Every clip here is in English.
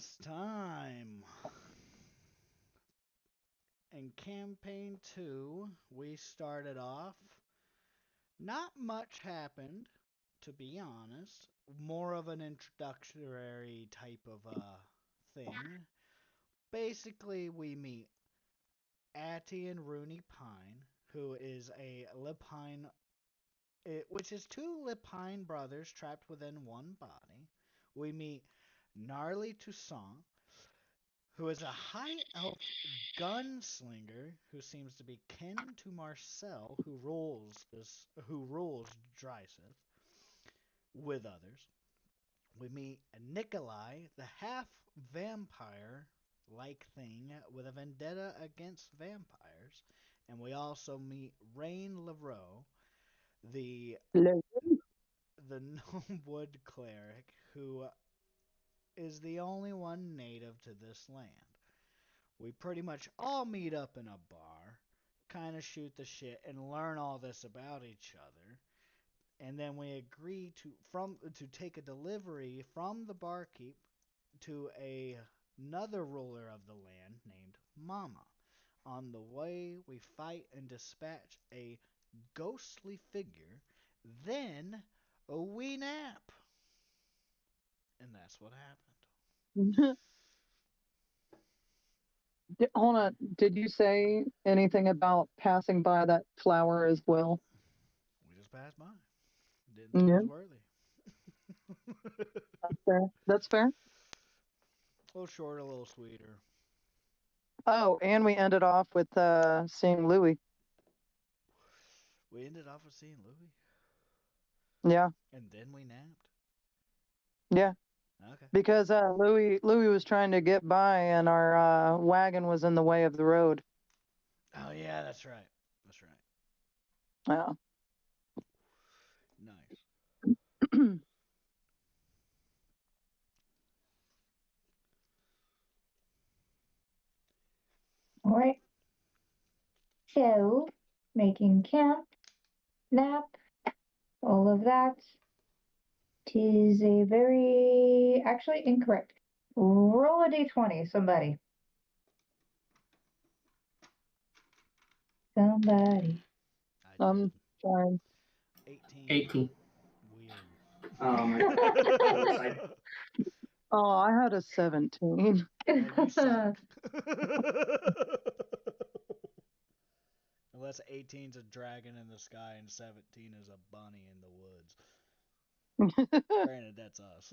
last time, in campaign 2, we started off. Not much happened, to be honest. More of an introductory type of thing. Basically, we meet Atty and Rooney Pine, who is a Lipine, which is two Lipine brothers trapped within one body. We meet Gnarly Toussaint, who is a high elf gunslinger who seems to be kin to Marcel, who rules Drysith with others. We meet Nikolai, the half vampire like thing with a vendetta against vampires. And we also meet Rain Leroux, the Hello. the gnome wood cleric who is the only one native to this land. We pretty much all meet up in a bar, kind of shoot the shit, and learn all this about each other. And then we agree to take a delivery from the barkeep to another ruler of the land named Mama. On the way, we fight and dispatch a ghostly figure. Then we nap, and that's what happened. Hold on. Did you say anything about passing by that flower as well? We just passed by. Didn't think it Yeah, was worthy. that's fair. That's fair. A little shorter, a little sweeter. Oh, and we ended off with seeing Louis. We ended off with seeing Louis, Yeah, and then we napped. yeah. Okay. Because Louis was trying to get by, and our wagon was in the way of the road. Oh yeah, that's right. That's right. Yeah. Nice. All right. So, making camp, nap, all of that. Tis a very actually incorrect. Roll a d20, somebody. Somebody. I did. I'm fine. 18. 18. Weird. Oh my god. I Oh, I had a 17. Well, you suck. Unless 18's a dragon in the sky and 17 is a bunny in the woods. Granted, that's us.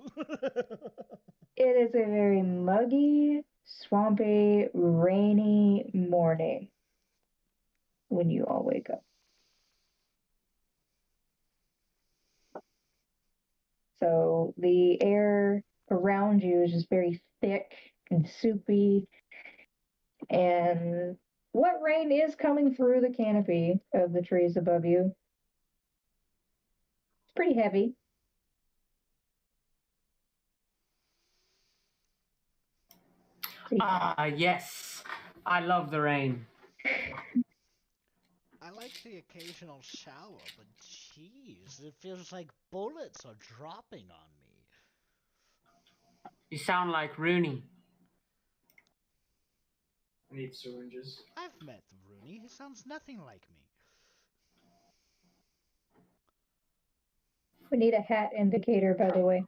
It is a very muggy, swampy, rainy morning when you all wake up. So the air around you is just very thick and soupy. And what rain is coming through the canopy of the trees above you? It's pretty heavy. yes. I love the rain. I like the occasional shower, but jeez, it feels like bullets are dropping on me. You sound like Rooney. need syringes. I've met Rooney. He sounds nothing like me. We need a hat indicator, by the way.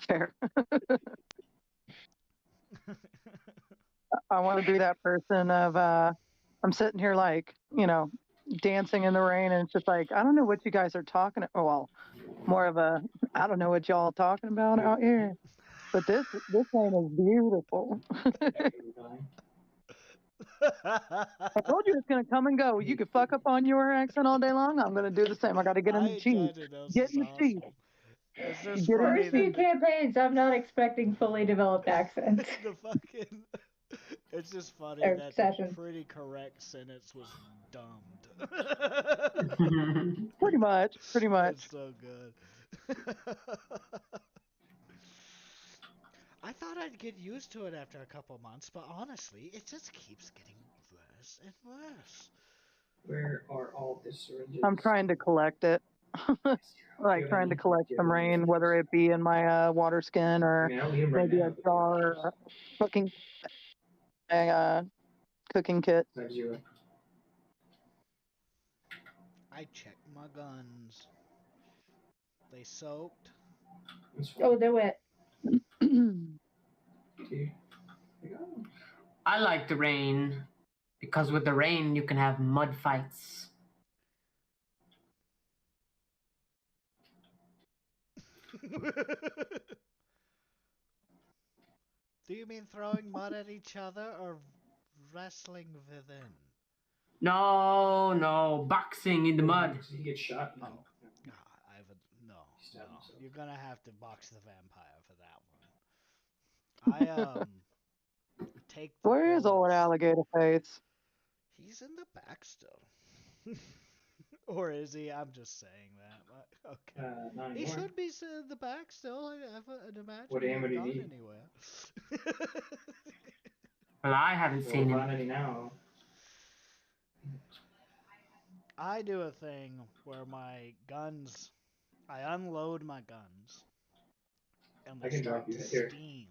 Fair. I want to be that person of I'm sitting here like, dancing in the rain, and it's just like I don't know what you guys are talking about. Well, more of a I don't know what y'all talking about out here. But this rain is beautiful. I told you it's gonna come and go. You could fuck up on your accent all day long. I'm gonna do the same. I got to get in I the cheese. enjoyed it. This Get is in the cheese. awesome. It's just Get in the funny First few that cheese. campaigns, I'm not expecting fully developed accents the fucking. It's just funny or that the sessions. pretty correct sentence was dumbed. Pretty much. Pretty It's much. so good. I thought I'd get used to it after a couple months, but honestly, it just keeps getting worse and worse. Where are all the syringes? I'm trying to collect it. like trying to collect some rain, whether it be in my water skin or I don't need him right maybe now. a jar or cooking a cooking kit. 5-0. I checked my guns. They soaked. That's fine. Oh, they're wet. Okay. I like the rain because with the rain you can have mud fights. Do you mean throwing mud at each other or wrestling within? No, boxing in the mud. He gets shot. Oh, God, no. himself. You're gonna have to box the vampire for that one. I take the Where is old bullets. alligator face? He's in the back still. Or is he? I'm just saying that. Okay. Not He anymore. should be in the back still. I'd imagine What he ammo hasn't do you gone need? anywhere. Well, I haven't Well, seen not him. any now. I do a thing where my guns, I unload my guns, and I they can start drop you to here. steam.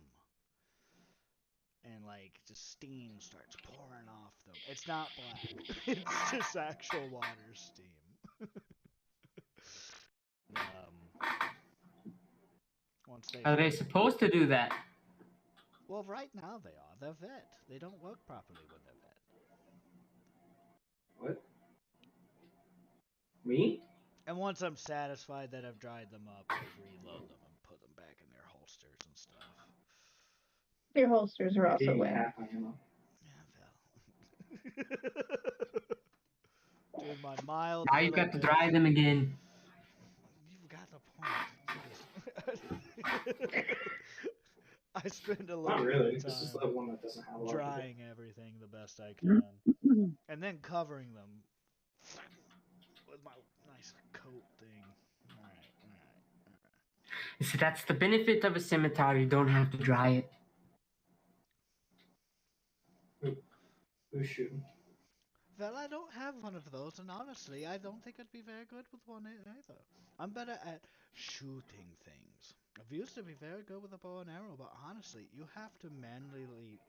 And like just steam starts pouring off them. It's not black. It's just actual water steam. Once they Are they fade. supposed to do that? Well, right now they are. They're vet. They don't work properly when they're vet. What? Me? And once I'm satisfied that I've dried them up, I reload them and put them back in their holsters and stuff. Your holsters are I also gave you wet. half my ammo. Yeah, Val. Dude, my mild Now you little got to bit dry of... them again. You've got the point. Jeez. I spend a Not little really. bit of This is time the one that doesn't have a lot of it. drying everything the best I can. And then covering them with my nice coat thing. Alright. You see, that's the benefit of a scimitar. You don't have to dry it. Who's shooting? Well, I don't have one of those, and honestly, I don't think I'd be very good with one either. I'm better at shooting things. I've used to be very good with a bow and arrow, but honestly, you have to manually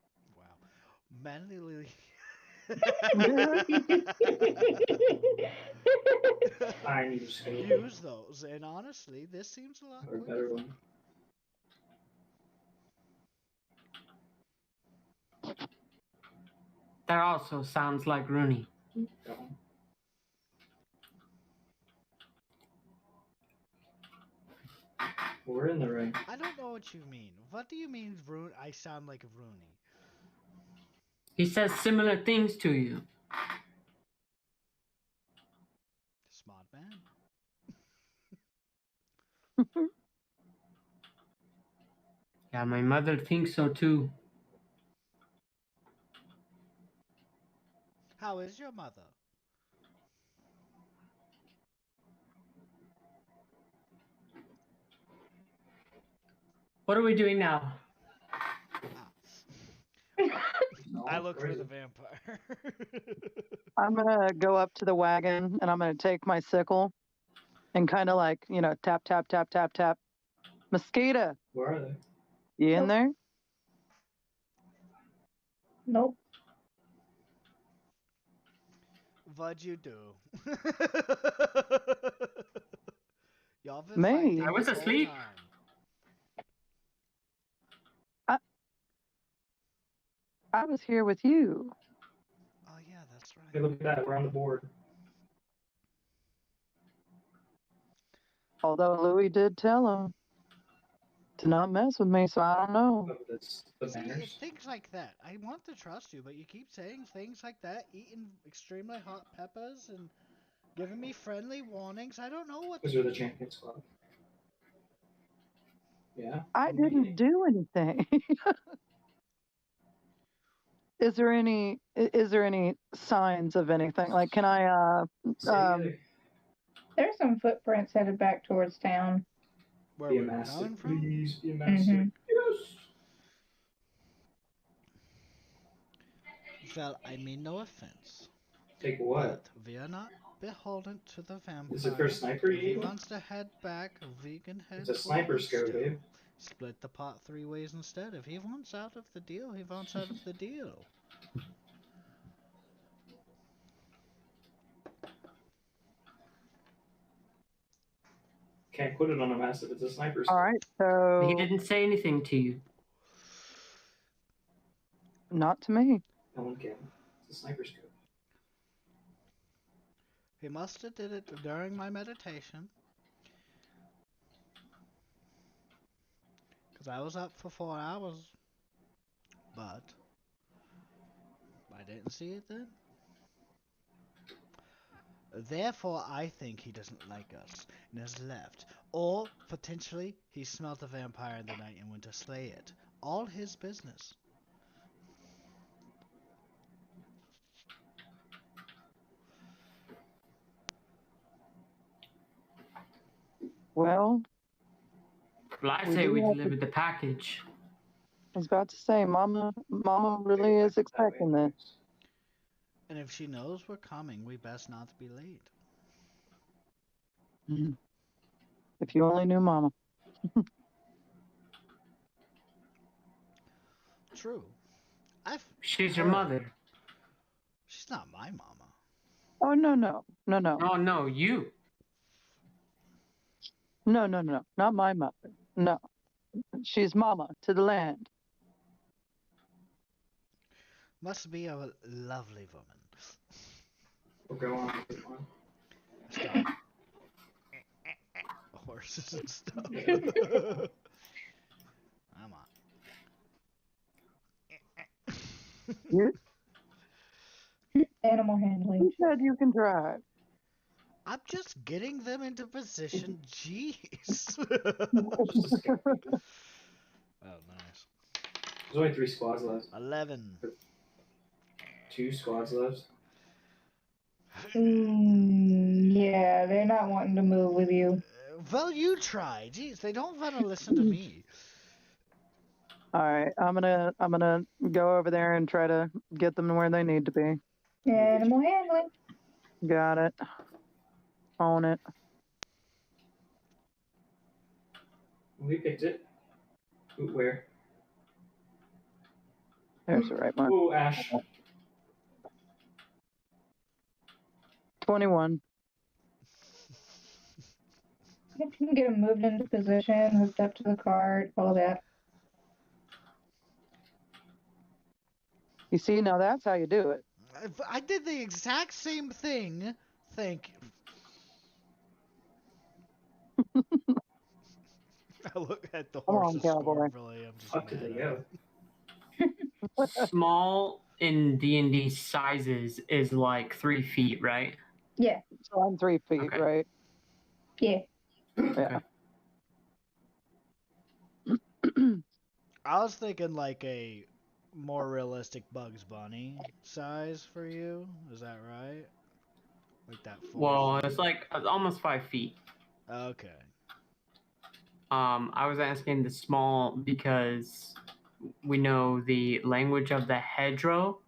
I need a scope. use those, and honestly, this seems a lot Or a quicker. better one. That also sounds like Rooney. Got one. We're in the ring. I don't know what you mean. What do you mean, I sound like Rooney? He says similar things to you. Smart man. Yeah, my mother thinks so too. How is your mother? What are we doing now? I look for the vampire. I'm gonna go up to the wagon and I'm gonna take my sickle and kind of like, tap, tap, tap, tap, tap. Mosquito, Where are they? you in Nope. there? Nope. What'd you do? Y'all been Me? fighting I was this whole asleep. time. I was here with you. Oh yeah, that's right. Hey, look at that. We're on the board. Although Louis did tell him to not mess with me, so I don't know. Of this, the See, banners. it's things like that. I want to trust you, but you keep saying things like that, eating extremely hot peppers and giving me friendly warnings. I don't know what to Because we're the do. Champions Club. Yeah. I didn't do anything. Is there any signs of anything? Like, can I There's some footprints headed back towards town. Where Be a we were master. coming from? Please be a master. Mhm. Yes. Well, I mean no offense, Take what? but we are not beholden to the vampire. Is it for sniper, If he you? wants to head back, we can head It's a sniper forward scope, still. Dave. Split the pot 3 ways instead. If he wants out of the deal, he wants out of the deal. Can't put it on a mess if it's a sniper scope. All right, He so didn't say anything to you. not to me. No one can. It's a sniper scope. He must have did it during my meditation. Because I was up for 4 hours. But I didn't see it then. Therefore, I think he doesn't like us and has left. Or, potentially, he smelled the vampire in the night and went to slay it. All his business. Well, Well, I We say do we have deliver the package. I was about to say, Mama really is expecting this. And if she knows we're coming, we best not be late. If you only knew Mama. True. She's your heard. mother. She's not my mama. Oh, no. Oh, no, you. No. Not my mother. No. She's Mama to the land. Must be a lovely woman. We'll go on. Keep on. Start. Horses and stuff. I'm on. You Animal handling. said you can drive. I'm just getting them into position. Jeez. Just a scout. Oh, nice. There's only 3 squads left. 11. 2 squads left. Yeah, they're not wanting to move with you. Well, you try. Jeez, they don't want to listen to me. All right, I'm gonna go over there and try to get them to where they need to be. Animal handling. Got it. Own it. We picked it. Ooh, where? There's the right one. Ooh, Ash. 21. If you can get them moved into position, hooked up to the cart, all that. You see, now that's how you do it. I did the exact same thing. Thank you. I look at the Come on, horses cowboy. scornfully. I'm just Fuck did they mad go? at it. Small in D&D sizes is like 3 feet, right? Yeah, So I'm 3 feet, Okay. right? yeah. Yeah. I was thinking like a more realistic Bugs Bunny size for you. Is that right? Like that 4 Well, feet? it's like almost 5 feet. Okay. I was asking the small because we know the language of the hedgerow,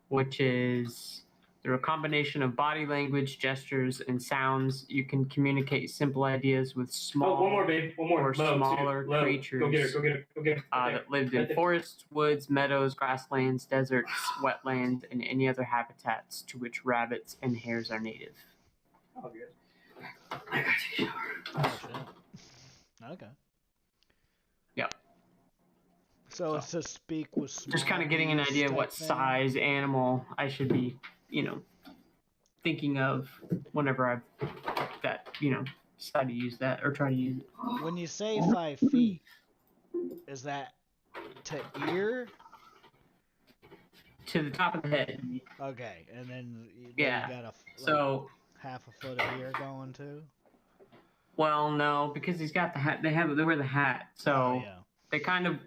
which is through a combination of body language, gestures, and sounds. You can communicate simple ideas with small Oh, one more, babe. One more. or Low, smaller Low. creatures Go get her. Go get her. Go get her. Okay. that lived in Right there. forests, woods, meadows, grasslands, deserts, wetlands, and any other habitats to which rabbits and hares are native. Oh, good. I got you. Oh, shit. Okay. Yep. So it's to speak with small Just kind of getting an beasts idea type what thing? size animal I should be, thinking of whenever I've decide to use that or try to use it. When you say 5 feet, is that to ear? To the top of the head. Okay, and then Yeah. you got a So, half a foot of ear going too. well, no, because he's got the hat. They wear the hat, so Oh, yeah. they kind of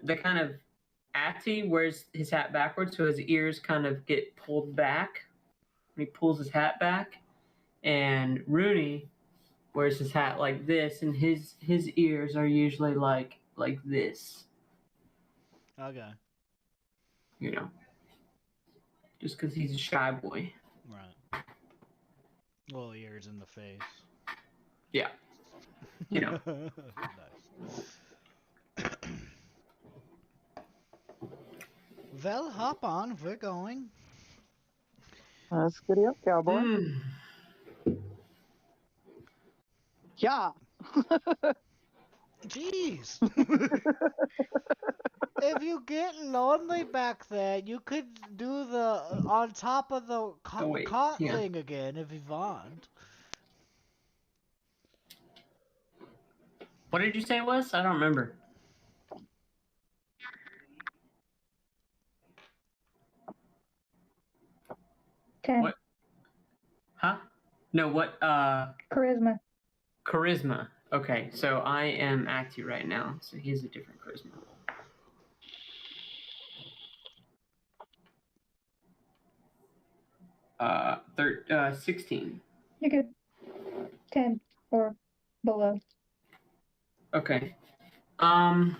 Atty wears his hat backwards, so his ears kind of get pulled back when he pulls his hat back, and Rooney wears his hat like this, and his ears are usually like this, Okay. just because he's a shy boy. Right. Well, ears in the face. Yeah. You know. Nice. Well, hop on. We're going. Let's get it up, cowboy. Mm. Yeah. Jeez. If you get lonely back there, you could do the on top of the Oh, wait. cot Yeah. thing again if you want. What did you say it was? I don't remember. Ten. What? Huh? No, what? Charisma. Charisma. Okay, so I am Ati right now, so he has a different charisma. 16. You're good. 10 or below. Okay. I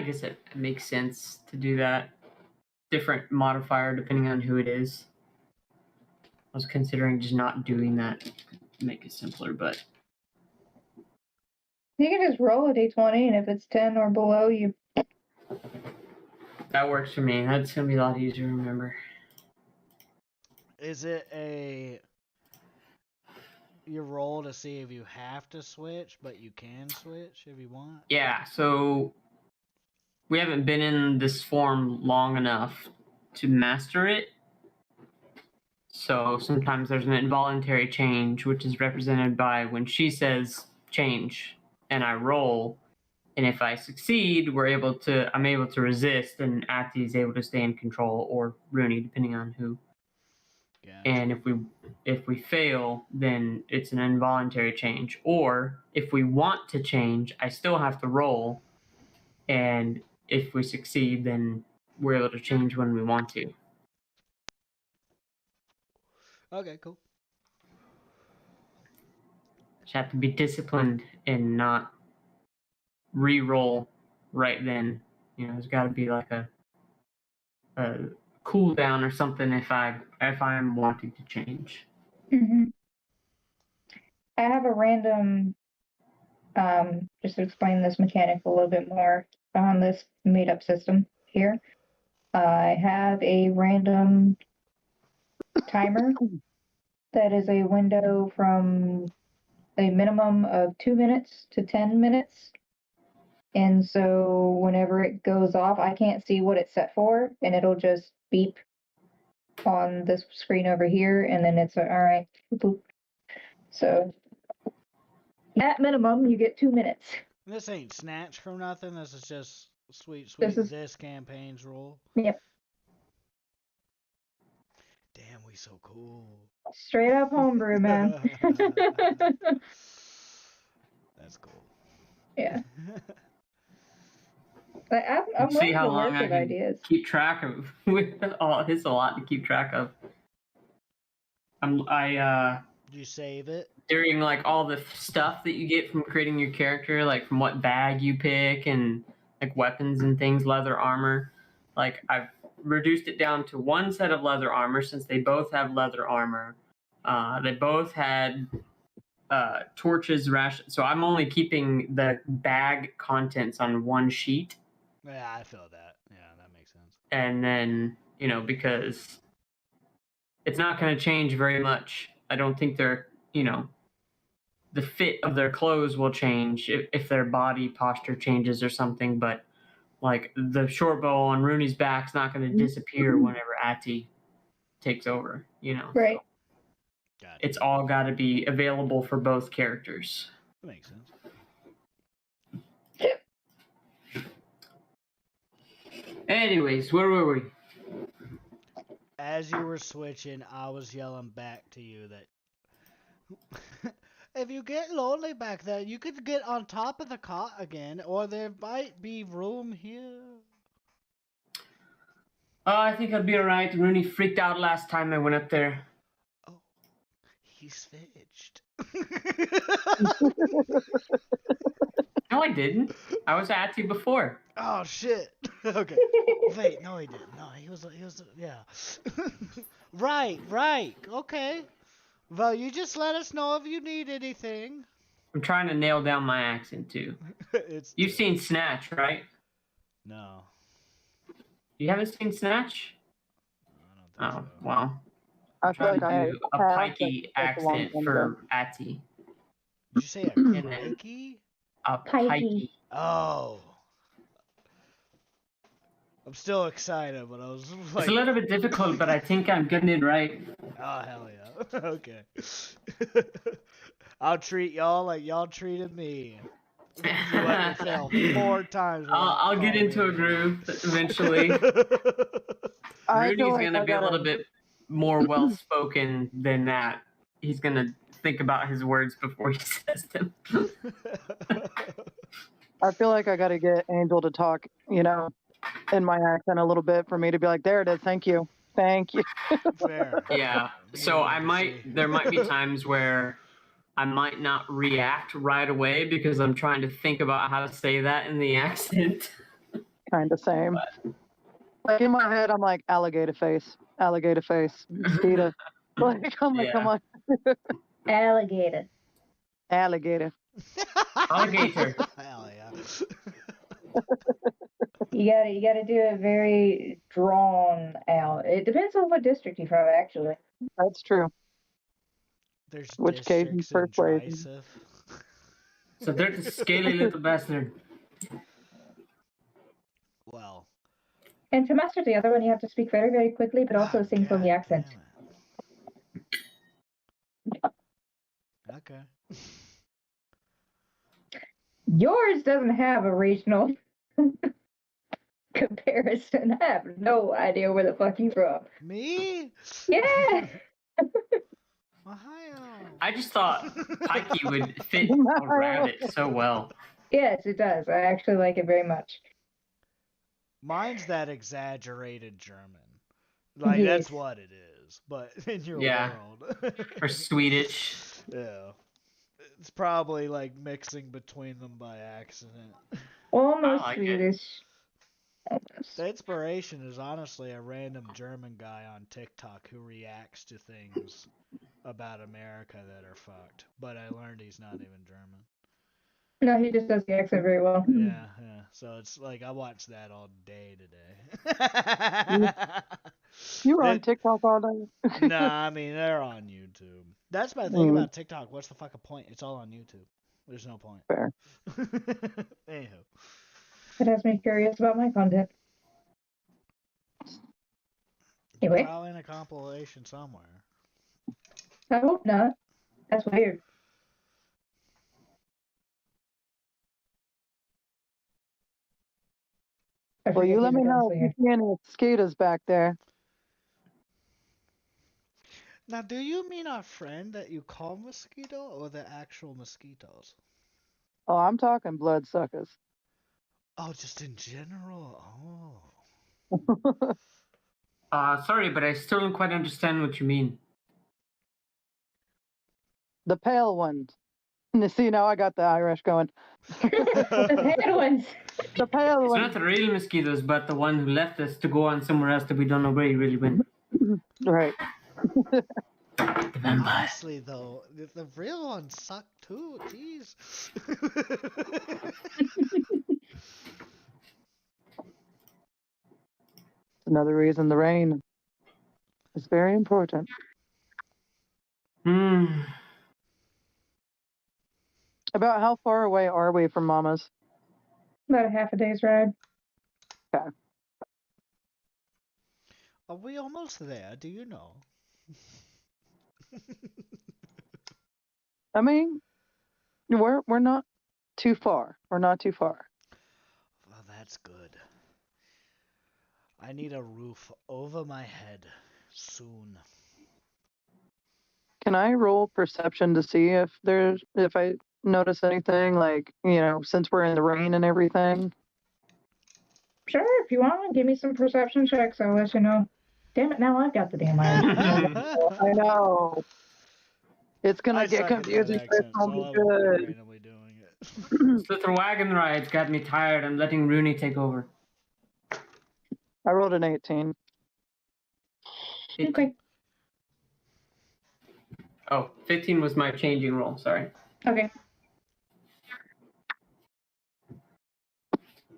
guess it makes sense to do that. Different modifier depending on who it is. I was considering just not doing that to make it simpler, but You can just roll a d20, and if it's 10 or below, you. that works for me. That's gonna be a lot easier to remember. Is it you roll to see if you have to switch, but you can switch if you want? Yeah, so we haven't been in this form long enough to master it. So sometimes there's an involuntary change, which is represented by when she says change and I roll. And if I succeed, I'm able to resist, and Ati is able to stay in control, or Rooney, depending on who. Gotcha. And if we fail, then it's an involuntary change. Or if we want to change, I still have to roll. And if we succeed, then we're able to change when we want to. Okay, cool. Just have to be disciplined and not re-roll right then. You know, there's got to be like a cooldown or something if I'm wanting to change. Mm-hmm. I have a random. Just to explain this mechanic a little bit more on this made-up system here. I have a random timer that is a window from a minimum of 2 minutes to 10 minutes. And so whenever it goes off, I can't see what it's set for, and it'll just beep on this screen over here, and then it's all right. Boop. So at minimum, you get 2 minutes. This ain't snatch from nothing. This is just sweet this campaign's rule. Yep. Damn, we so cool. Straight up homebrew, man. That's cool. Yeah. I'm See willing how to long work I with can ideas. keep track of. It's a lot to keep track of. Did you save it? During like all the stuff that you get from creating your character, like from what bag you pick and like weapons and things, leather armor. Like I've reduced it down to one set of leather armor since they both have leather armor. They both had torches, rations. So I'm only keeping the bag contents on one sheet. Yeah, I feel that. Yeah, that makes sense. And then, you know, because it's not going to change very much. I don't think they're, you know, the fit of their clothes will change if their body posture changes or something. But like the short bow on Rooney's back's not going to disappear whenever Ati takes over, you know. Right. So it's all got to be available for both characters. That makes sense. Anyways, where were we? As you were switching, I was yelling back to you that if you get lonely back there, you could get on top of the cot again, or there might be room here. I think I'll be alright. Rooney freaked out last time I went up there. Oh, he's fidged. No, I didn't. I was Atty before. Oh shit. Okay. Wait, no, he didn't. No, he was. Yeah. Right. Okay. Well, you just let us know if you need anything. I'm trying to nail down my accent too. It's. You've seen Snatch, right? No. You haven't seen Snatch? I don't think Oh, well. I I'm feel trying like I to do a have, pikey but that's a long accent time ago. for Atty. Did you say a And then crikey? a Pikey. pikey. Oh. I'm still excited, but I was like. It's a little bit difficult, but I think I'm getting it right. Oh hell yeah. Okay. I'll treat y'all like y'all treated me. You let me fail 4 times. I'll get into a groove eventually. I Rudy's feel like gonna I be a little gotta, bit more well spoken than that. He's gonna think about his words before he says them. I feel like I gotta get Angel to talk, in my accent a little bit for me to be like, there it is. Thank you. Fair. Yeah. So there might be times where I might not react right away because I'm trying to think about how to say that in the accent. Kind of same. Like in my head, I'm like, alligator face, mosquito. Like, I'm like, Yeah. come on, Alligator. alligator. Alligator. Hell yeah. You gotta do it very drawn out. It depends on what district you're from, actually. That's true. There's Which Cajun districts in persuasion? Drysuff. So they're the scaly little bastard. Well. And to master the other one, you have to speak very, very quickly, but also sing from the God accent. damn it. Okay. Yours doesn't have a regional comparison. I have no idea where the fuck you from. Me? Yeah. Ohio. I just thought pikey would fit a rabbit so well. Yes, it does. I actually like it very much. Mine's that exaggerated German. Like, Yes. that's what it is. But in your world. Or Swedish. Yeah. It's probably like mixing between them by accident. Almost I like it. Swedish. Almost. The inspiration is honestly a random German guy on TikTok who reacts to things about America that are fucked. But I learned he's not even German. No, he just does the accent very well. Yeah. So it's like I watch that all day today. You were on TikTok all day. Nah, I mean they're on YouTube. That's my thing about TikTok. What's the fucking point? It's all on YouTube. There's no point. Fair. Anywho. It has me curious about my content. Anyway. Probably in a compilation somewhere. I hope not. That's weird. Well, you let me know if you see any mosquitoes back there. Now, do you mean our friend that you call mosquito or the actual mosquitoes? Oh, I'm talking bloodsuckers. Oh, just in general? Sorry, but I still don't quite understand what you mean. The pale ones. See, now I got the Irish going. The pale ones. The pale It's ones. not the real mosquitoes, but the one who left us to go on somewhere else that we don't know where he really went. Right. The vampire. Honestly, though, the real ones suck too. Jeez. Another reason the rain is very important. About how far away are we from Mama's? About a half a day's ride. Okay. Are we almost there? Do you know? I mean, we're not too far. We're not too far. Well, that's good. I need a roof over my head soon. Can I roll perception to see if I notice anything, like, since we're in the rain and everything? Sure, if you want, give me some perception checks. I'll let you know. Damn it, now I've got the damn idea. I know. It's gonna get suck at that confusing, but accent, it's gonna so be I won't be good. randomly doing it. Slither wagon rides got me tired. I'm letting Rooney take over. I rolled an 18. Okay. Oh, 15 was my changing roll. Sorry. Okay.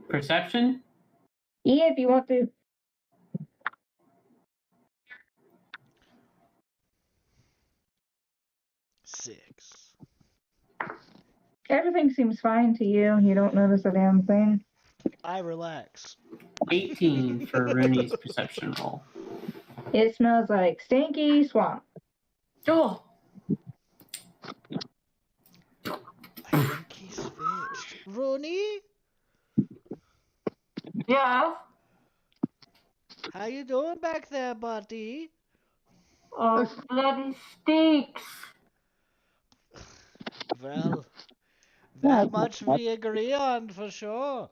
Perception? Yeah, if you want to. Six. Everything seems fine to you. You don't notice a damn thing. I relax. 18 for Rooney's perception roll. It smells like stinky swamp. Oh! I think he's fixed. Rooney, Yeah? how you doing back there, buddy? Oh, bloody stinks. Well, that much we agree on for sure.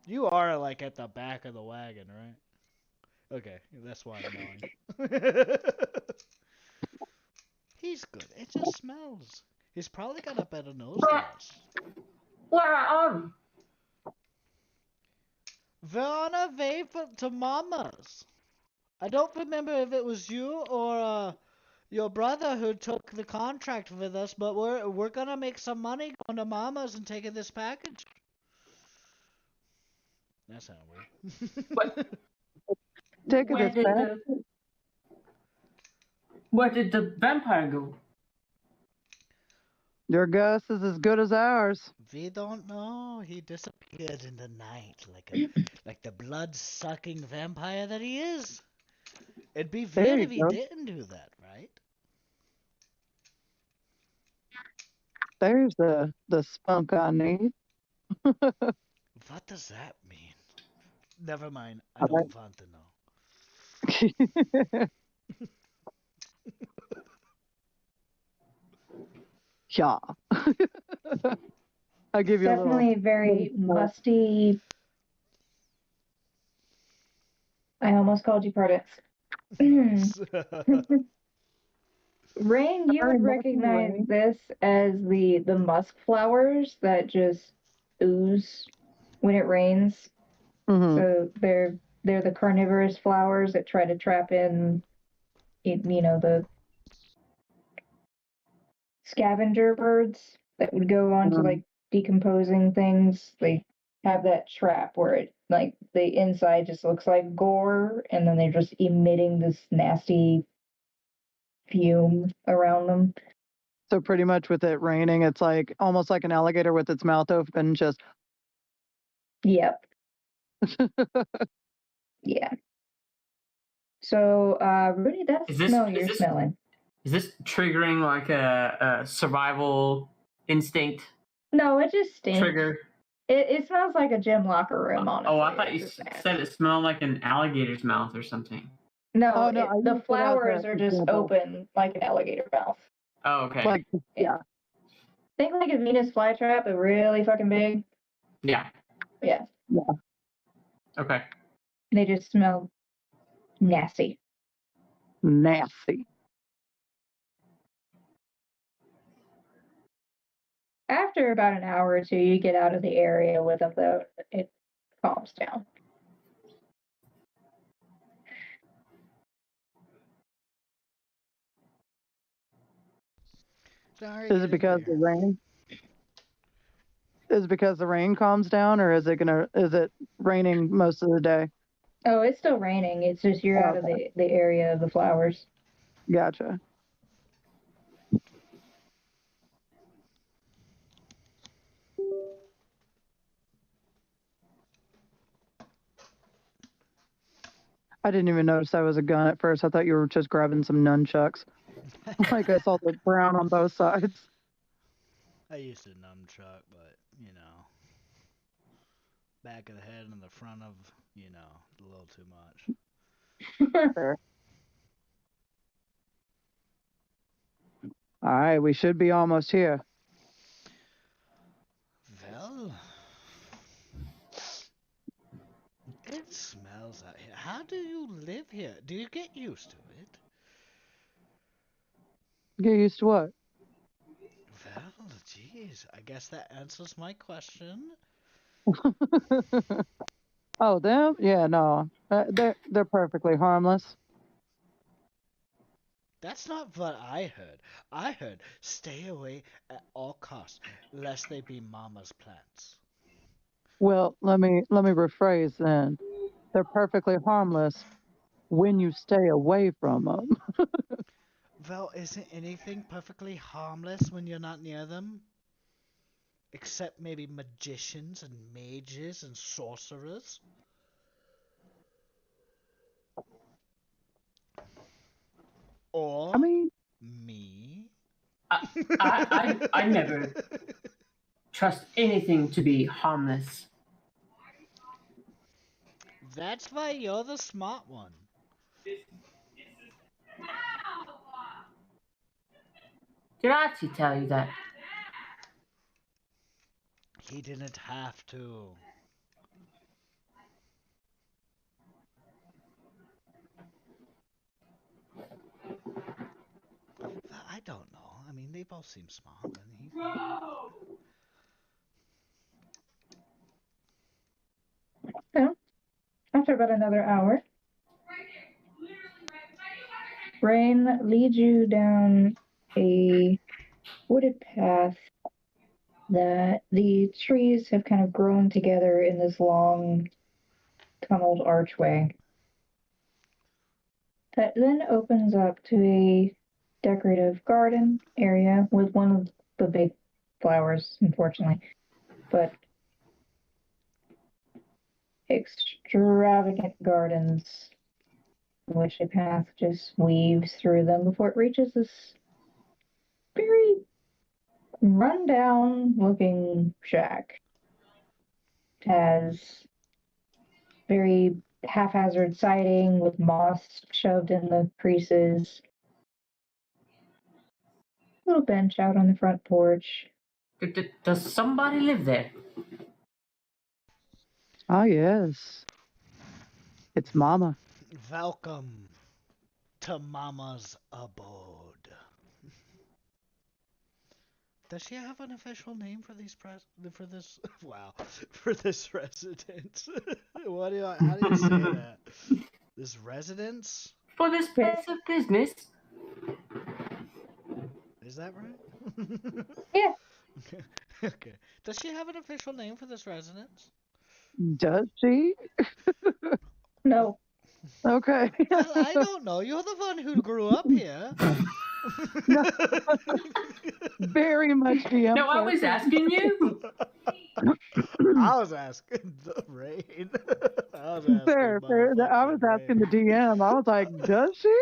You are like at the back of the wagon, right? Okay, that's why I'm knowing. He's good. It just smells. He's probably got a better nose than us. Where are you? We're on our way to Mama's. I don't remember if it was you or your brother who took the contract with us, but we're gonna make some money going to Mama's and taking this package. That sounds weird. What? Take Where this did back. Where did the vampire go? Your guess is as good as ours. We don't know. He disappeared in the night like the blood-sucking vampire that he is. It'd be There weird you if he go. didn't do that, right? There's the spunk I need. What does that mean? Never mind. I don't want to know. Yeah. I give you a little. Definitely very musty. I almost called you Prudence. Nice. Rain, you Very would musty recognize Rain. this as the musk flowers that just ooze when it rains. Mhm. So they're the carnivorous flowers that try to trap in, the scavenger birds that would go on to Mhm. like decomposing things. They have that trap where it like the inside just looks like gore, and then they're just emitting this nasty fume around them. So pretty much with it raining, it's like almost like an alligator with its mouth open, just Yep. Yeah. So, Rudy, that's Is the this smell is you're this smelling. is this triggering like a survival instinct No, it just stinks. trigger? It smells like a gym locker room, honestly. Oh, I thought It's you just said it nasty. smelled like an alligator's mouth or something. No, Oh no, I the used it as flowers an are just example. open like an alligator mouth. Oh, okay. Like yeah. Think like a Venus flytrap, but really fucking big. Yeah. Yeah. Okay. They just smell nasty. Nasty. After about an hour or two, you get out of the area with them, though. It calms down. Sorry, Is it because the rain? Is it because the rain calms down, or is it raining most of the day? Oh, it's still raining. It's just you're out of the area of the flowers. Gotcha. I didn't even notice that was a gun at first. I thought you were just grabbing some nunchucks. Like I saw the brown on both sides. I used a nunchuck, but back of the head and the front of, a little too much. Fair. All right, we should be almost here. Well, it smells out here. How do you live here? Do you get used to it? Get used to what? jeez. I guess that answers my question. Oh, them? Yeah, no. They're perfectly harmless. That's not what I heard. I heard stay away at all costs, lest they be mama's plants. Well, let me rephrase then. They're perfectly harmless when you stay away from them. Well, isn't anything perfectly harmless when you're not near them? Except maybe magicians and mages and sorcerers? I Or mean, me? I never trust anything to be harmless. That's why you're the smart one. Did Archie tell you that? He didn't have to. I don't know. I mean, they both seem smart, and he. So, after about another hour, Rain leads you down a wooded path that the trees have kind of grown together in this long tunneled archway that then opens up to a decorative garden area with one of the big flowers, unfortunately, but extravagant gardens in which a path just weaves through them before it reaches this very rundown looking shack. It has very haphazard siding with moss shoved in the creases. Little bench out on the front porch. Does somebody live there? ah, yes. It's Mama. Welcome to Mama's abode. Does she have an official name for for this? Wow, for this residence. How do you say that? This residence? For this place of business? Is that right? Yeah. Okay. Does she have an official name for this residence? Does she? No. Okay. Well, I don't know. You're the one who grew up here. No, very much the No, I was asking you. I was asking the rain. I was asking Fair, fair. I was motherfucking asking the rain. DM. I was like, does she?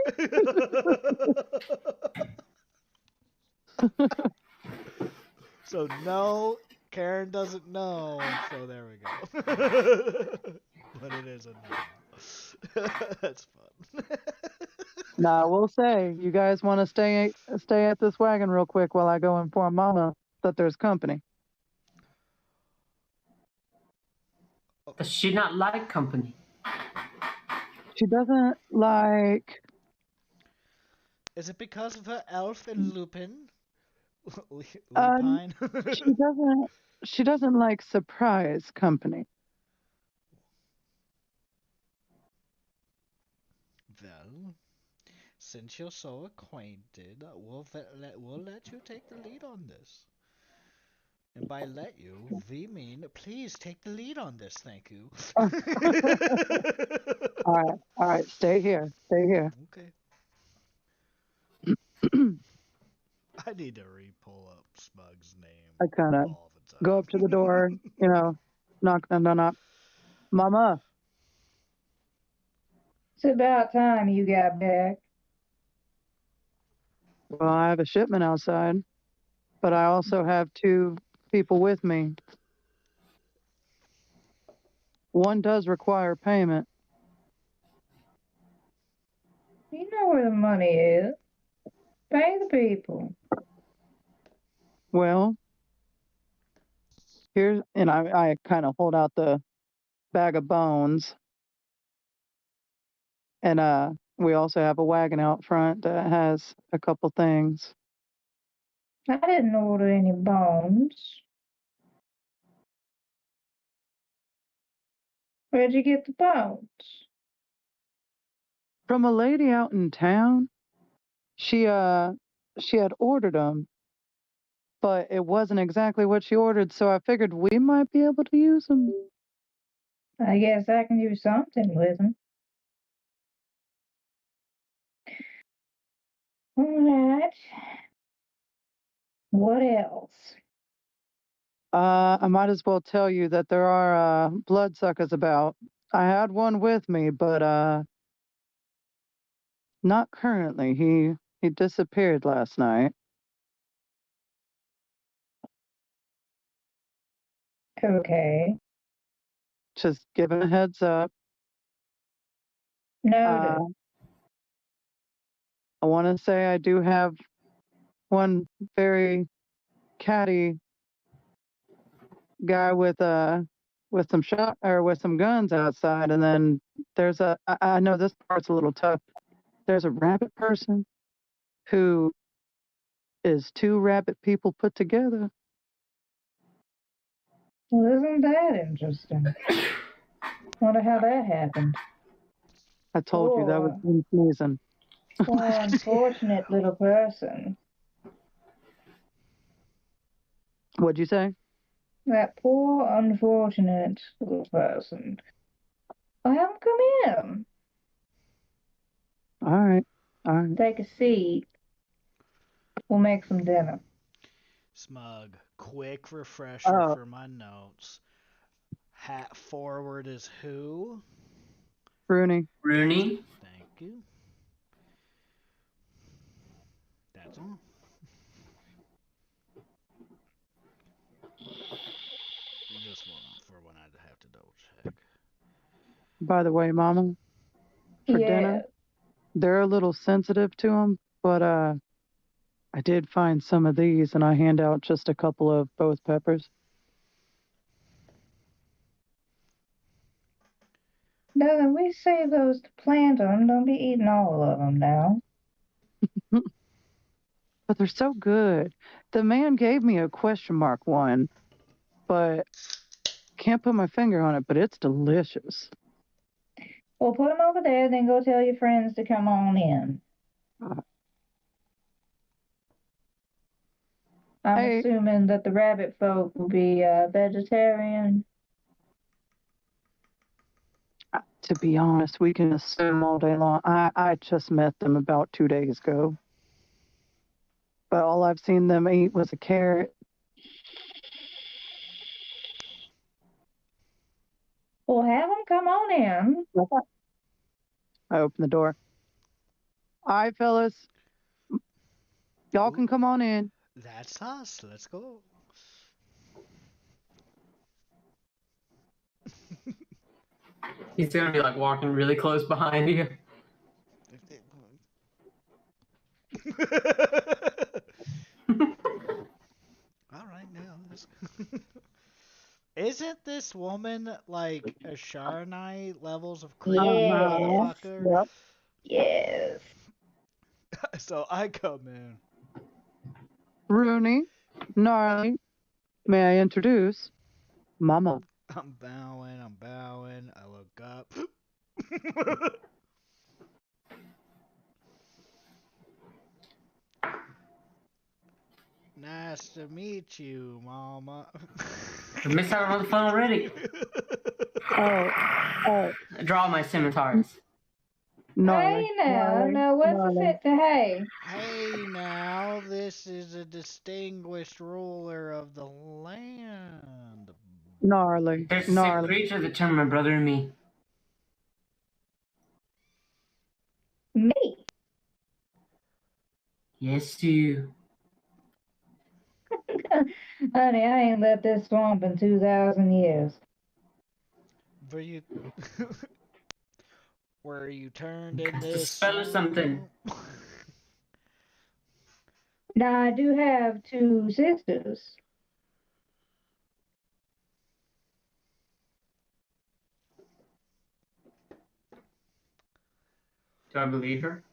So no, Karen doesn't know. So there we go. But it is a no. That's fun. Nah, we'll say you guys want to stay at this wagon real quick while I go inform Mama that there's company. Does she not like company? She doesn't like. Is it because of her elf and Lupin? Um, Lupine? she doesn't. She doesn't like surprise company. Well, since you're so acquainted, we'll let you take the lead on this. And by let you, we mean please take the lead on this, thank you. All right. Stay here. Stay here. Okay. I need to re-pull up Smug's name I kind of all the go up to the door. time. Knock, knock, knock, knock. Mama. It's about time you got back. Well, I have a shipment outside, but I also have two people with me. One does require payment. You know where the money is. Pay the people. Well, here's, and I kind of hold out the bag of bones. And we also have a wagon out front that has a couple things. I didn't order any bones. Where'd you get the bones? From a lady out in town. She had ordered them, but it wasn't exactly what she ordered, so I figured we might be able to use them. I guess I can do something with them. Alright. What else? I might as well tell you that there are bloodsuckers about. I had one with me, but not currently. He disappeared last night. Okay. Just giving a heads up. Noted. I want to say I do have one very catty guy with some shot or with some guns outside, and then there's I know this part's a little tough. There's a rabbit person who is two rabbit people put together. Well, isn't that interesting? Wonder how that happened. I told you that was confusing. Poor unfortunate little person. What'd you say? That poor unfortunate little person. Well, have him come in. All right. Take a seat. We'll make some dinner. Smug. Quick refresher Oh, for my notes. Hat forward is who? Rooney. Rooney. Thank you. That's all. Just one for when I have to double check. By the way, Mama, for dinner, they're a little sensitive to them, but I did find some of these, and I hand out just a couple of both peppers. No, then we save those to plant them. Don't be eating all of them now. But they're so good. The man gave me a question mark one, but can't put my finger on it, but it's delicious. Well, put them over there, then go tell your friends to come on in. I'm Hey. assuming that the rabbit folk will be vegetarian. To be honest, we can assume all day long. I just met them about 2 days ago. But all I've seen them eat was a carrot. Well, have them come on in. I open the door. All right, fellas. Y'all can come on in. That's us. Let's go. He's gonna be like walking really close behind you. All right, now. Isn't this woman like a Sharonite levels of creepy motherfucker? Yep. Yes. So I come in. Rooney, Gnarly, may I introduce Mama? I'm bowing. I look up. Nice to meet you, Mama. We missed out on the fun already. Oh, I draw my scimitars. Gnarly. Hey now, what's the fit to hey? Hey now, this is a distinguished ruler of the land. Gnarly. There's a sick creature that turned my brother and me. Me? Yes, you. Honey, I ain't left this swamp in 2,000 years. Were you turned in Cast a this spell or something. Now, I do have 2 sisters. Do I believe her?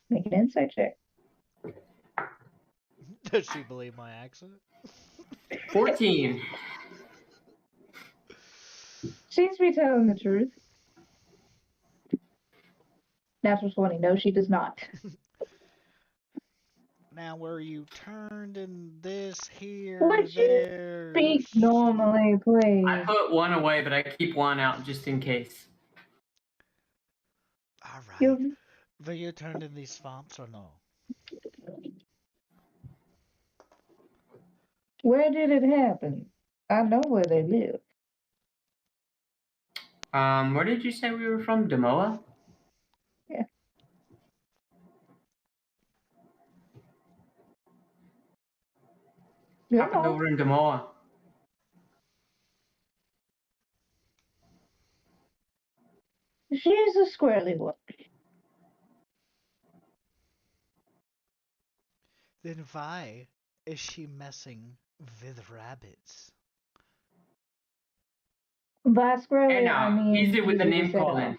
Make an insight check. Does she believe my accent? 14. Seems to be telling the truth. Natural 20. No, she does not. Now, were you turned in this here, Would you there? speak normally, please? I put one away, but I keep one out just in case. All right. You, Were you turned in these swamps or no? where did it happen? I know where they live. Where did you say we were from? Demoa? Yeah. Happened over in Demoa. She's a squirrely one. Then why is she messing with rabbits? By squirrely, And I mean easy with the easy to name set calling. off.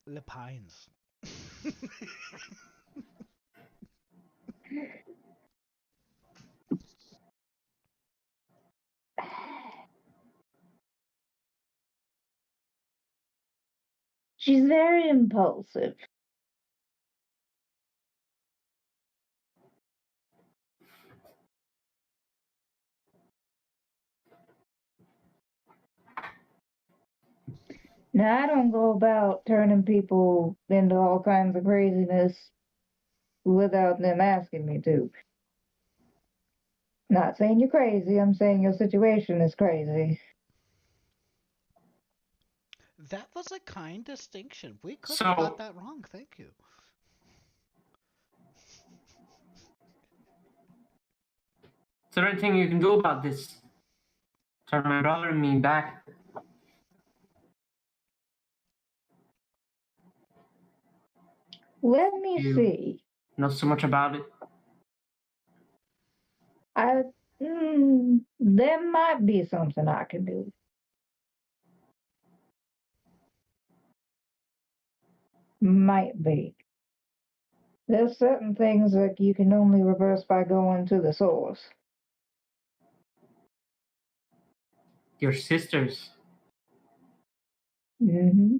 Le Pines. She's very impulsive. Now, I don't go about turning people into all kinds of craziness without them asking me to. Not saying you're crazy, I'm saying your situation is crazy. That was a kind distinction. We could So- have got that wrong. Thank you. Is there anything you can do about this? Turn my brother and me back. Let me You- see. Know so much about it. There might be something I can do. Might be. There's certain things that you can only reverse by going to the source. Your sisters. Mm-hmm.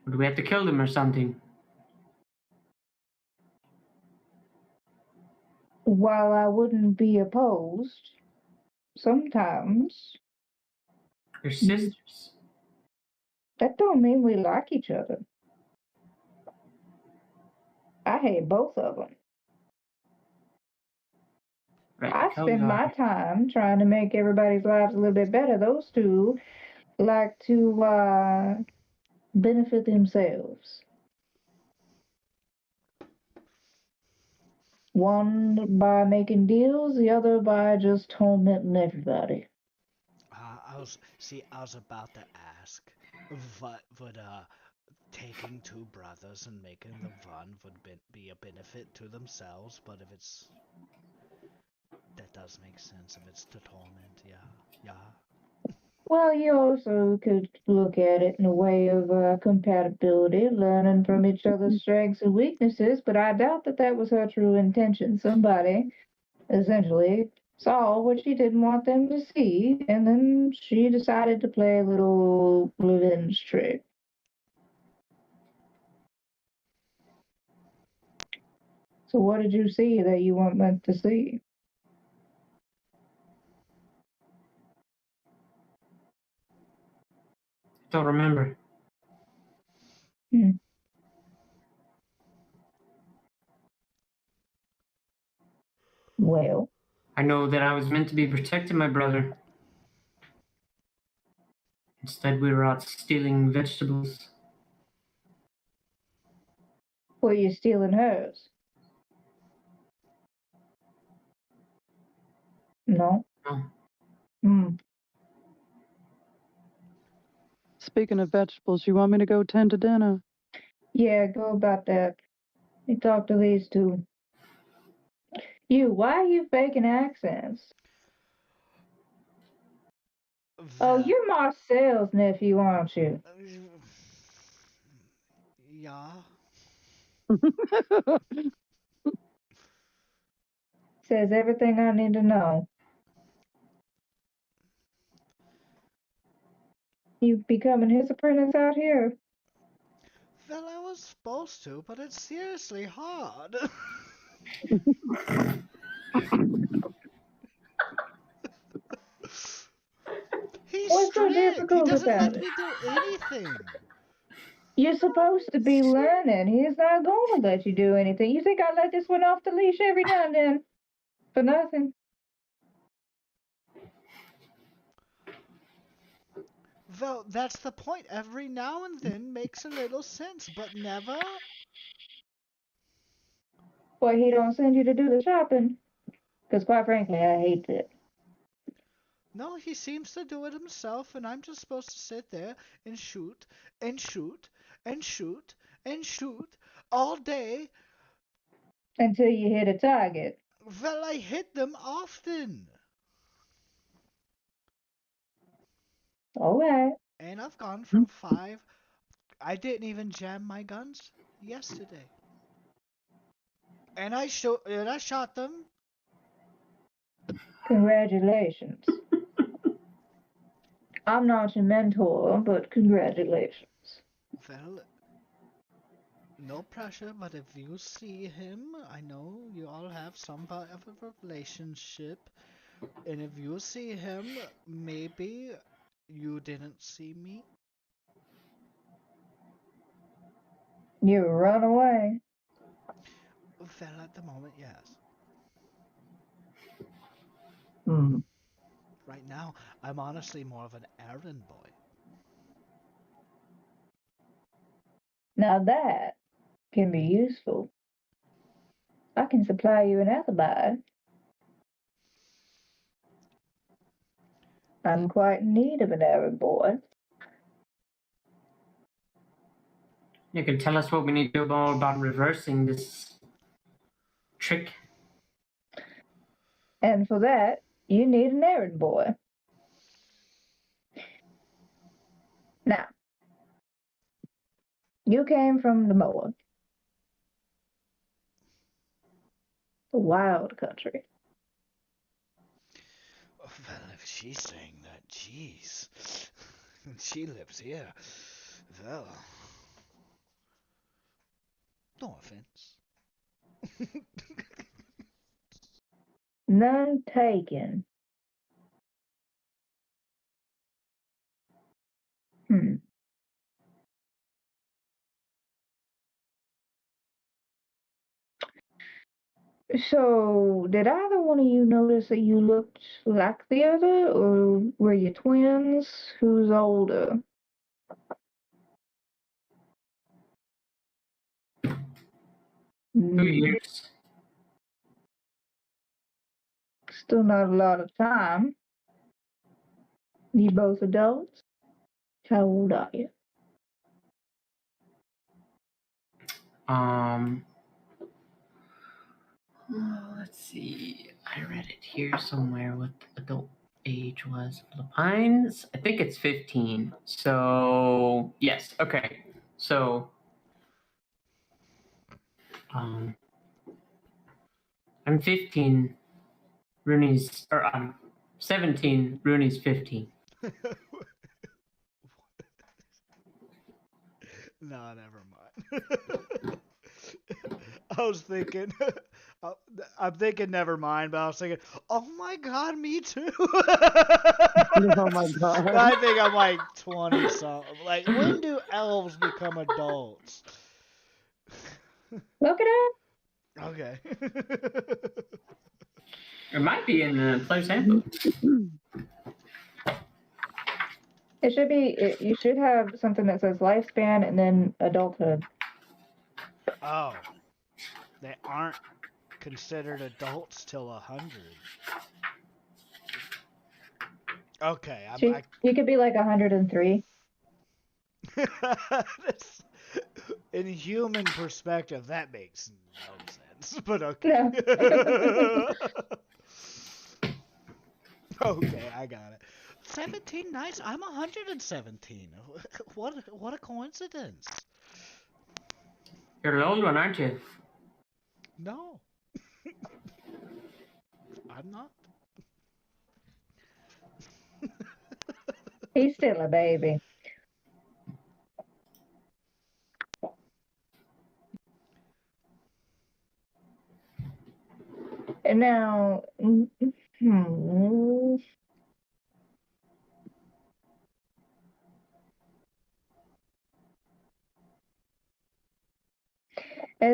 Would we have to kill them or something? While I wouldn't be opposed, sometimes Your sisters. that don't mean we like each other. I hate both of them. Right. I spend my time trying to make everybody's lives a little bit better. Those two like to benefit themselves. One by making deals, the other by just tormenting everybody. I was about to ask what would taking two brothers and making them one would be a benefit to themselves, but if it's that does make sense. If it's to torment, yeah. Well, you also could look at it in a way of compatibility, learning from each other's strengths and weaknesses, but I doubt that that was her true intention. Somebody essentially saw what she didn't want them to see, and then she decided to play a little revenge trick. So, what did you see that you weren't meant to see? Don't remember. Well, I know that I was meant to be protecting my brother. Instead, we were out stealing vegetables. were you stealing hers? No. No. Speaking of vegetables, you want me to go tend to dinner? Yeah, go about that. You talk to these two. Why are you faking accents? Oh, The- you're Marcel's nephew, aren't you? yeah. Says everything I need to know. You becoming his apprentice out here? Well, I was supposed to, but it's seriously hard. He's What's so strict. He difficult doesn't about let it? me do anything. You're supposed to be learning. He's not gonna let you do anything. You think I let this one off the leash every now and then? For nothing. Well, that's the point. Every now and then makes a little sense, but never. Well, he don't send you to do the shopping. Because quite frankly, I hate it. No, he seems to do it himself, and I'm just supposed to sit there and shoot and shoot and shoot and shoot all day. Until you hit a target. Well, I hit them often. Alright. And I've gone from 5. I didn't even jam my guns yesterday. And I shot them. Congratulations. I'm not your mentor, but congratulations. Well, no pressure, but if you see him, I know you all have some part of a relationship. And if you see him, maybe you didn't see me. You run away. Well, at the moment, yes. Hmm. Right now, I'm honestly more of an errand boy. Now that can be useful. I can supply you an alibi. I'm quite in need of an errand boy. You can tell us what we need to do about reversing this trick. And for that, you need an errand boy. Now, you came from the moor. The wild country. Well, if she's saying that, jeez. She lives here. Well, no offense. None taken. Hmm. So, did either one of you notice that you looked like the other, or were you twins? Who's older? 2 years. Still not a lot of time. You both adults? How old are you? Let's see. I read it here somewhere what the adult age was. Philippines. I think it's 15. So yes. Okay. So I'm 15. Rooney's or I'm 17. Rooney's 15. No, never mind. I was thinking, I'm thinking never mind, but I was thinking, oh my god, me too. Oh my god. I think I'm like 20 something. Like, when do elves become adults? Look it up. Okay. It might be in the player's handbook. It should be. You should have something that says lifespan and then adulthood. Oh, they aren't considered adults till 100. Okay, You could be like 103. in human perspective, that makes no sense. But okay. No. Okay, I got it. 17, nice. I'm 117. What a coincidence. You're a lone one, aren't you? No. I'm not. He's still a baby. And now, there's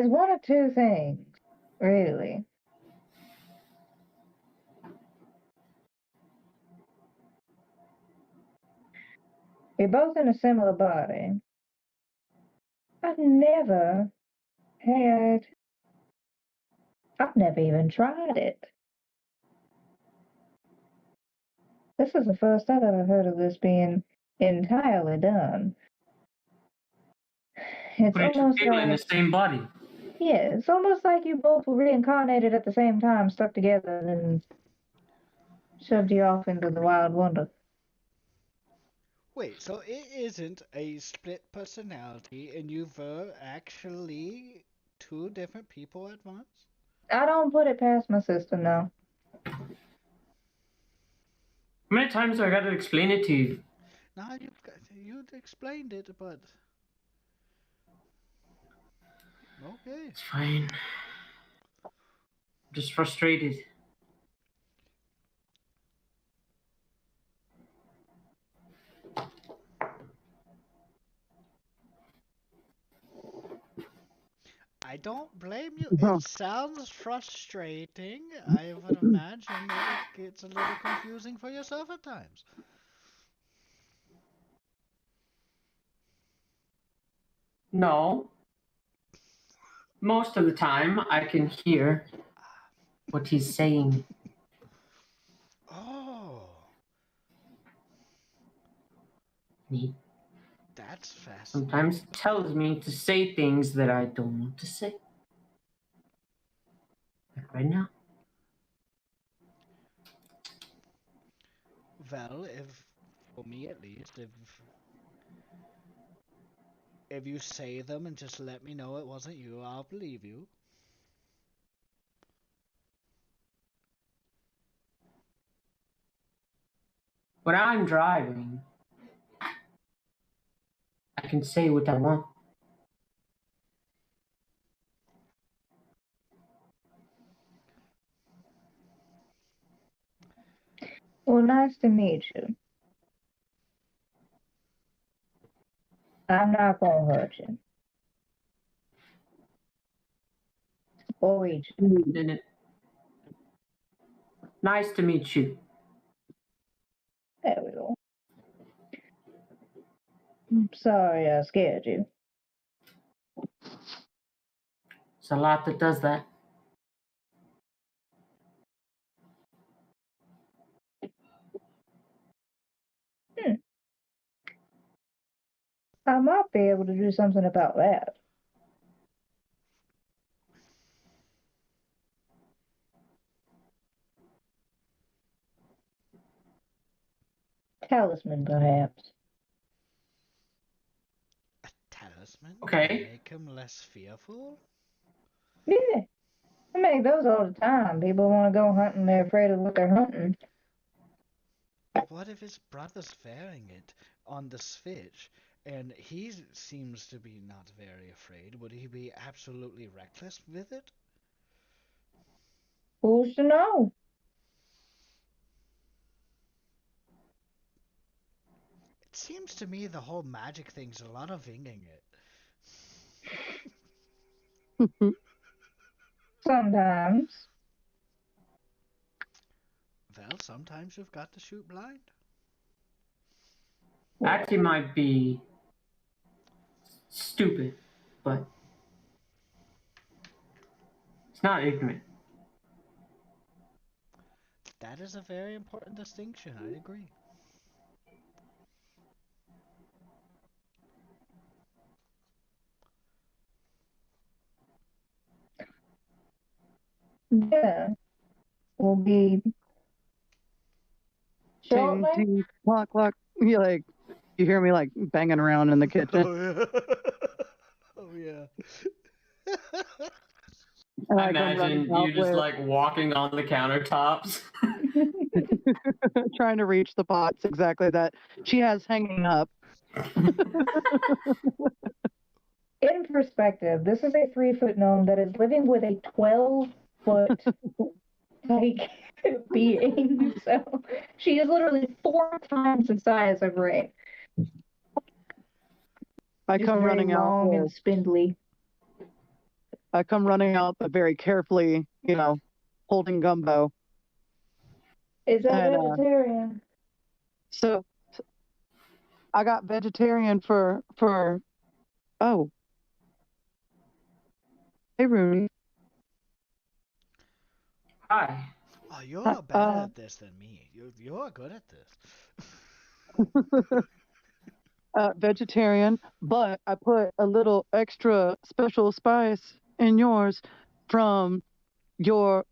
one or two things, really. You're both in a similar body. I've never even tried it. This is the first I've ever heard of this being entirely done. It's Put two almost people in the like, same body. yeah, it's almost like you both were reincarnated at the same time, stuck together, and shoved you off into the wild wonder. Wait, so it isn't a split personality and you were actually two different people at once? I don't put it past my sister, no. How many times do I got to explain it to you? Now you explained it, but okay. It's fine. I'm just frustrated. I don't blame you. It sounds frustrating. I would imagine that it gets a little confusing for yourself at times. No. Most of the time, I can hear what he's saying. Oh, He that's fascinating. sometimes tells me to say things that I don't want to say. Like right now. Well, for me at least, if you say them and just let me know it wasn't you, I'll believe you. When I'm driving, I can say what I want. Well, nice to meet you. I'm not gonna hurt you. Or eat you. Isn't it? Nice to meet you. There we go. I'm sorry I scared you. It's a lot that does that. I might be able to do something about that. Talisman, perhaps. A talisman Okay. to make him less fearful? Yeah. I make those all the time. People want to go hunting, they're afraid of what they're hunting. What if his brother's wearing it on the switch and he seems to be not very afraid? Would he be absolutely reckless with it? Who's to know? It seems to me the whole magic thing's a lot of winging it. Sometimes. Well, sometimes you've got to shoot blind. Actually might be stupid, but it's not ignorant. That is a very important distinction, I agree. Yeah. Will be Ting, shortly. ting, clock, clock. You hear me like banging around in the kitchen. Oh yeah. Oh yeah. And I I come running imagine out you just with like walking on the countertops. trying to reach the pots exactly that she has hanging up. In perspective, this is a 3-foot gnome that is living with a 12-foot like being. So she is literally 4 times the size of Ray. I Just come very running out long and with spindly. I come running out, but very carefully, holding gumbo. Is that And vegetarian? so I got vegetarian for oh, hey Rooney. Hi. Oh, you're better at this than me. You're good at this. Vegetarian, but I put a little extra special spice in yours from your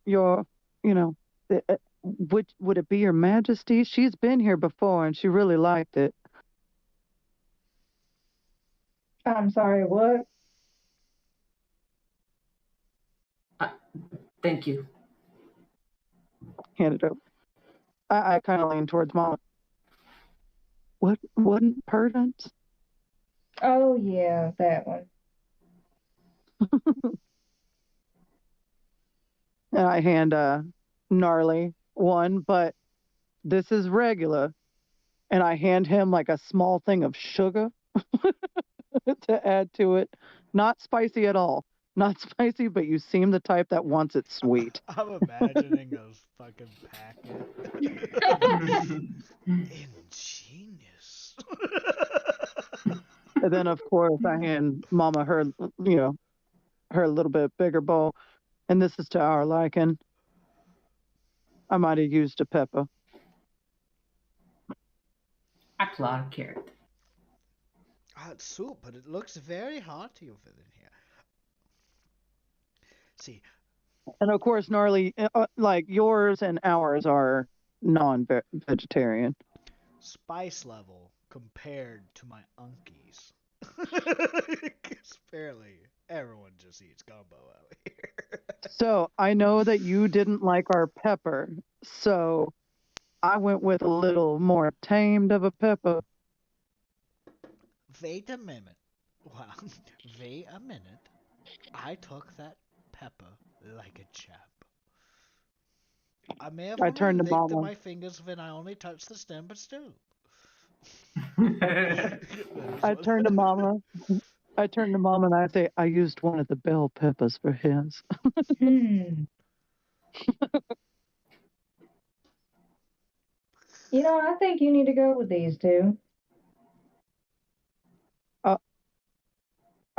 would it be Your Majesty? She's been here before and she really liked it. I'm sorry, what? Thank you. Hand it over. I kind of lean towards Mama. What wouldn't pardons? Oh, yeah, that one. And I hand gnarly one, but this is regular. And I hand him like a small thing of sugar to add to it. Not spicy at all. Not spicy, but you seem the type that wants it sweet. I'm imagining a fucking packet. Ingenious. And then, of course, I hand Mama her little bit bigger bowl. And this is to our liking. I might have used a pepper. I pull out a carrot. It's soup, but it looks very hearty over in here. See, And of course, gnarly, like yours and ours are non-vegetarian. spice level compared to my unkies. Because apparently everyone just eats gumbo out here. So I know that you didn't like our pepper, so I went with a little more tamed of a pepper. Wait a minute. Wow. Wait a minute. I took that pepper like a champ. I may have I only turned to licked Mama. my fingers when I only touched the stem, but still. I turned to Mama. I turned to Mama and I say, I used one of the bell peppers for his. Hmm. I think you need to go with these two.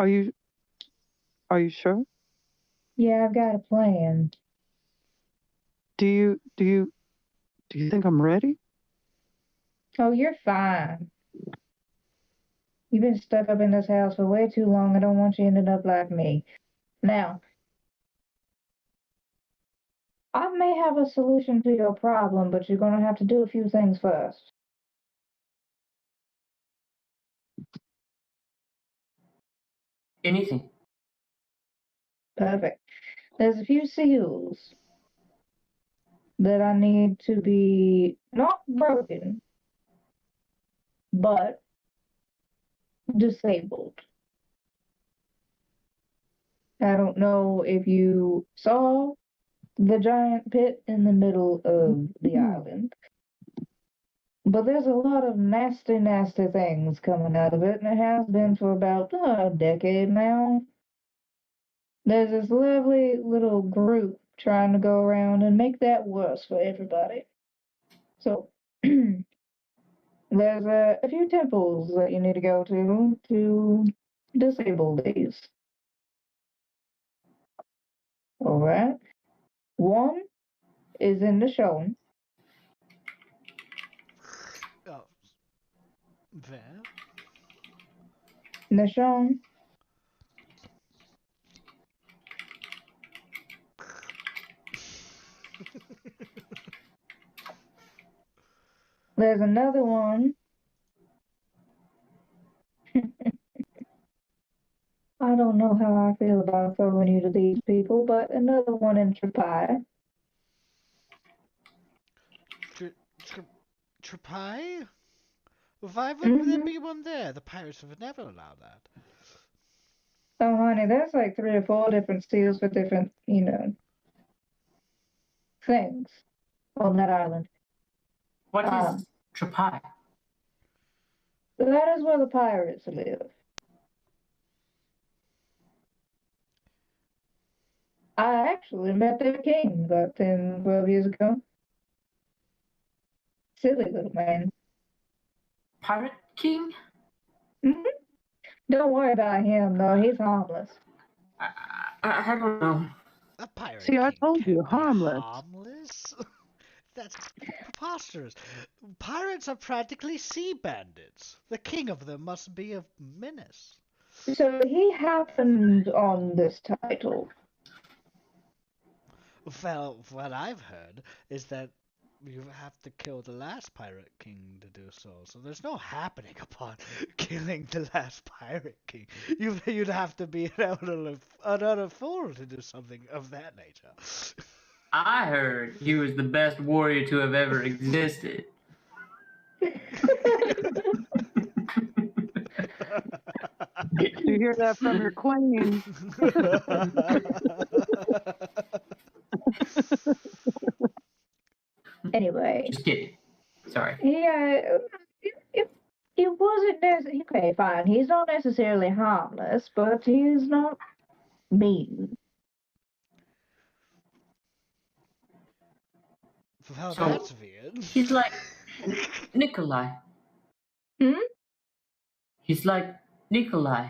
Are you sure? Yeah, I've got a plan. Do you think I'm ready? Oh, you're fine. You've been stuck up in this house for way too long. I don't want you ending up like me. Now, I may have a solution to your problem, but you're gonna have to do a few things first. Anything. Perfect. There's a few seals that I need to be not broken, but disabled. I don't know if you saw the giant pit in the middle of the island, but there's a lot of nasty, nasty things coming out of it, and it has been for about a decade now. There's this lovely little group trying to go around and make that worse for everybody. So, there's a few temples that you need to go to disable these. All right. One is in the shown. Oh, well, The shown. There's another one I don't know how I feel about throwing you to these people, but another one in Trapai. Trapai? Why would there Mm-hmm. be one there? The pirates would never allow that. Oh, honey, there's like 3 or 4 different seals for different, things on that island. What is Um, Trapai? that is where the pirates live. I actually met their king about 10, 12 years ago. Silly little man. Pirate King? Hmm. Don't worry about him, though. He's harmless. I don't know. A pirate See, I king told you, can't be harmless. harmless. That's preposterous. Pirates are practically sea bandits. The king of them must be a menace. So he happened on this title. Well, what I've heard is that you have to kill the last pirate king to do so. So there's no happening upon killing the last pirate king. You'd have to be an utter fool to do something of that nature. I heard he was the best warrior to have ever existed. You hear that from your queen? Anyway, Just kidding. Sorry. yeah, it wasn't necessarily okay. Fine, he's not necessarily harmless, but he's not mean. Well, So that's weird. he's like Nikolai. Hmm? He's like Nikolai.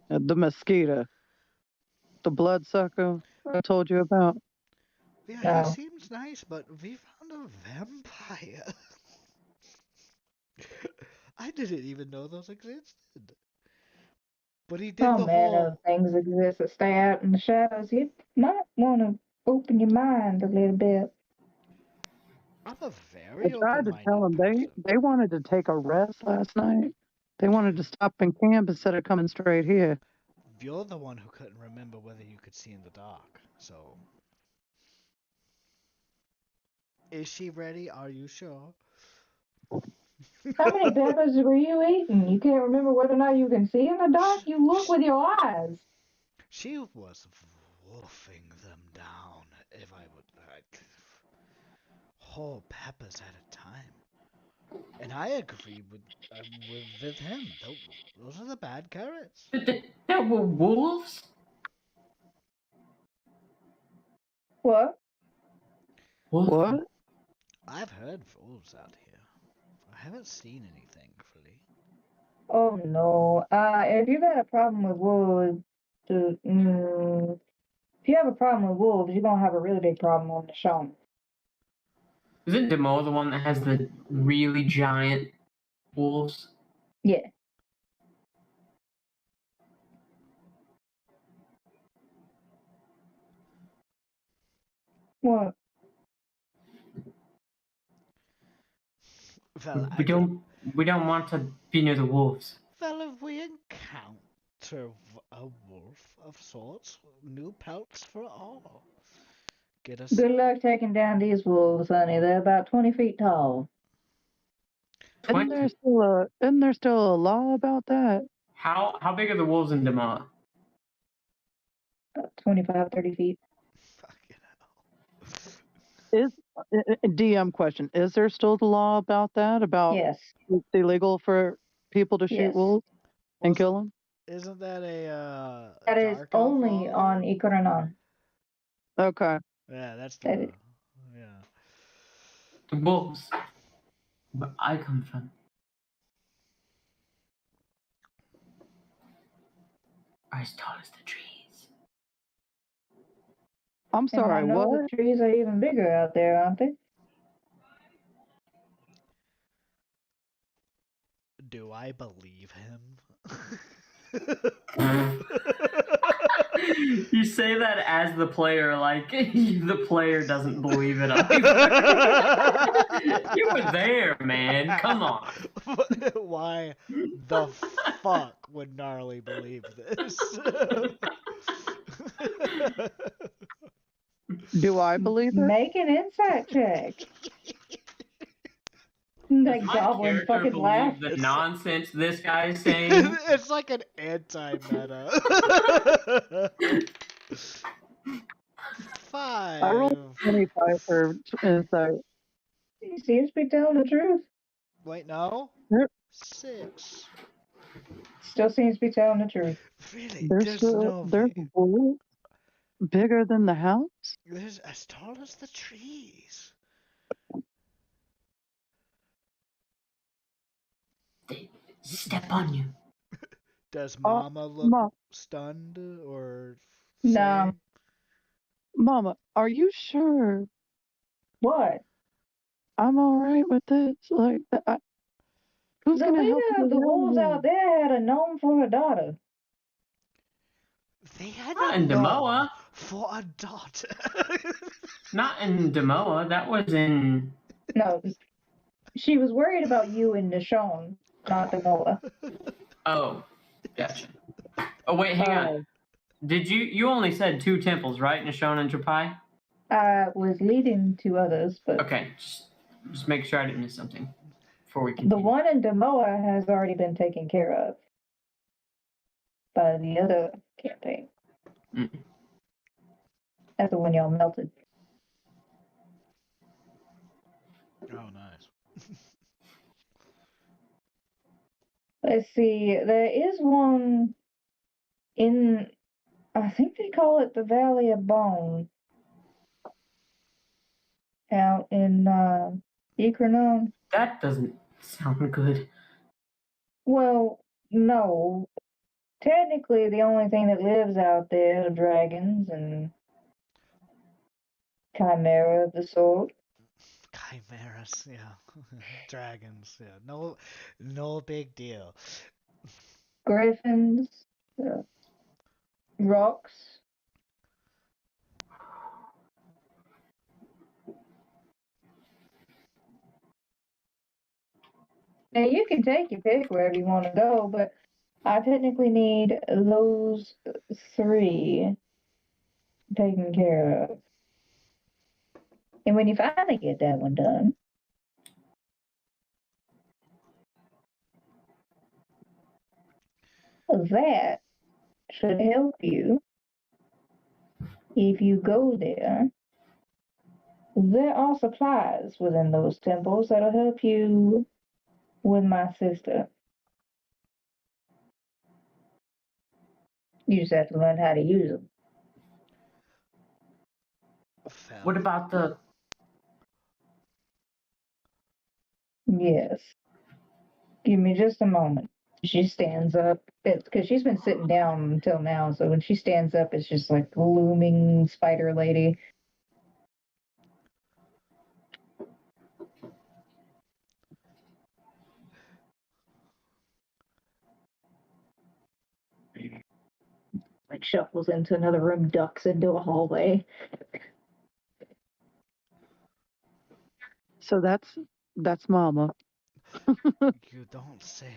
The mosquito, the bloodsucker I told you about. Yeah, he No. seems nice, but we found a vampire. I didn't even know those existed. But he did Some the man of whole. things exist that stay out in the shadows. You might want to open your mind a little bit. I'm a I very tried to tell open-minded them person. they wanted to take a rest last night. They wanted to stop in camp instead of coming straight here. You're the one who couldn't remember whether you could see in the dark. So, is she ready? Are you sure? How many peppers were you eating? You can't remember whether or not you can see in the dark? You look with your eyes. She was wolfing them down, if I would like. Whole peppers at a time. And I agree with him. Those are the bad carrots. There were wolves? What? Wolf? What? I've heard wolves out here. I haven't seen any, thankfully. Oh no. If you've had a problem with wolves, if you have a problem with wolves, you're gonna have a really big problem on the show. Isn't Demo the one that has the really giant wolves? Yeah. What? Well, We don't want to be near the wolves. Well, if we encounter a wolf of sorts, new pelts for all. Get us. Good luck taking down these wolves, honey. They're about 20 feet tall. Isn't there still a law about that? How big are the wolves in Demo? About 25, 30 feet. Fucking hell. Is DM question? Is there still the law about that? About Yes. it's illegal for people to shoot Yes. wolves and kill them? Isn't that a That is dark elf only law? on Ikoranon. Okay. Yeah, that's That the. is- Yeah. The wolves. Where I come from. Are as tall as the trees. I'm And sorry, I know what? the trees are even bigger out there, aren't they? Do I believe him? You say that as the player, like the player doesn't believe it. You were there, man. Come on. Why the fuck would Gnarly believe this? Do I believe it? Make an insight check. Does That my goblin character fucking laugh. believe the nonsense this guy is saying? It's like an anti-meta. I rolled 5. 25 for insight. He seems to be telling the truth. Wait, no. Yep. 6. Still seems to be telling the truth. Really? There's no wolves bigger than the house. There's as tall as the trees. They step on you. Does Mama look Mom, stunned or No. say? Mama, are you sure What? I'm all right with this? Like, who's The gonna help leader me of the get out of wolves here? out there had a gnome for a daughter. They had Not a in gnome Demoa. for a daughter. Not in Demoa. That was in. No, she was worried about you and Nishon, not Demola. Oh, gotcha. Oh wait, hang on. Did you only said 2 temples, right? Nishon and Trapai? I was leading to others, but Okay, just make sure I didn't miss something before we the continue. one in Demoa has already been taken care of by the other campaign. Mm. That's the one y'all melted. Oh, nice. Let's see. There is one in, I think they call it the Valley of Bone, out in Ekranon. That doesn't sound good. Well, no. Technically, the only thing that lives out there are dragons and chimera of the sort. Chimeras, yeah. Dragons, yeah. No big deal. Griffins, rocks. Now you can take your pick wherever you want to go, but I technically need those 3 taken care of. And when you finally get that one done, that should help you if you go there. There are supplies within those temples that'll help you with my sister. You just have to learn how to use them. What about the? Yes. Give me just a moment. She stands up. It's because she's been sitting down until now, so when she stands up, it's just like looming spider lady. Like shuffles into another room, ducks into a hallway. So that's Mama. You don't say.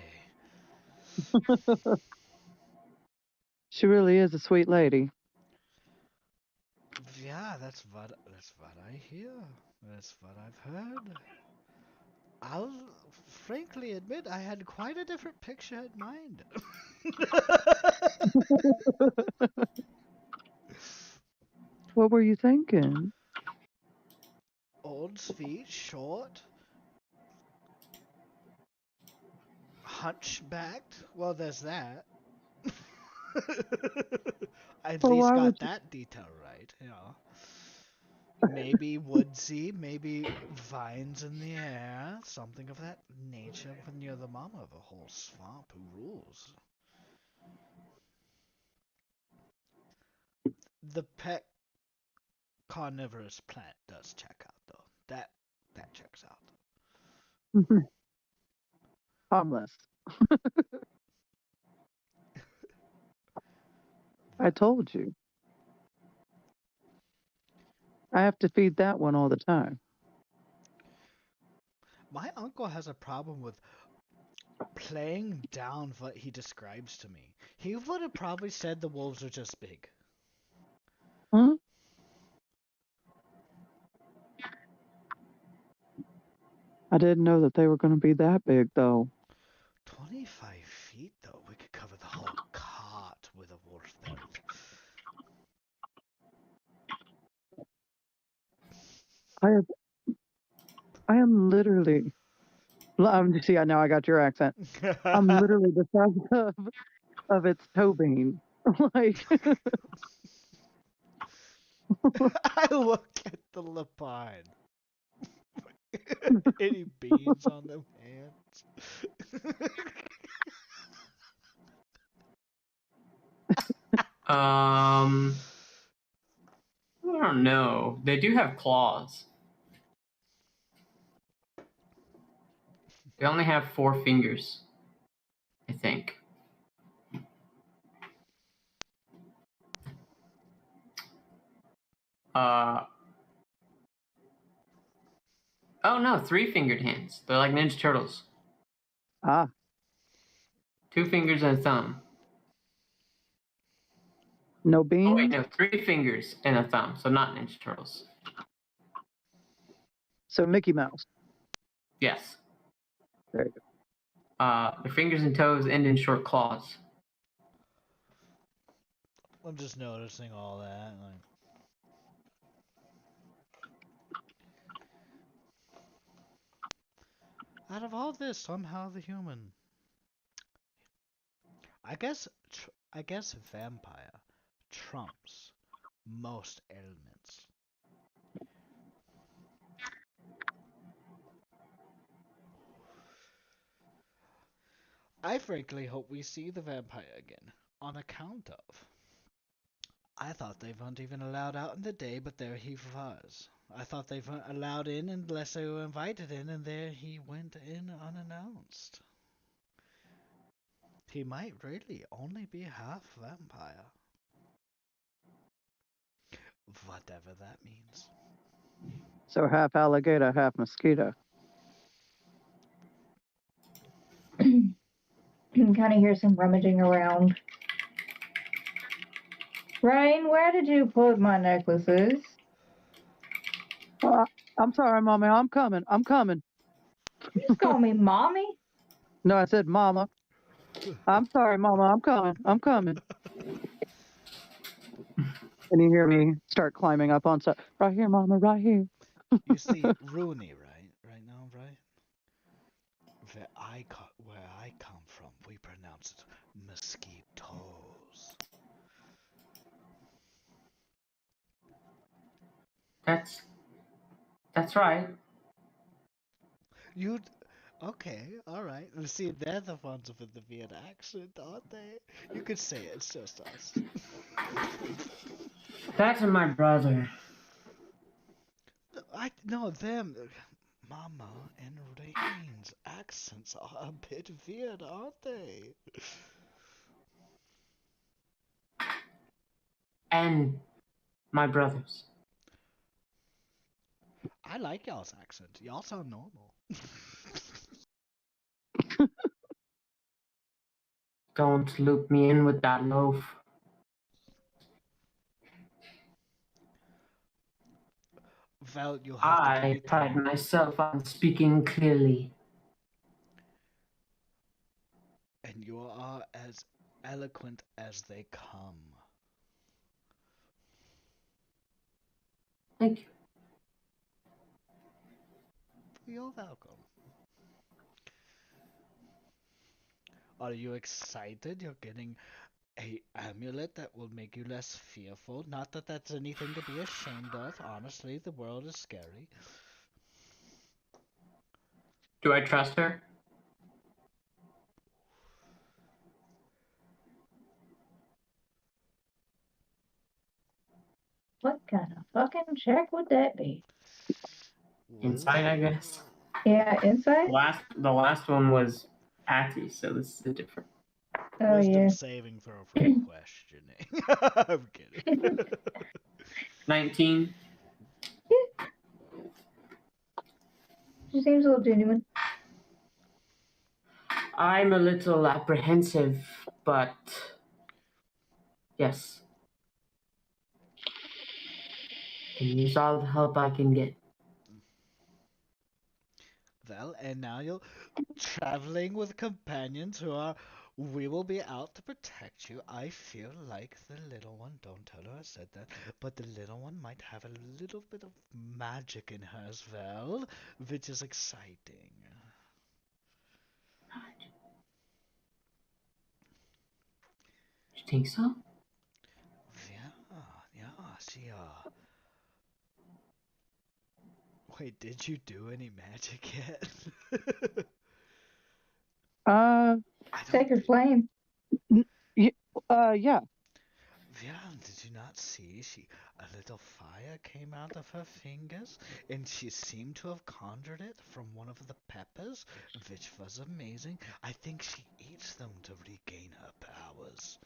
She really is a sweet lady. Yeah, that's what I hear. That's what I've heard. I'll frankly admit I had quite a different picture in mind. What were you thinking? Old feet, short, hunchbacked. Well, there's that. At Well, least why would got that detail right, you know. Maybe woodsy, maybe vines in the air, something of that nature when you're the mama of a whole swamp who rules. The pet carnivorous plant does check out though. That checks out. you? Harmless. I told you. I have to feed that one all the time. My uncle has a problem with playing down what he describes to me. He would have probably said the wolves are just big. Hmm? I didn't know that they were going to be that big, though. 25 feet, though. We could cover the whole cot with a wolf belt. I am literally. See, now I got your accent. I'm literally the size of its toe bean. Like, I look at the lapine. Any beans on them hands? I don't know. They do have claws. They only have 4 fingers, I think. Oh no, 3-fingered hands. They're like Ninja Turtles. ah, 2 fingers and a thumb. no Oh wait, beans. no, 3 fingers and a thumb. So not Ninja Turtles. So Mickey Mouse. Yes. There you go. Their fingers and toes end in short claws. I'm just noticing all that. Like, out of all this, somehow the human. I guess vampire trumps most ailments. I frankly hope we see the vampire again, on account of. I thought they weren't even allowed out in the day, but there he was. I thought they weren't allowed in unless they were invited in, and there he went in unannounced. He might really only be half vampire. Whatever that means. So half alligator, half mosquito. You can kind of hear some rummaging around. Ryan, where did you put my necklaces? I'm sorry, Mommy. I'm coming. I'm coming. You just call me mommy? No, I said Mama. I'm sorry, Mama. I'm coming. I'm coming. And you hear me start climbing up on stuff. Right here, Mama. Right here. You see, Rooney, right? Right now, right? Where I come from, we pronounce it mosquitoes. That's right. You okay? All right. See, they're the ones with the weird accent, aren't they? You could say it's just us. That's my brother. I no them. Mama and Rain's accents are a bit weird, aren't they? And my brothers. I like y'all's accent. Y'all sound normal. Don't loop me in with that loaf. Well, you have to give I me pride time. myself on speaking clearly. And you are as eloquent as they come. Thank you. You're welcome. Are you excited? You're getting a amulet that will make you less fearful. Not that that's anything to be ashamed of. Honestly, the world is scary. Do I trust her? What kind of fucking check would that be? Insight, I guess. Yeah, insight? The last one was Patty, so this is a different. Oh Wisdom yeah. saving throw from questioning. I'm kidding. 19. She seems a little genuine. I'm a little apprehensive, but yes. Can use all the help I can get. Well, and now you're traveling with companions who are. We will be out to protect you. I feel like the little one, don't tell her I said that, but the little one might have a little bit of magic in her as well, which is exciting. You think so? Yeah, she, Wait, did you do any magic yet? Uh, I don't Sacred think. flame. yeah. Yeah, did you not see? A little fire came out of her fingers, and she seemed to have conjured it from one of the peppers, which was amazing. I think she eats them to regain her powers.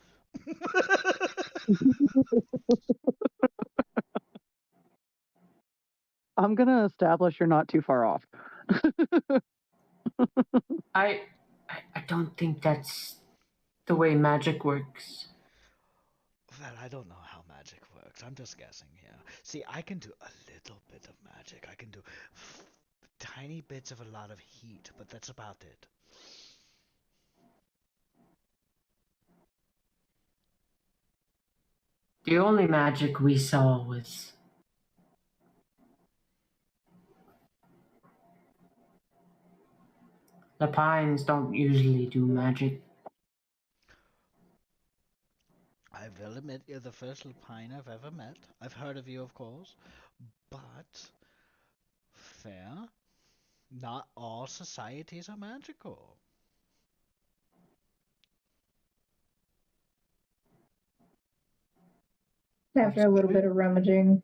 I'm gonna establish you're not too far off. I don't think that's the way magic works. Well, I don't know how magic works. I'm just guessing here. See, I can do a little bit of magic. I can do tiny bits of a lot of heat, but that's about it. The only magic we saw was the pines don't usually do magic. I will admit you're the first Lupine I've ever met. I've heard of you, of course, but fair. Not all societies are magical. After a little bit of rummaging.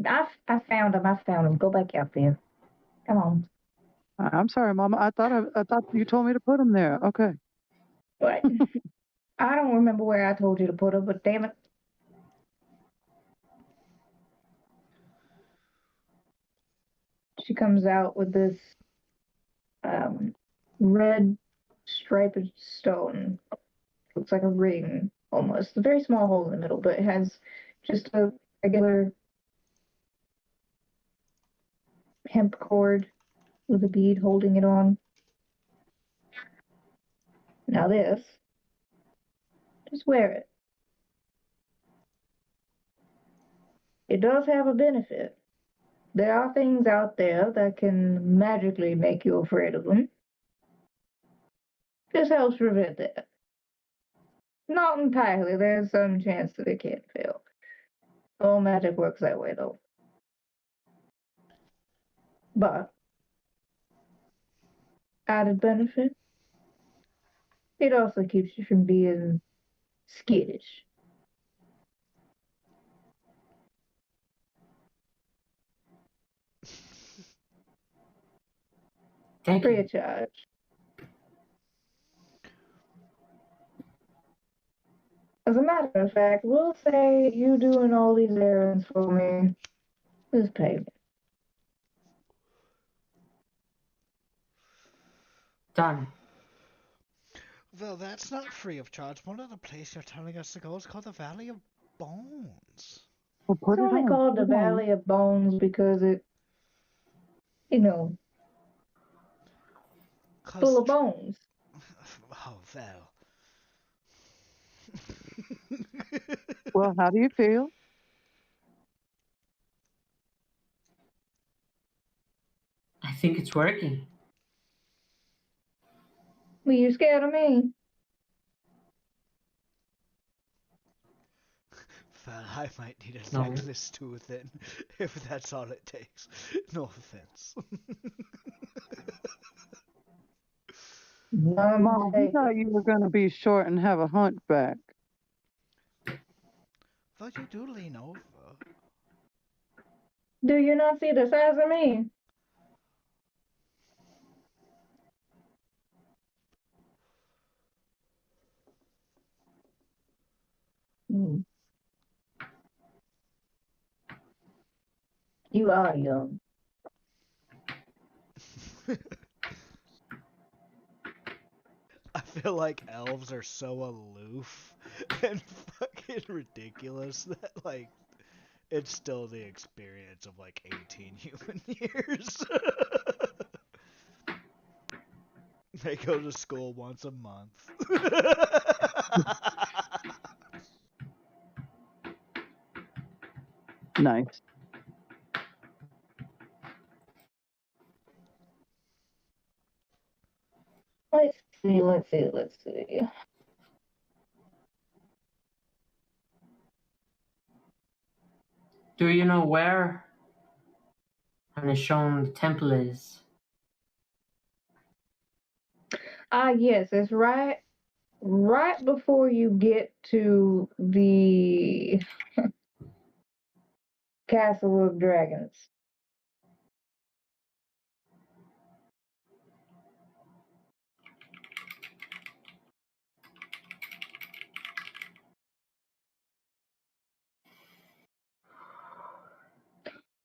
I found him. I found him. Go back out there. Come on. I'm sorry, Mama. I thought you told me to put them there. Okay. What? I don't remember where I told you to put him, but damn it. She comes out with this red striped stone. Looks like a ring almost. A very small hole in the middle, but it has just a regular hemp cord with a bead holding it on. Now this, just wear it. It does have a benefit. There are things out there that can magically make you afraid of them. This helps prevent that. Not entirely. There's some chance that it can fail. All magic works that way, though. But added benefit, it also keeps you from being skittish. Thank Free you. of charge. As a matter of fact, we'll say you doing all these errands for me is payment. Done. Well, that's not free of charge. One of the places you're telling us to go is called the Valley of Bones. Well, put It's it only on. called the Put it on. Valley of Bones because it, you know, full of bones. Oh, well. Well, how do you feel? I think it's working. Well, you scared of me. Well, I might need a No. necklace too, then, if that's all it takes. No offense. None Mom, we thought taken. you were gonna be short and have a hunchback. Well, you do lean over. Do you not see the size of me? You are young. I feel like elves are so aloof and fucking ridiculous that like it's still the experience of like 18 human years. They go to school once a month. Nice. Let's see. Do you know where? And it's shown the temple is. Yes, it's right before you get to the Castle of Dragons.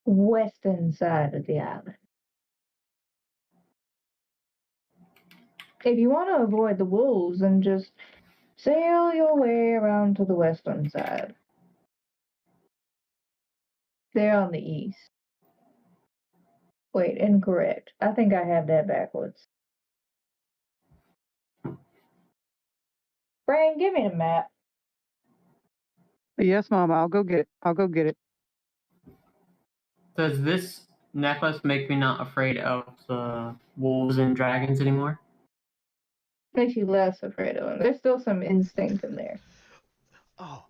Western side of the island. If you want to avoid the wolves, then just sail your way around to the western side. They're on the east. Wait, incorrect. I think I have that backwards. Brian, give me the map. Yes, Mama. I'll go get it. I'll go get it. Does this necklace make me not afraid of the wolves and dragons anymore? Makes you less afraid of them. There's still some instinct in there. Oh,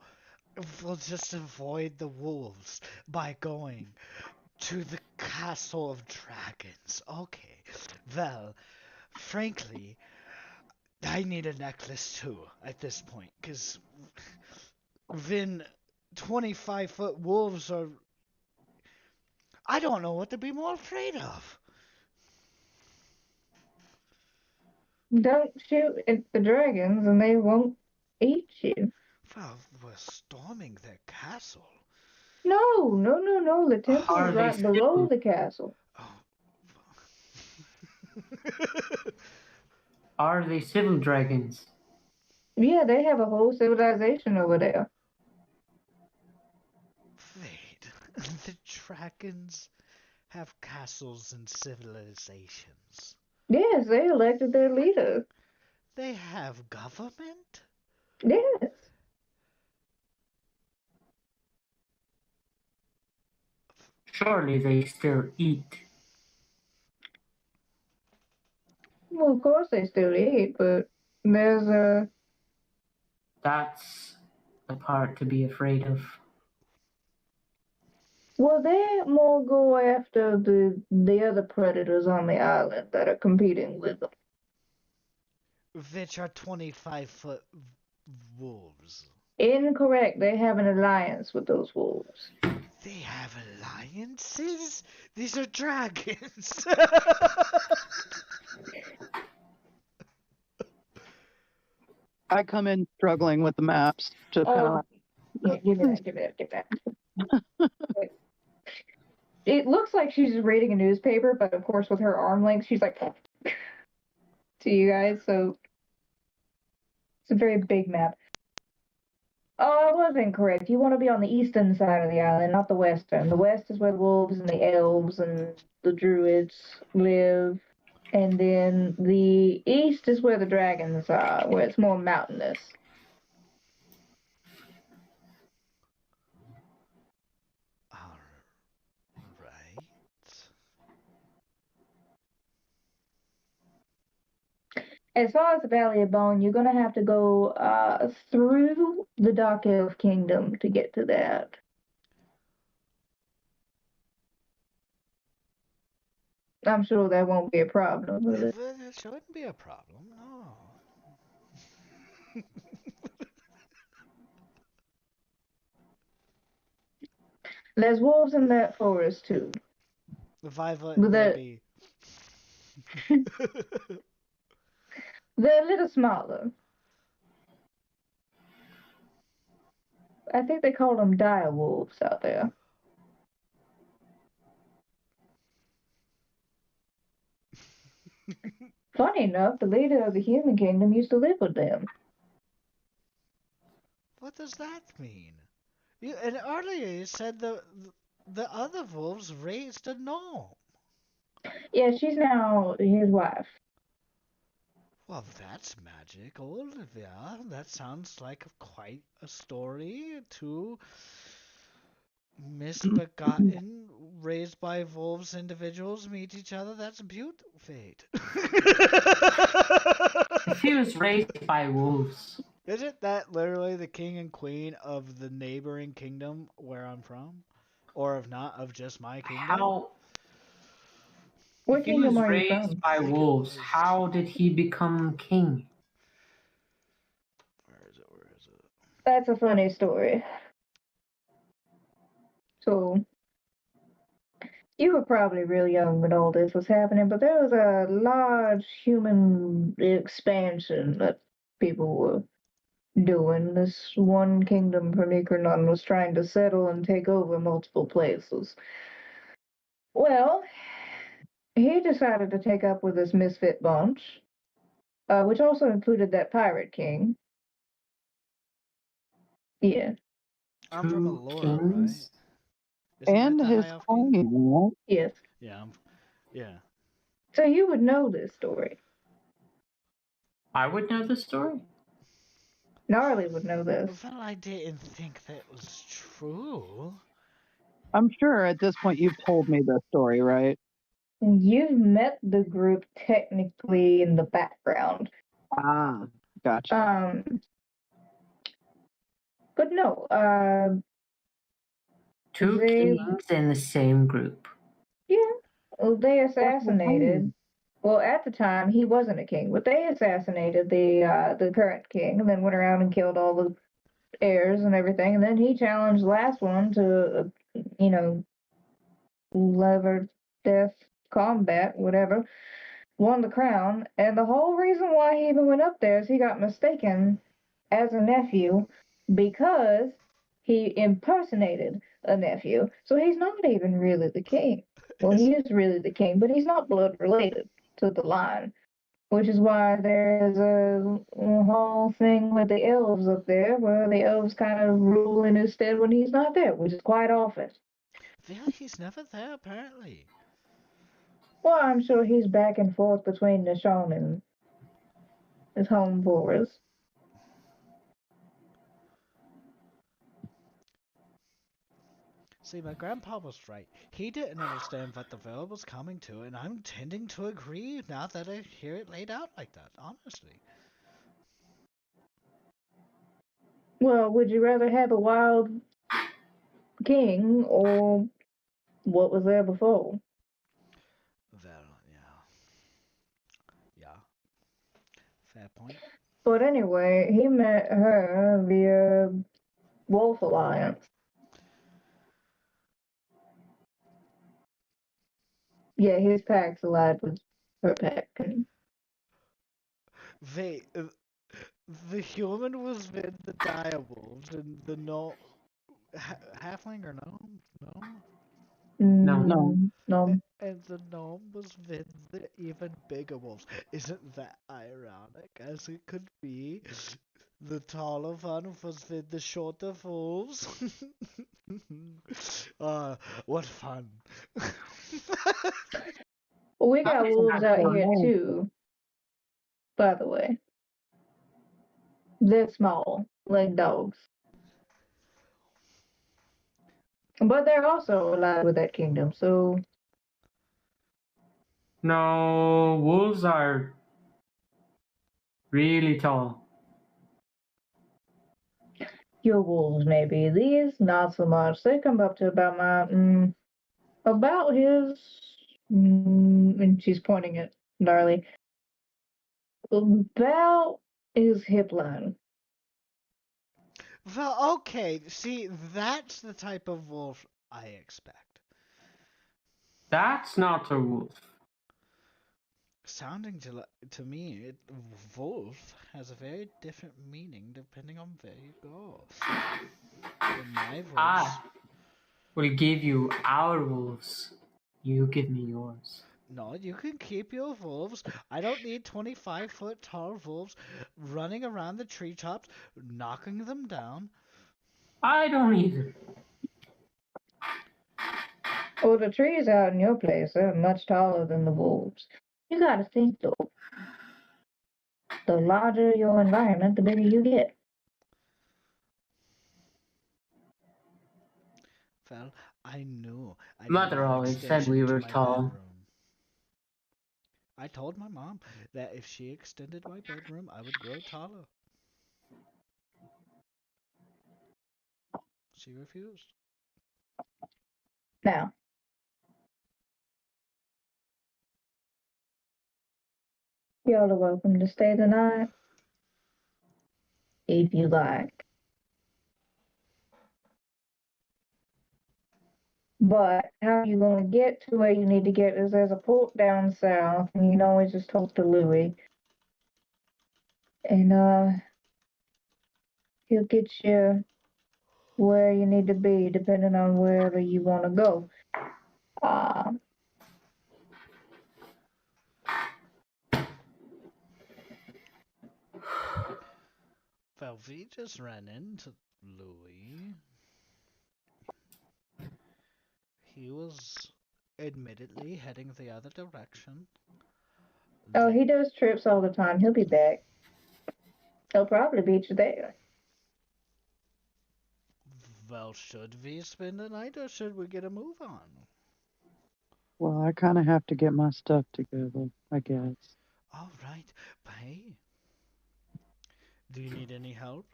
we'll just avoid the wolves by going to the Castle of Dragons. Okay. Well, frankly, I need a necklace too at this point, because then 25-foot wolves are. I don't know what to be more afraid of. Don't shoot at the dragons and they won't eat you. Well, we're storming their castle. No. The temple Are is they right below civil? the castle. Oh. Are they civil dragons? Yeah, they have a whole civilization over there. Wait, the dragons have castles and civilizations. Yes, they elected their leader. They have government? Yes. Surely they still eat. Well, of course they still eat, but there's a. That's the part to be afraid of. Well, they more go after the other predators on the island that are competing with them. Which are 25-foot wolves. Incorrect. They have an alliance with those wolves. They have alliances? These are dragons. I come in struggling with the maps. Just kind of. Yeah, give me that. It looks like she's just reading a newspaper, but of course, with her arm length, she's like to you guys. So it's a very big map. Oh, I was incorrect. You want to be on the eastern side of the island, not the western. The west is where the wolves and the elves and the druids live. And then the east is where the dragons are, where it's more mountainous. Alright. As far as the Valley of Bone, you're gonna have to go through the Dark Elf Kingdom to get to that. I'm sure that won't be a problem with it. That shouldn't be a problem, no. There's wolves in that forest too. Violet, But maybe. they're a little smaller. I think they call them dire wolves out there. Funny enough, the leader of the human kingdom used to live with them. What does that mean? And earlier you said the other wolves raised a gnome. Yeah, she's now his wife. Well, that's magical. Yeah, that sounds like quite a story. Two misbegotten, raised by wolves individuals meet each other. That's beautiful fate. If he was raised by wolves, Isn't that literally the king and queen of the neighboring kingdom where I'm from? Or if not, of just my kingdom? how? What If he kingdom was are you raised from? by I think it wolves, was. how did he become king? Where is it? Where is it? That's a funny story. So, you were probably real young when all this was happening, but there was a large human expansion that people were doing. This one kingdom from Ikranon was trying to settle and take over multiple places. Well, he decided to take up with this misfit bunch, which also included that pirate king. Yeah, I'm from Two Allura, right? kings? Isn't that And the his High Elf King? queen, right? yes. Yeah, yeah. So you would know this story. I would know the story. Gnarly would know this. Well, I didn't think that was true. I'm sure at this point you've told me the story, right? You've met the group technically in the background. Ah, gotcha. But no, Two they, kings in the same group. yeah, well, they That's what I'm assassinated. saying. Well, at the time he wasn't a king, but they assassinated the current king, and then went around and killed all the heirs and everything. And then he challenged the last one to, lever death combat, whatever. Won the crown, and the whole reason why he even went up there is he got mistaken as a nephew because he impersonated a nephew. So he's not even really the king. Well, he is really the king, but he's not blood related to the line, which is why there's a whole thing with the elves up there, where the elves kind of rule in his stead when he's not there, which is quite often. Really, he's never there, apparently. Well, I'm sure he's back and forth between Nishon and his home forest. See, my grandpa was right. He didn't understand what the world was coming to, and I'm tending to agree now that I hear it laid out like that, honestly. Well, would you rather have a wild king or what was there before? Well, yeah. Yeah. Fair point. But anyway, he met her via Wolf Alliance. Yeah, his pack's allied with her pack. Wait, the human was with the direwolves, and the no halfling or gnome? Gnome? No. No. And the gnome was with the even bigger wolves. Isn't that ironic as it could be? The taller one was with the shorter wolves. What fun. Well, we How got did wolves that out Oh, here man. too, by the way. They're small, like dogs. But they're also allied with that kingdom, so No, wolves are really tall. your wolves maybe. These, not so much. They come up to about about his, and she's pointing at Gnarly, about his hip line. Well, okay. See, that's the type of wolf I expect. That's not a wolf. Sounding to me, wolf has a very different meaning depending on where you go. In my voice, I will give you our wolves. You give me yours. No, you can keep your wolves. I don't need 25-foot tall wolves running around the treetops, knocking them down. I don't either. Well, the trees out in your place are much taller than the wolves. You gotta think though, the larger your environment, the bigger you get. Well, I knew I needed Mother an always said we extension to were my tall. bedroom. I told my mom that if she extended my bedroom, I would grow taller. She refused. Now, y'all are welcome to stay the night if you like. But how you gonna get to where you need to get is there's a port down south, and you can always just talk to Louis, and he'll get you where you need to be, depending on wherever you want to go. Uh, Well, we just ran into Louis. He was admittedly heading the other direction. oh, he does trips all the time. He'll be back. He'll probably beat you there. Well, should we spend the night or should we get a move on? Well, I kind of have to get my stuff together, I guess. All right. Hey, do you need any help?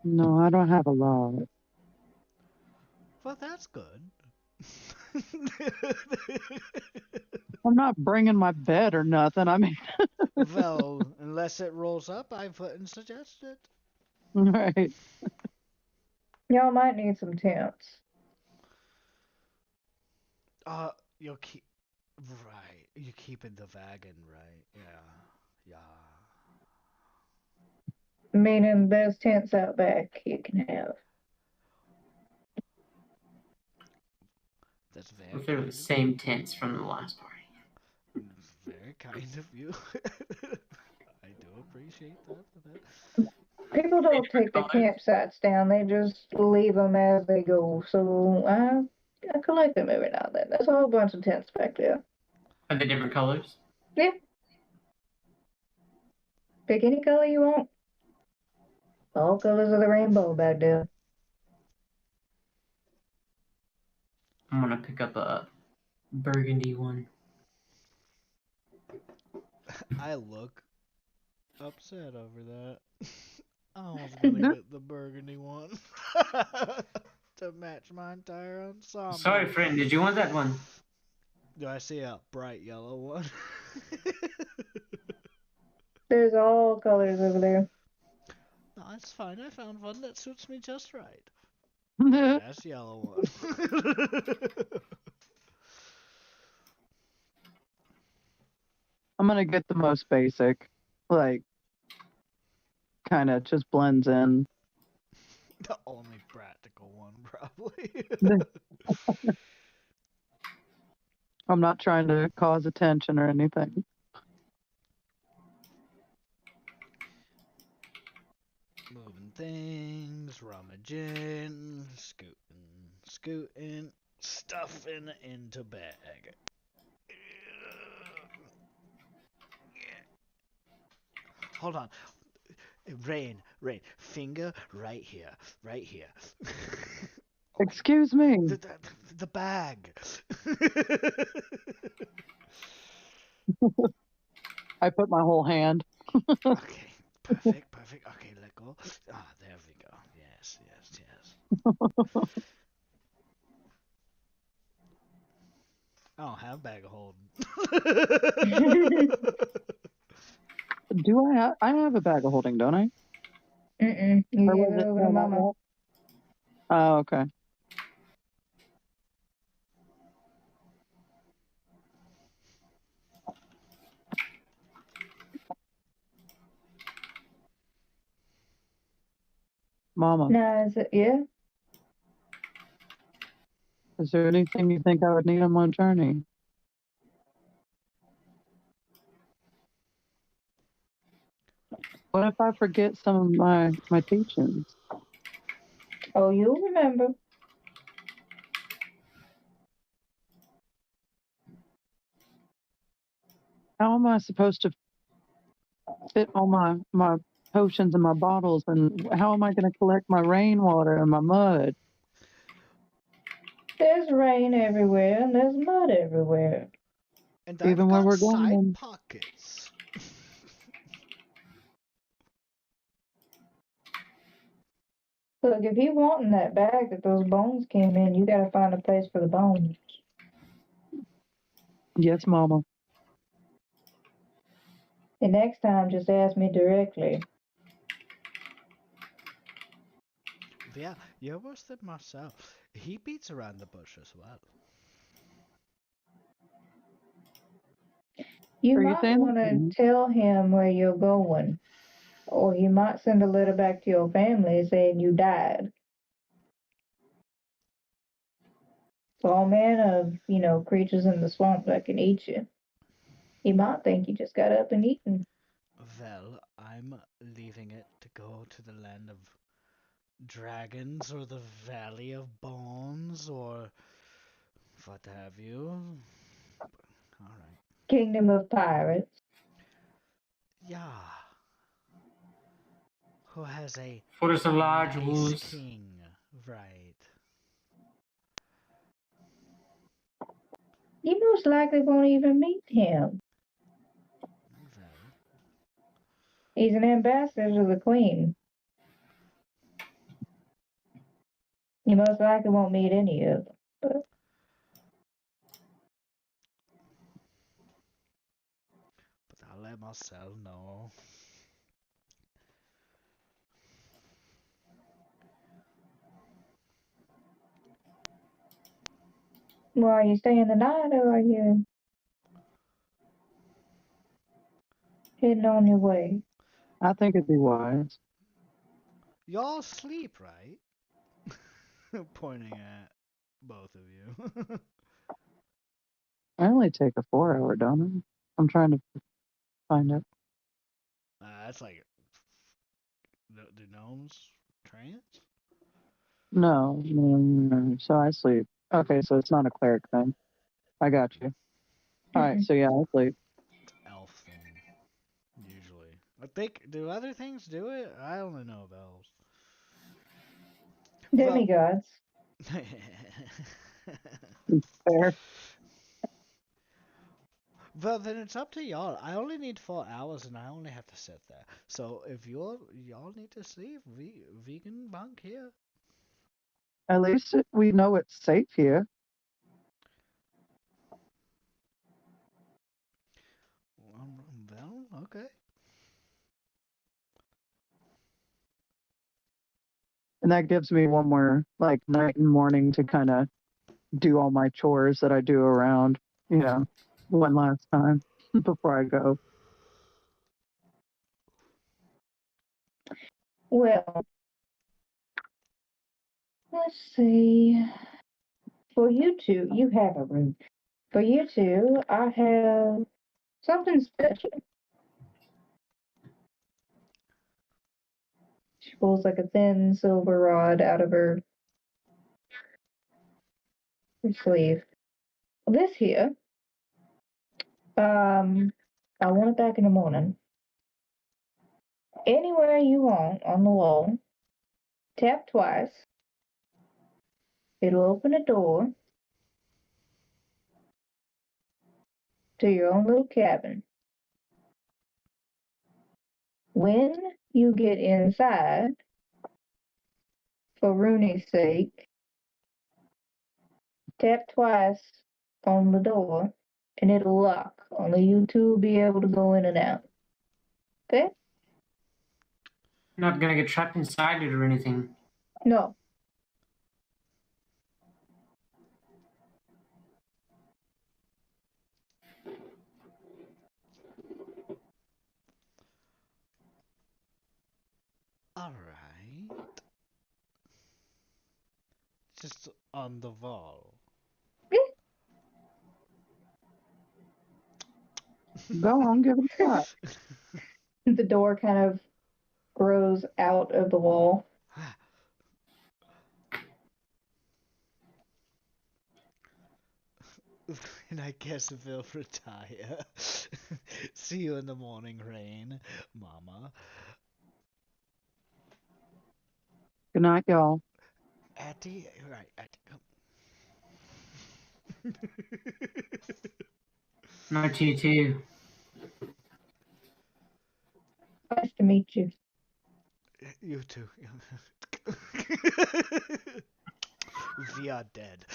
No, I don't have a lot. Well, that's good. I'm not bringing my bed or nothing. I mean, Well, unless it rolls up, I wouldn't suggest it. right. Y'all might need some tents. You'll keep. Right. You're keeping the wagon, right? Yeah. Yeah. Meaning there's tents out back you can have. That's very If they were kind the of same you. tents from the last party. Very kind of you. I do appreciate that. People don't take the campsites down, they just leave them as they go. So I collect them every now and then. There's a whole bunch of tents back there. Are they different colors? Yeah. Pick any color you want. All colors of the rainbow back there. I'm gonna pick up a burgundy one. I look upset over that. I was gonna get the burgundy one to match my entire ensemble. Sorry, friend. Did you want that one? Do I see a bright yellow one? There's all colors over there. No, it's fine. I found one that suits me just right. That's yellow one. I'm gonna get the most basic, like, kind of just blends in. The only practical one, probably. I'm not trying to cause attention or anything. Moving things, rummaging, scooting, stuffing into bag. Hold on. Rain, finger right here. Excuse me. The bag. I put my whole hand. Okay, perfect. Okay, let go. Ah, there we go. Yes. I don't have bag of holding. Do I? I have a bag of holding, don't I? You Or gave was it it? over to Mama. Oh, okay. Mama. Now, is it, yeah? Is there anything you think I would need on my journey? What if I forget some of my teachings? Oh, you'll remember. How am I supposed to fit all my potions in my bottles, and how am I going to collect my rainwater and my mud? There's rain everywhere and there's mud everywhere. And I've Even where got we're side going? pockets. Look, if you want in that bag that those bones came in, you gotta find a place for the bones. Yes, Mama. And next time, just ask me directly. Yeah, you're worse than Marcel. He beats around the bush as well. You Are you might saying want to that? tell him where you're going, or he might send a letter back to your family saying you died. So all manner of, creatures in the swamp that can eat you. He might think you just got up and eaten. Well, I'm leaving it to go to the land of dragons or the Valley of Bones or what have you. Alright. Kingdom of Pirates. Yeah. Who has a Forest of large nice wolves. king, right? You most likely won't even meet him. Well, He's an ambassador to the Queen. You most likely won't meet any of them. But I'll let Marcel know. well, are you staying the night or are you heading on your way? I think it'd be wise. Y'all sleep, right? Pointing at both of you. I only take a 4-hour, don't I? I'm trying to find it. That's like the gnomes trance. No, no, no, no. So I sleep. Okay, so it's not a cleric thing. I got you. All right, so yeah, I sleep. Elf thing, usually. I think do other things do it? I only know of elves. Well, Demigods. Fair. well, then it's up to y'all. I only need 4 hours, and I only have to sit there. So if y'all need to sleep, vegan bunk here. At least we know it's safe here. Well, okay. And that gives me one more like night and morning to kind of do all my chores that I do around, one last time before I go. Well, let's see. For you two, you have a room. For you two, I have something special. She pulls like a thin silver rod out of her sleeve. This here, I want it back in the morning. Anywhere you want on the wall, tap twice. It'll open a door to your own little cabin. When you get inside, for Rooney's sake, tap twice on the door and it'll lock. Only you two will be able to go in and out. Okay? Not gonna get trapped inside it or anything. No. Alright. Just on the wall. Go on, give it a shot. The door kind of grows out of the wall. And I guess we'll retire. See you in the morning rain, Mama. Good night, y'all. Atty, right, Atty, come. Night to you too. Nice to meet you. You too. We are dead.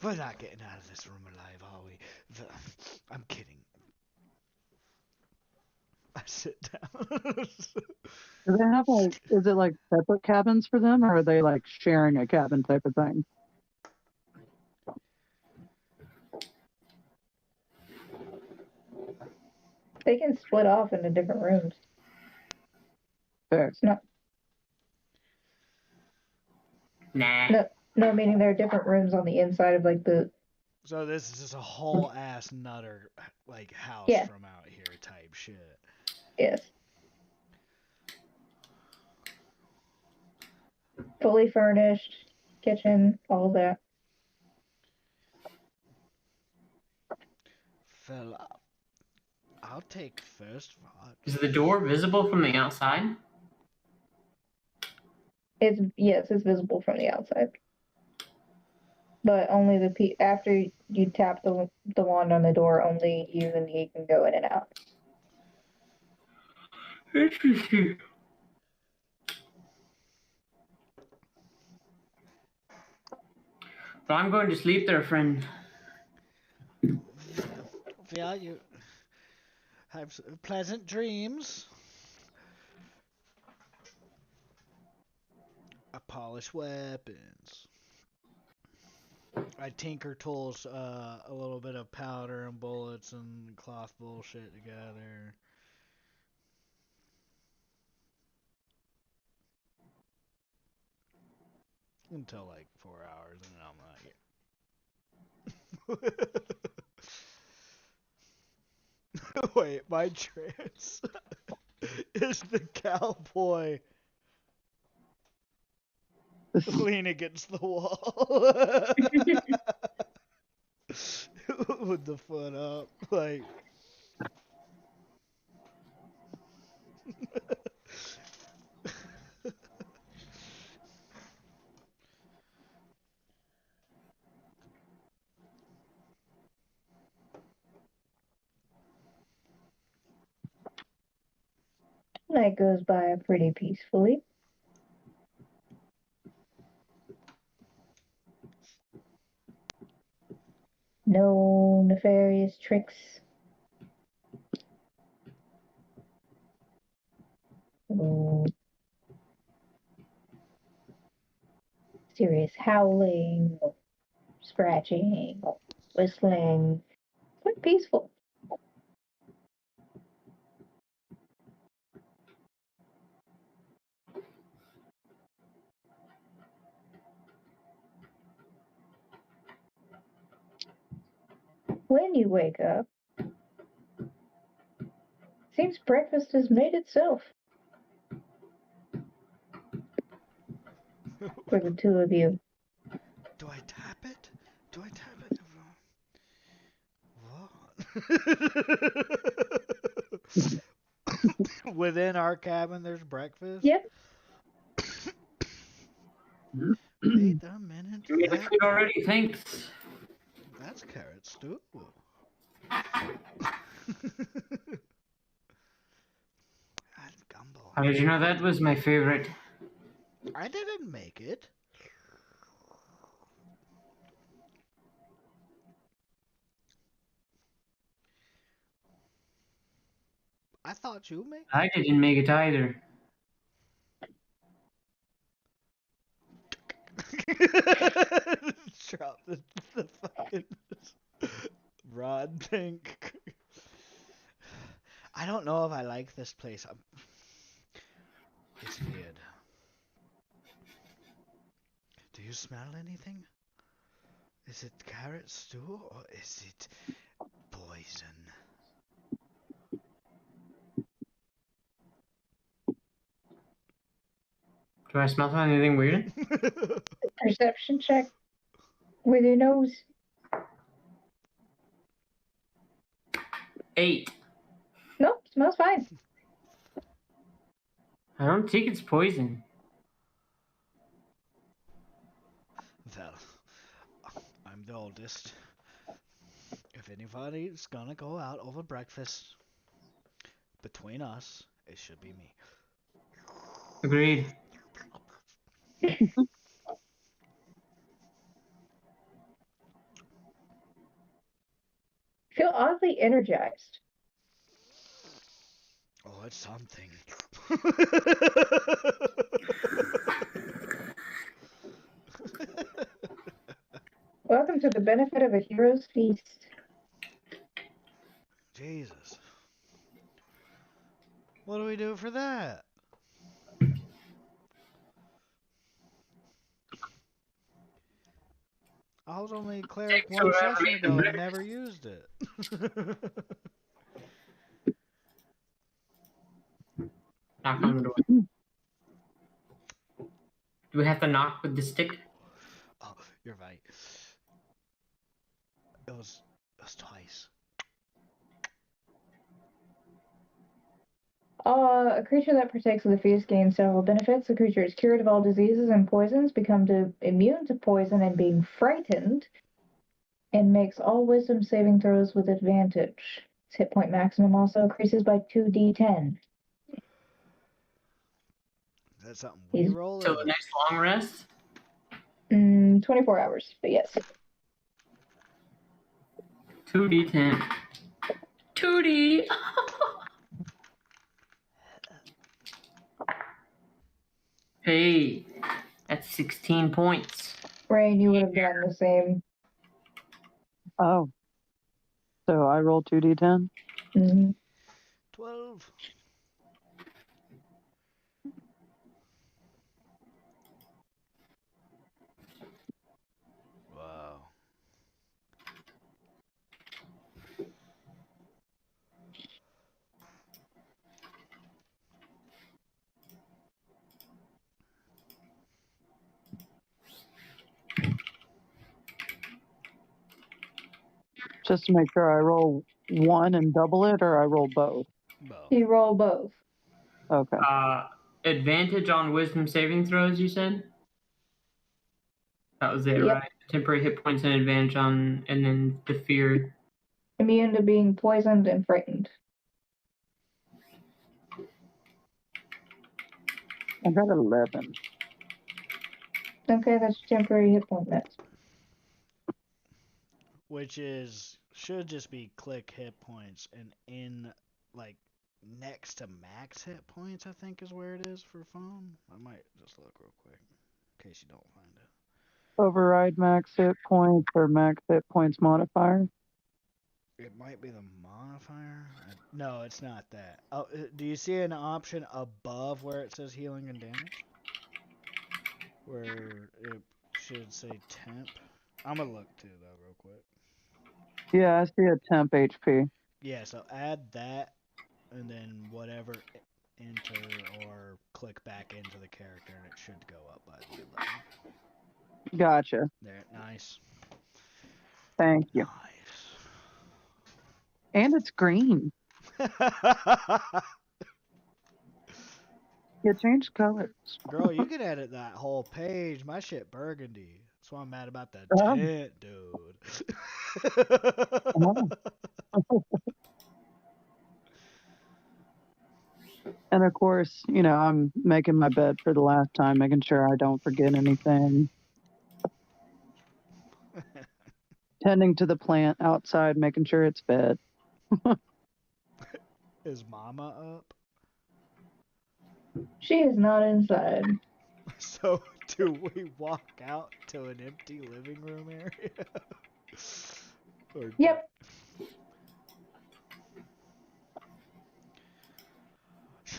We're not getting out of this room alive, are we? I'm kidding. I sit down. Do they have like, is it like separate cabins for them, or are they like sharing a cabin type of thing? They can split off into different rooms. Fair. It's not. Nah. No, meaning there are different rooms on the inside of like the. So this is just a whole ass nutter like house Yeah. from out here type shit. Yes. Fully furnished, kitchen, all of that. Fella, I'll take first watch. Is the door visible from the outside? It's visible from the outside, but only after you tap the wand on the door, only you and he can go in and out. Interesting. So I'm going to sleep there, friend. Yeah, you have pleasant dreams. I polish weapons. I tinker tools a little bit of powder and bullets and cloth bullshit together. Until like 4 hours, and then I'm like, wait, my trance is the cowboy lean against the wall with the foot up, like. Night goes by pretty peacefully. No nefarious tricks. No serious howling, scratching, whistling. Quite peaceful. When you wake up, seems breakfast has made itself for the two of you. Do I tap it? Do I tap it? What? Within our cabin, there's breakfast? Yep. Wait a minute. You made the food already? Thanks. That's carrot stew. That's gumbo. How did you know that was my favorite? I didn't make it. I thought you made it. I didn't make it either. Drop the fucking rod pink. I don't know if I like this place. It's weird. Do you smell anything? Is it carrot stew or is it poison? Do I smell anything weird? Perception check with your nose. 8. Nope, smells fine. I don't think it's poison. Well, I'm the oldest. If anybody's gonna go out over breakfast, between us, it should be me. Agreed. Feel oddly energized. Oh, it's something. Welcome to the benefit of a hero's feast. Jesus. What do we do for that? I was only a cleric Take to one whoever session made the ago and breakfast. never used it. Knock on the door. Do we have to knock with the stick? Oh, you're right. It was twice. A creature that partakes of the feast gains several benefits. The creature is cured of all diseases and poisons, becomes immune to poison and being frightened, and makes all wisdom saving throws with advantage. Its hit point maximum also increases by 2d10. Is that something we roll? Till the next long rest? 24 hours, but yes. 2d10. 2d! Hey, that's 16 points. Rain, you would have gotten the same. Oh. So I roll 2d10? 12. Wow. Just to make sure I roll one and double it, or I roll both? Both. You roll both. Okay. Advantage on wisdom saving throws, you said? That was it, Yep. right? Temporary hit points and advantage on, and then the fear. Immune to being poisoned and frightened. I got 11. Okay, that's temporary hit point max. Which should just be click hit points, and in like next to max hit points, I think is where it is for phone. I might just look real quick in case you don't find it. Override max hit points or max hit points modifier? It might be the modifier. No, it's not that. Oh, do you see an option above where it says healing and damage? Where it should say temp. I'm gonna look too though, real quick. Yeah, I see a temp HP. Yeah, so add that, and then whatever, enter or click back into the character, and it should go up by the 11. Gotcha. There, nice. Thank you. Nice. And it's green. You changed colors. Girl, you can edit that whole page. My shit burgundy. That's why I'm mad about that Oh. tent, dude. And of course, I'm making my bed for the last time, making sure I don't forget anything. Tending to the plant outside, making sure it's fed. Is Mama up? She is not inside. So, do we walk out to an empty living room area? Or Yep.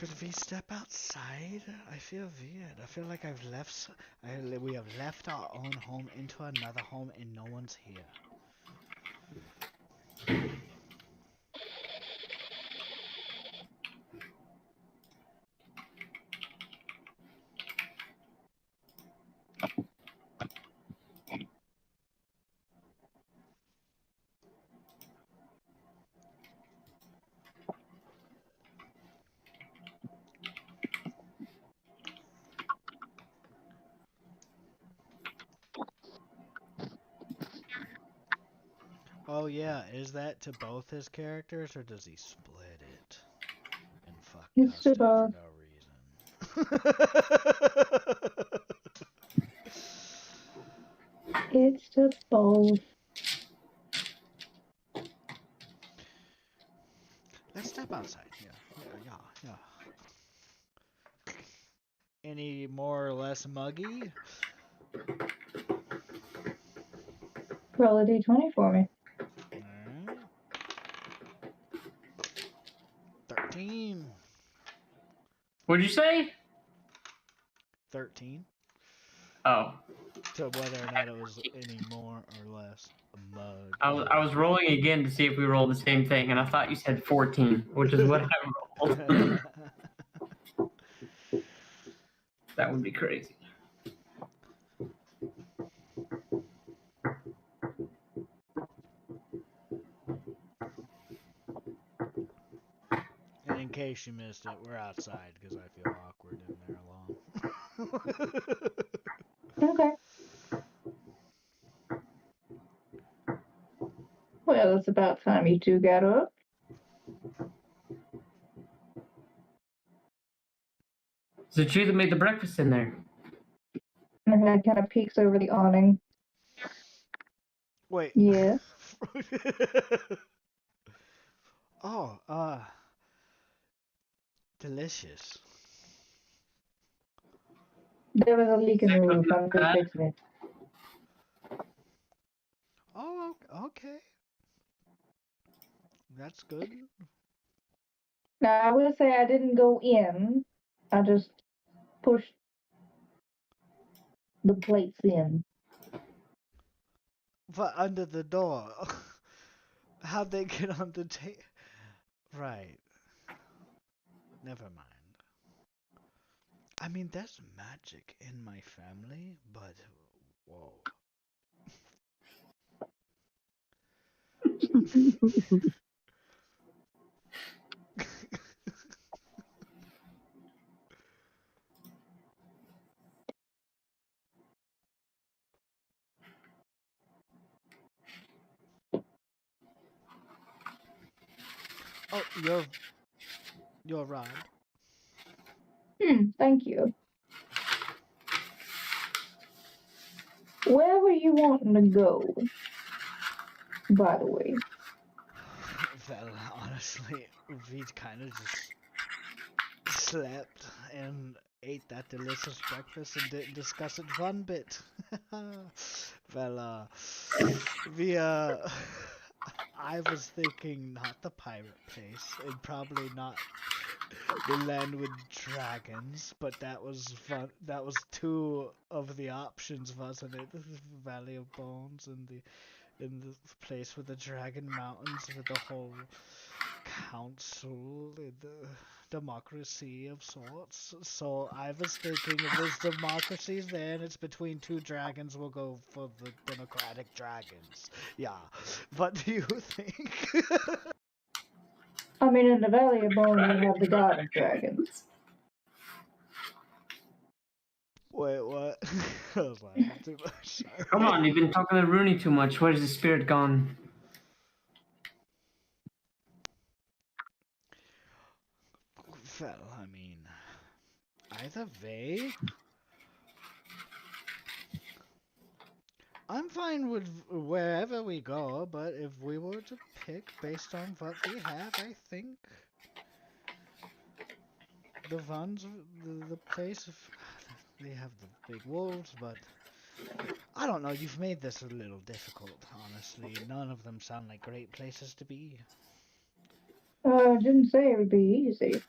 Should we step outside? I feel weird. I feel like we have left our own home into another home and no one's here. Oh yeah, is that to both his characters or does he split it and fuck It's to Dustin for both. no reason? It's to both. Let's step outside. Yeah. Any more or less muggy? Roll a d20 for me. Alright. 13. What'd you say? 13. Oh, To whether or not it was any more or less a mug. I was rolling again to see if we rolled the same thing, and I thought you said 14, which is what I rolled. That would be crazy. And in case you missed it, we're outside because I feel awkward in there alone. Okay. Well, it's about time you two got up. Is it you that made the breakfast in there? And her head kind of peeks over the awning. Wait. Yeah. Oh, delicious. There was a leak in the roof. I'm just That? fixing it. Oh, okay. That's good. Now, I will say I didn't go in. I just pushed the plates in. But under the door. How'd they get on the table? Right. Never mind. I mean, there's magic in my family, but whoa. Oh, you're Rod. Thank you. Where were you wanting to go? By the way. Well, honestly, we kind of just slept and ate that delicious breakfast and didn't discuss it one bit. Well, I was thinking not the pirate place and probably not the land with dragons, but that was fun. That was two of the options, wasn't it? The Valley of Bones and the place with the dragon mountains with the whole council and the democracy of sorts. So I was thinking if there's democracy there and it's between two dragons, we'll go for the democratic dragons. Yeah. What do you think? I mean, in the Valley of Bones, we have the God of Dragons. Wait, what? I was laughing too much. Come on, you've been talking to Rooney too much. Where's the spirit gone? Well, I mean, either way, I'm fine with wherever we go, but if we were to pick based on what we have, I think the place, they have the big wolves, but I don't know, you've made this a little difficult, honestly. None of them sound like great places to be. I didn't say it would be easy.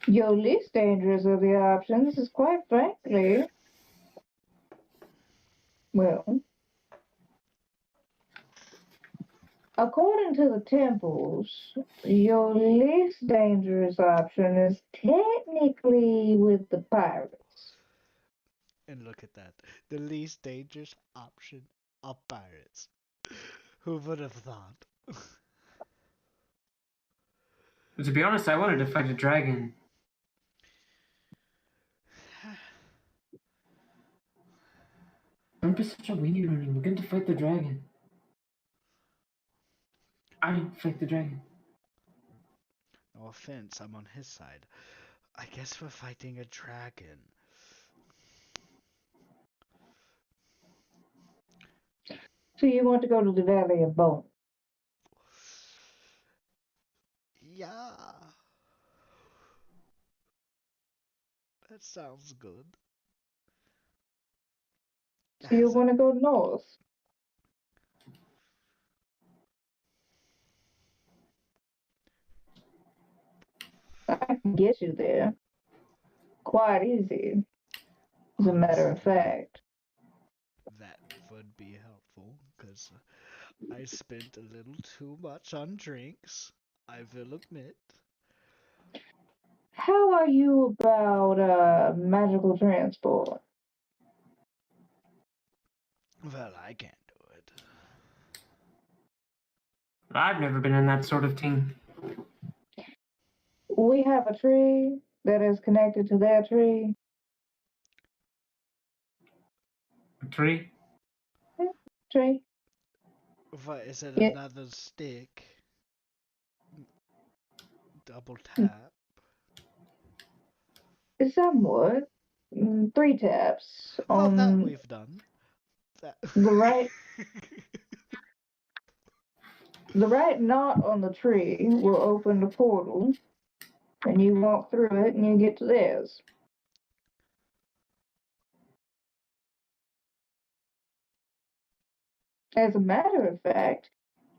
Your least dangerous of the options is quite frankly, well, according to the temples, your least dangerous option is technically with the pirates. And look at that. The least dangerous option of pirates. Who would have thought? To be honest, I wanted to fight a dragon. Don't be such a weenie, Rooney. We're going to fight the dragon. I fight the dragon. No offense, I'm on his side. I guess we're fighting a dragon. So you want to go to the Valley of Bone? Yeah. That sounds good. So you want to go north? I can get you there. Quite easy, as a matter of Honestly, fact. that would be helpful, because I spent a little too much on drinks, I will admit. How are you about magical transport? Well, I can't do it. I've never been in that sort of team. We have a tree that is connected to that tree. A tree? Tree. What, is it Yeah, another stick? Double tap? somewhat. 3 taps Well, that on we've done. That. the right. The right knot on the tree will open the portal, and you walk through it, and you get to theirs. As a matter of fact,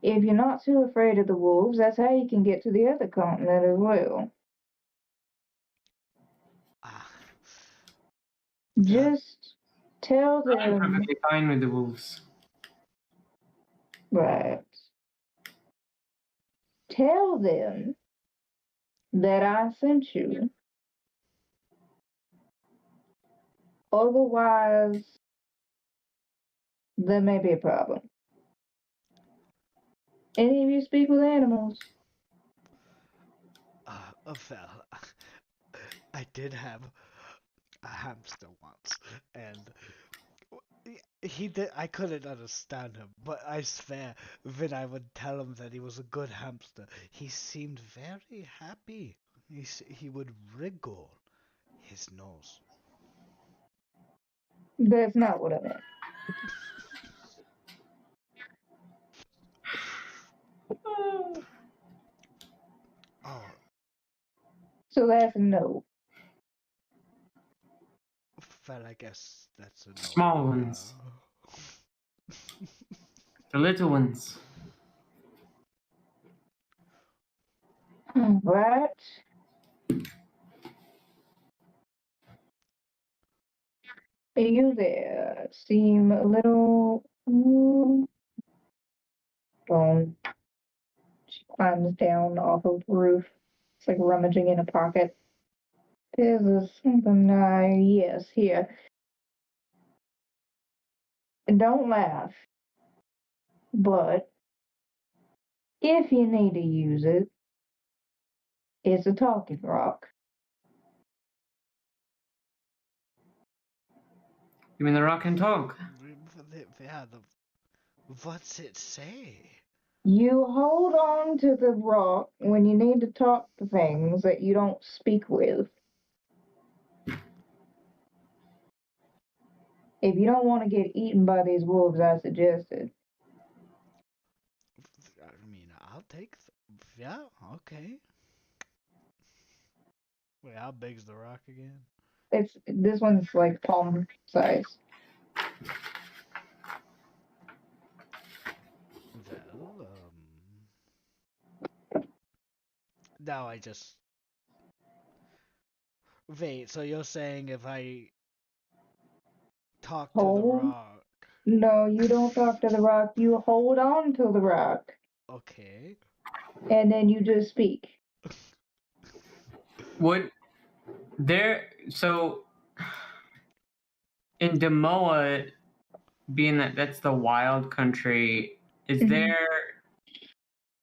if you're not too afraid of the wolves, that's how you can get to the other continent as well. Ah. Just tell I'm them, perfectly fine with the wolves. right? Tell them that I sent you. Otherwise, there may be a problem. Any of you speak with animals? Well, I did have a hamster once, and he did. I couldn't understand him, but I swear, when I would tell him that he was a good hamster, he seemed very happy. He would wriggle his nose. That's not what I meant. Oh, So that's a no. well, I guess that's a no. Small ones. The little ones. Right? You there seem a little. Bone. She climbs down off of the roof. It's like rummaging in a pocket. There's something, yes, here. Don't laugh. But if you need to use it, it's a talking rock. You mean the rock and talk? Yeah, what's it say? You hold on to the rock when you need to talk to things that you don't speak with. If you don't want to get eaten by these wolves, I suggested. I mean, I'll take. Yeah, okay. Wait, how big's the rock again? This one's like palm size. Well, now I just Wait, so you're saying if I talk to the Hold. rock? No, you don't talk to the rock. You hold on to the rock, Okay. and then you just speak. Would there so in Demoa, being that that's the wild country, is Mhm. there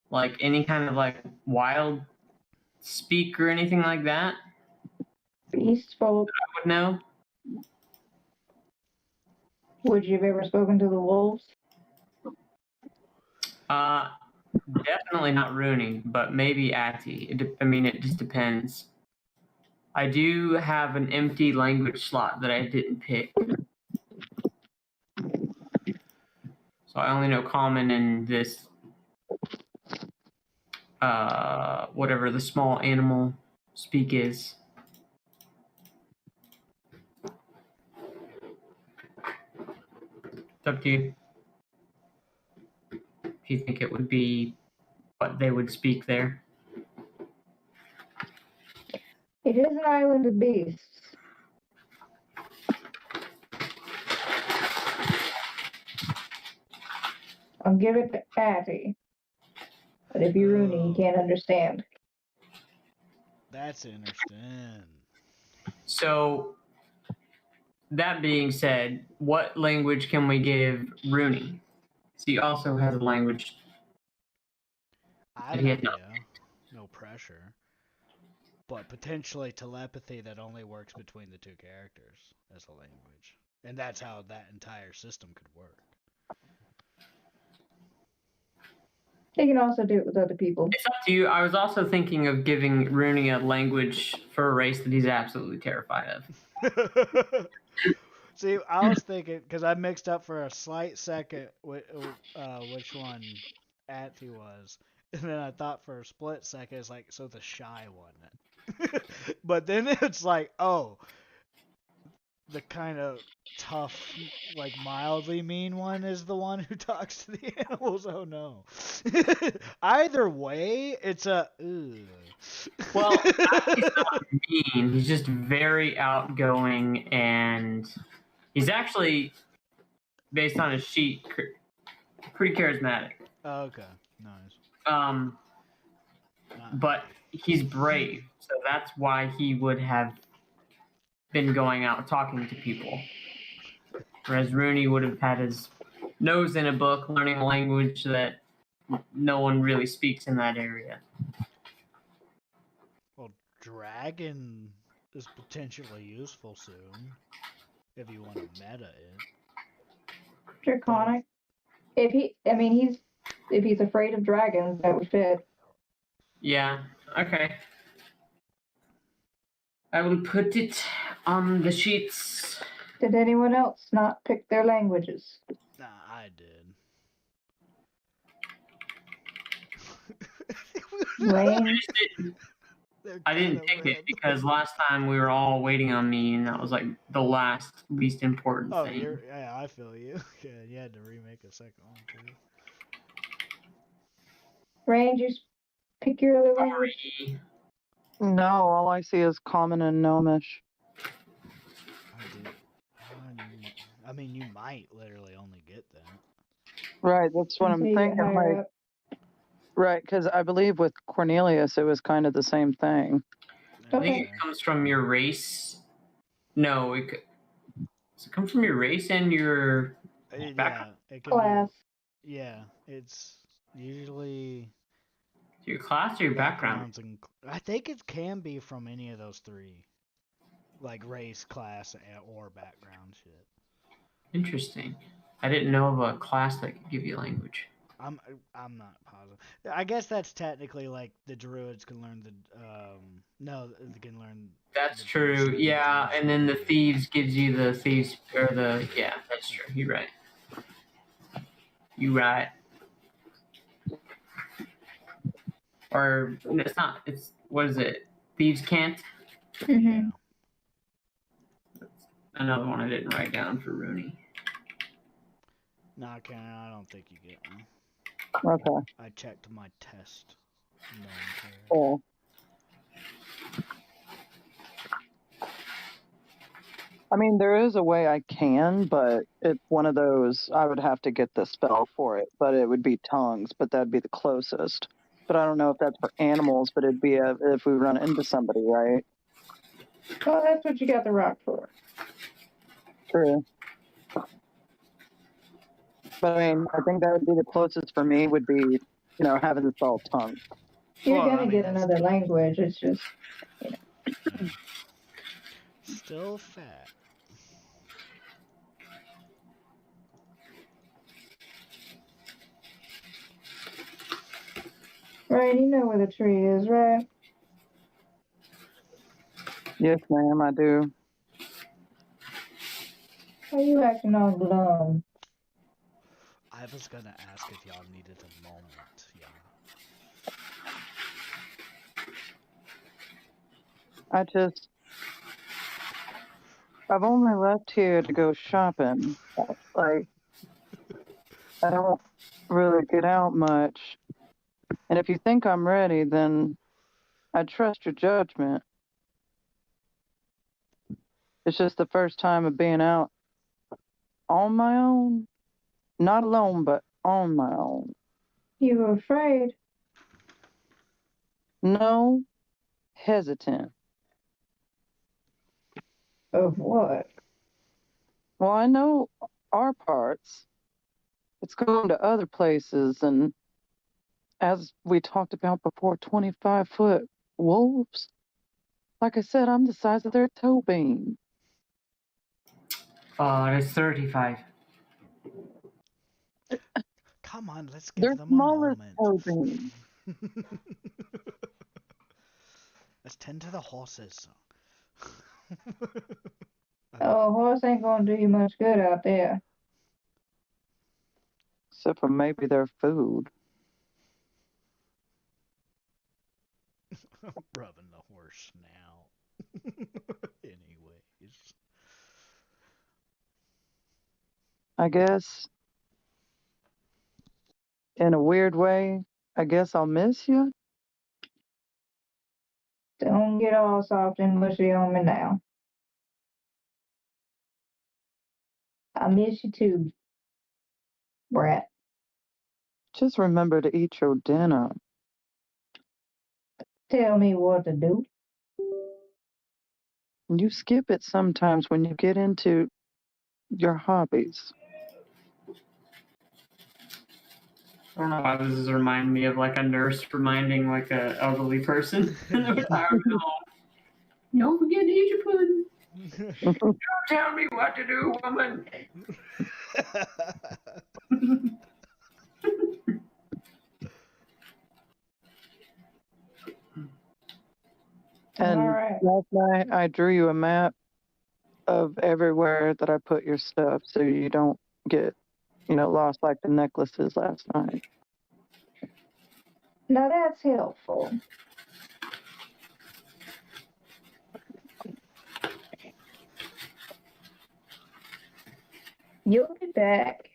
like any kind of like wild speak or anything like that? Beast spoke. I would know. Would you have ever spoken to the wolves? Uh, Definitely not Rooney, but maybe Atty. I mean, it just depends. I do have an empty language slot that I didn't pick. So I only know common and this, whatever the small animal speak is. It's up to you. If you think it would be what they would speak there. It is an island of beasts. I'll give it to Atty. But if you're Rooney, he can't understand. That's interesting. So, that being said, what language can we give Rooney? He also has a language I that have he an has not. idea. No pressure. But potentially telepathy that only works between the two characters as a language. And that's how that entire system could work. They can also do it with other people. It's up to you. I was also thinking of giving Rooney a language for a race that he's absolutely terrified of. See, I was thinking, because I mixed up for a slight second which one Athy was. And then I thought for a split second, it's like, so the shy one. But then it's like, oh, the kind of tough, like mildly mean one is the one who talks to the animals. Oh no. Either way, it's a. Ugh. Well, he's not mean. He's just very outgoing, and he's actually, based on his sheet, pretty charismatic. Okay, nice. But he's brave, so that's why he would have been going out talking to people. Whereas Rooney would have had his nose in a book, learning a language that no one really speaks in that area. Well, dragon is potentially useful soon if you want to meta it. Draconic. If he's afraid of dragons, that would fit. Yeah, okay. I will put it on the sheets. Did anyone else not pick their languages? Nah, I did. Rain. I didn't pick it because last time we were all waiting on me, and that was like the last least important thing. Yeah, I feel you. Yeah, you had to remake a second one too. Rain, just pick your other language. Sorry. No, all I see is common and gnomish. I mean, you might literally only get that. Right, that's what I'm Until you get thinking. higher Like, up. right, because I believe with Cornelius, it was kind of the same thing. I think it comes from your race. No, does it come from your race and your background? Yeah, it can Class. Yeah, it's usually Your class or your background? I think it can be from any of those three, like race, class, or background shit. Interesting. I didn't know of a class that could give you language. I'm not positive. I guess that's technically like the druids can learn no, they can learn. That's true. Yeah, and then the thieves gives you the thieves or the yeah. That's true. You're right. You right. Or it's not. It's what is it? Thieves can't. Mm-hmm. Yeah. Another one I didn't write down for Rooney. Nah, Ken, I don't think you get one. Okay. I checked my test. Cool. I mean, there is a way I can, but it's one of those, I would have to get the spell for it, but it would be tongues, but that'd be the closest. But I don't know if that's for animals, but it'd be if we run into somebody, right? Well, that's what you got the rock for. True. But I mean, I think that would be the closest for me would be, having the spell tongue. You're Well, gonna I mean, get that's another still- language. It's just, Still fat. right. You know where the tree is, right? Yes, ma'am, I do. Why you acting all glum? I was gonna ask if y'all needed a moment. Yeah. I've only left here to go shopping. Like, I don't really get out much. And if you think I'm ready, then I trust your judgment. It's just the first time of being out on my own. Not alone, but on my own. You were afraid? No, hesitant. Of what? Well, I know our parts. It's going to other places, and as we talked about before, 25-foot wolves. Like I said, I'm the size of their toe beam. Oh, it's 35. Come on, let's They're give them a smaller moment. toe beam. Let's tend to the horses. Oh, a horse ain't gonna do you much good out there. Except for maybe their food. Rubbing the horse now. Anyways. I guess, in a weird way, I guess I'll miss you. Don't get all soft and mushy on me now. I miss you too, brat. Just remember to eat your dinner. Tell me what to do. You skip it sometimes when you get into your hobbies. I don't know why this is reminding me of like a nurse reminding like a elderly person in the retirement home. Don't forget to eat your pudding. Don't tell me what to do, woman. And All right. last night I drew you a map of everywhere that I put your stuff so you don't get, lost like the necklaces last night. Now that's helpful. You'll be back.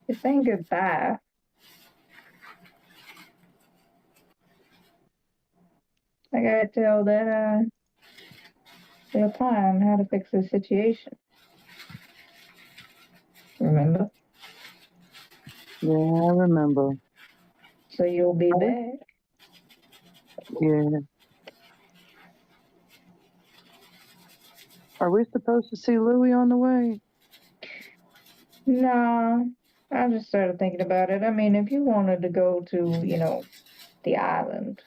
This ain't goodbye. I gotta tell that little time how to fix the situation. Remember? Yeah, I remember. So you'll be back. Yeah. Are we supposed to see Louie on the way? No, I just started thinking about it. I mean, if you wanted to go to, the island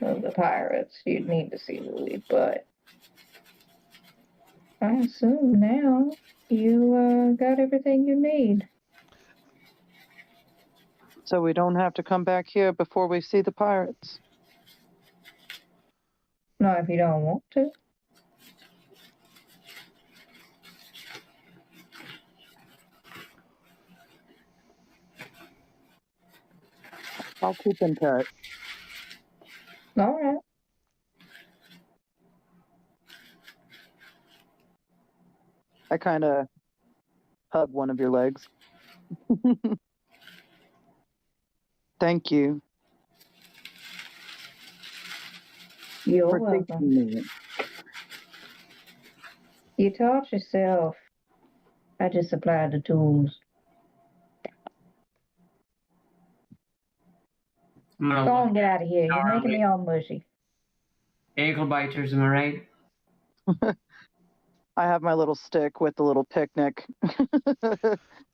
of the pirates, you'd need to see Louis, but I assume now you got everything you need. So we don't have to come back here before we see the pirates. Not if you don't want to. I'll keep in touch. All right. I kind of hug one of your legs. Thank you. You're for welcome. teaching me. You taught yourself. I just supplied the tools. I'm gonna Go on, look get out of here. You're Alright, making me all mushy. ankle biters, am I right? I have my little stick with the little picnic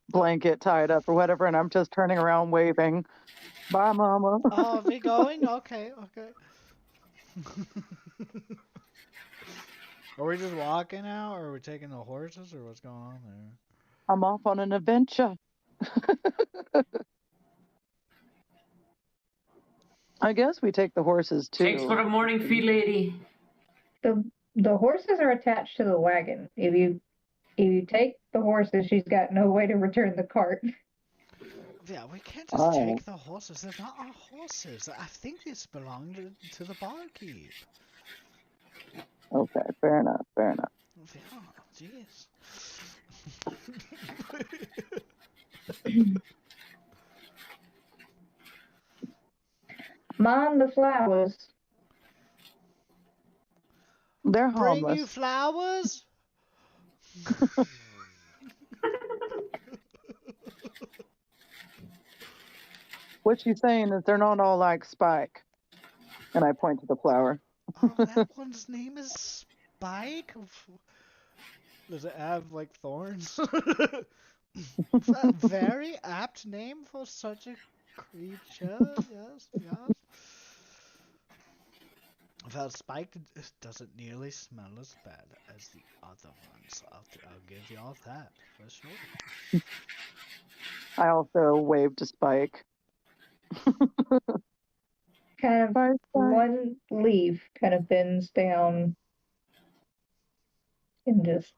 blanket tied up or whatever, and I'm just turning around waving. Bye, Mama. Oh, are we going? Okay, okay. Are we just walking now, or are we taking the horses, or what's going on there? I'm off on an adventure. I guess we take the horses too. Thanks for the morning feed, lady. The horses are attached to the wagon. If you take the horses, she's got no way to return the cart. Yeah, we can't just take the horses. They're not our horses. I think this belonged to the barkeep. Okay, fair enough, fair enough. Yeah, jeez. Mind the flowers. They're Bring you harmless. flowers? What she's saying is they're not all like Spike. And I point to the flower. Oh, that one's name is Spike? Does it have, like, thorns? A very apt name for such a creature. Yes, yes. Well, Spike doesn't nearly smell as bad as the other ones. I'll give you all that, for sure. I also waved to Spike. Kind of Bye, Spike. one leaf kind of bends down and just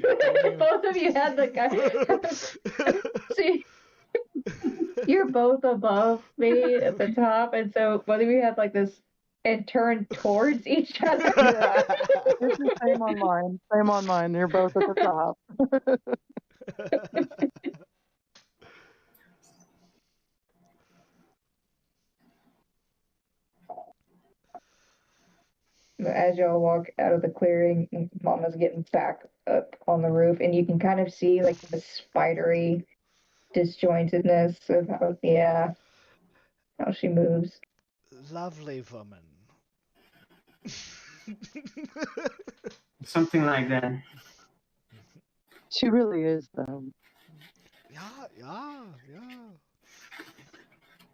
both of you had the guy. See, you're both above me at the top, and so both of you have like this and turn towards each other. Yeah. This is same on mine. Same on mine. You're both at the top. As y'all walk out of the clearing, Mama's getting back up on the roof, and you can kind of see like the spidery disjointedness of how she moves. Lovely woman. Something like that. She really is, though. Yeah.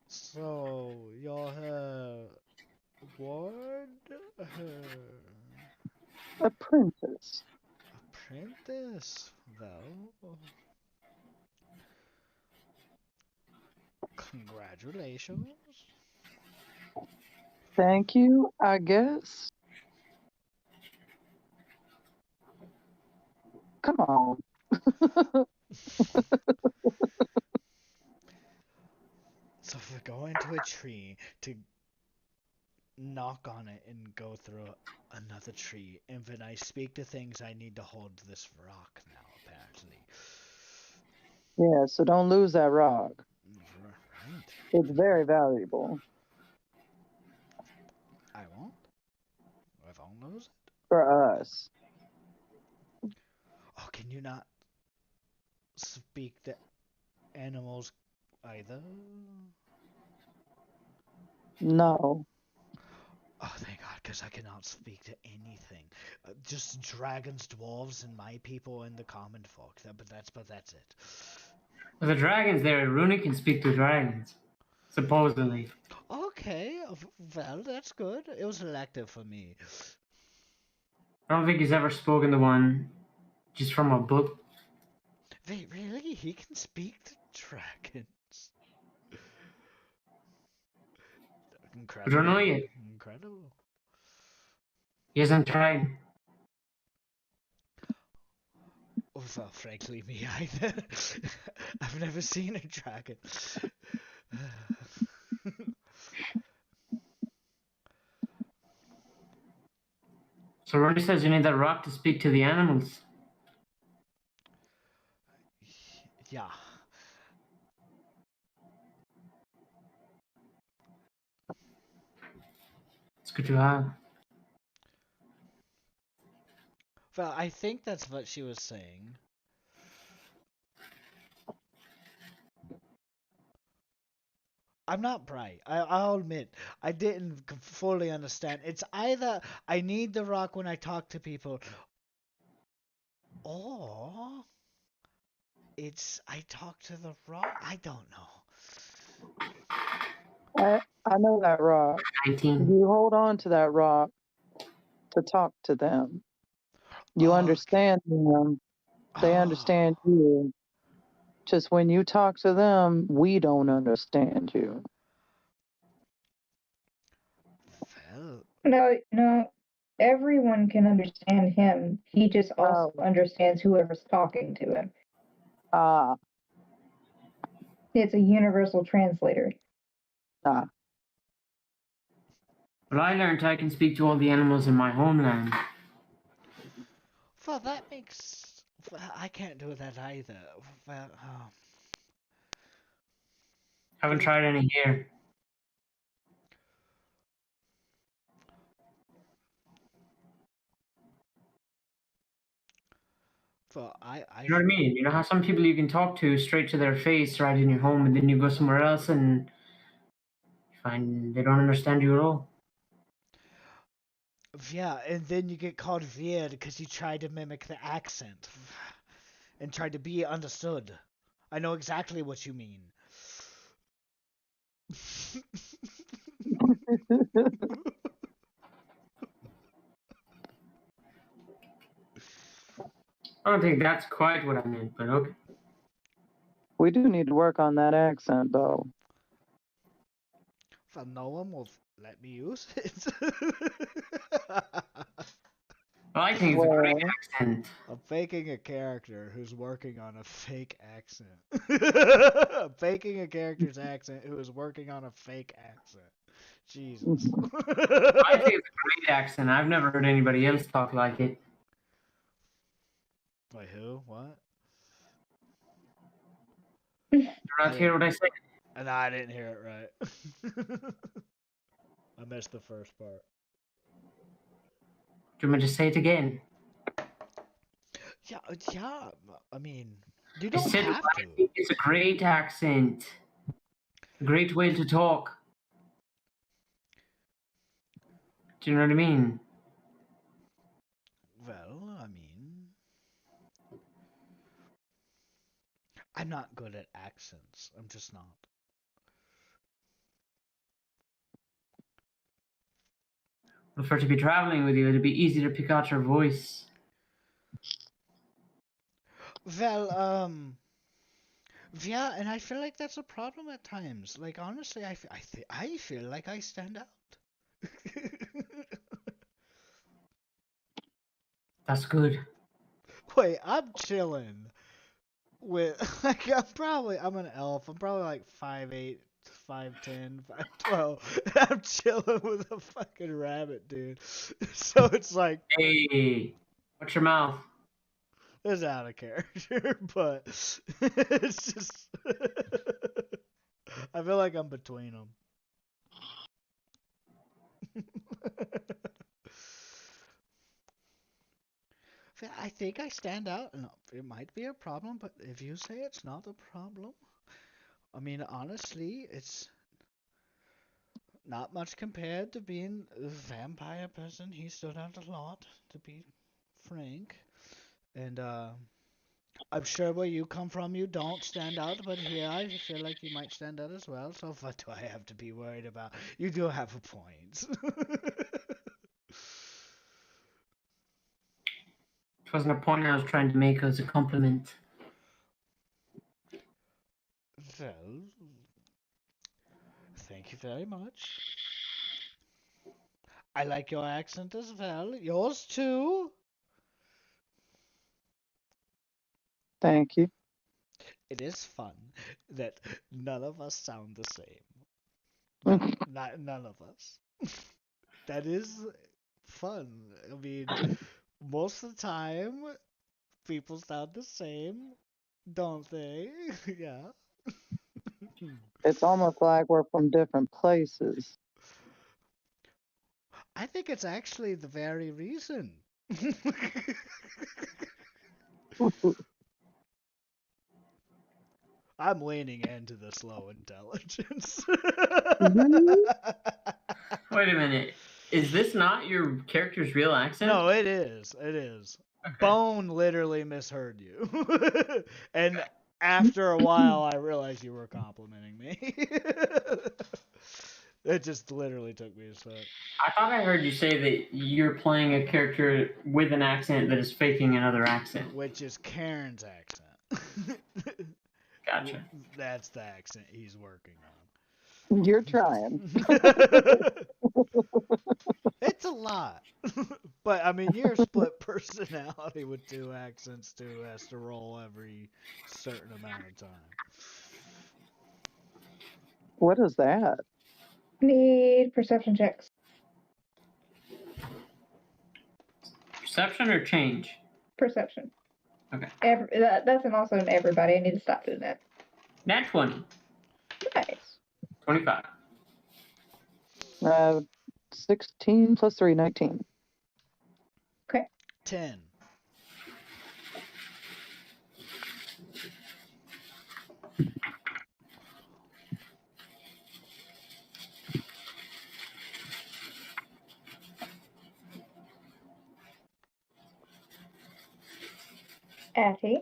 So, you're her ward? Her Apprentice. apprentice? Well, congratulations. Thank you, I guess. Come on. So if we're going to a tree to knock on it and go through another tree, and when I speak to things, I need to hold this rock now, apparently. Yeah, so don't lose that rock. Right. It's very valuable I won't. I won't lose it. for us. Oh, can you not speak to animals either? No. Oh, thank God, because I cannot speak to anything. Just dragons, dwarves, and my people and the common folk. But that's it. With the dragons there, Rooney can speak to dragons. Supposedly. Okay, well, that's good. It was elective for me. I don't think he's ever spoken to one just from a book. Wait, really? He can speak to dragons? Incredible. I don't know yet. Incredible. He hasn't tried. Well, frankly, me either. I've never seen a dragon. So Rooney says you need that rock to speak to the animals. yeah. It's good to have. Well, I think that's what she was saying. I'm not bright. I'll admit, I didn't fully understand. It's either I need the rock when I talk to people, or it's I talk to the rock. I don't know. I know that rock. 19. You hold on to that rock to talk to them. You Okay. understand them. They understand you. Just when you talk to them, we don't understand you. Well, No, everyone can understand him. He just also Oh. understands whoever's talking to him. Ah. It's a universal translator. Ah. Well, I learned I can speak to all the animals in my homeland. well, that makes. Well, I can't do that either. Well, Haven't tried any here. well, You know what I mean? You know how some people you can talk to straight to their face right in your home, and then you go somewhere else and you find they don't understand you at all. Yeah, and then you get called weird because you try to mimic the accent and try to be understood. I know exactly what you mean. I don't think that's quite what I meant, but okay. We do need to work on that accent, though. Well, no one will let me use it. Well, I think it's a great accent. I'm faking a character who's working on a fake accent. I'm faking a character's accent who is working on a fake accent. Jesus. I think it's a great accent. I've never heard anybody else talk like it. Wait, who? What? Did you not hear what I said? No, I didn't hear it right. I missed the first part. Do you want me to say it again? Yeah. I mean, you I don't said have I to. think it's a great accent. A great way to talk. Do you know what I mean? Well, I mean, I'm not good at accents. I'm just not. Well, for to be traveling with you, it'd be easy to pick out your voice. Well, yeah, and I feel like that's a problem at times. Like, honestly, I feel like I stand out. That's good. Wait, I'm chilling with like I'm an elf. I'm probably like 5'8", 5'10", 5'12". I'm chilling with a fucking rabbit, dude. So it's like Hey, watch your mouth. it's out of character, but it's just I feel like I'm between them. I think I stand out, and it might be a problem, but if you say it's not a problem, I mean, honestly, it's not much compared to being a vampire person. He stood out a lot, to be frank. And I'm sure where you come from, you don't stand out, but here I feel like you might stand out as well. So what do I have to be worried about? You do have a point. It wasn't a point I was trying to make as a compliment. Well, thank you very much. I like your accent as well. Yours too. Thank you. It is fun that none of us sound the same. None of us. That is fun. I mean, most of the time, people sound the same. don't they? Yeah. It's almost like we're from different places. I think it's actually the very reason. I'm leaning into the slow intelligence. Wait a minute. Is this not your character's real accent? No, it is. It is. Okay. Bone literally misheard you. And after a while, I realized you were complimenting me. It just literally took me a sec. I thought I heard you say that you're playing a character with an accent that is faking another accent. Which is Karen's accent. Gotcha. That's the accent he's working on. You're trying. It's a lot. But, I mean, you're a split personality with 2 accents, too, has to roll every certain amount of time. What is that? Need perception checks. Perception or change? Perception. Okay. That's also an everybody. I need to stop doing that. Nat 20. Nice. 25. 16 plus 3, 19. 10. Atty,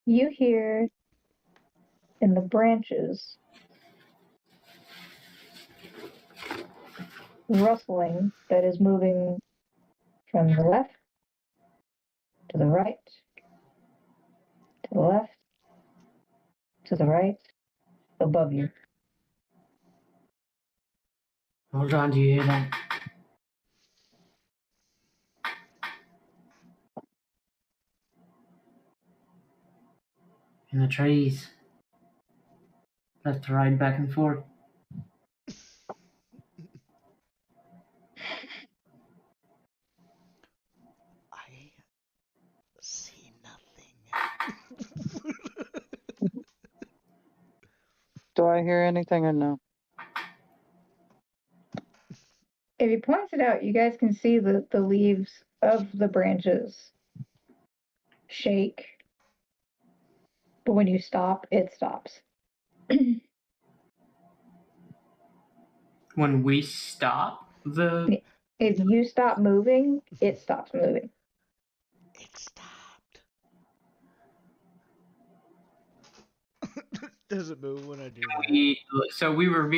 you hear in the branches rustling that is moving from the left to the right, to the left, to the right, above you. Hold on, do you hear that? In the trees. Left to right, back and forth. I see nothing. Do I hear anything or no? If he points it out, you guys can see the leaves of the branches shake. But when you stop, it stops. When we stop the... If you stop moving, it stops moving. It stopped. Does it move when I do that? So we were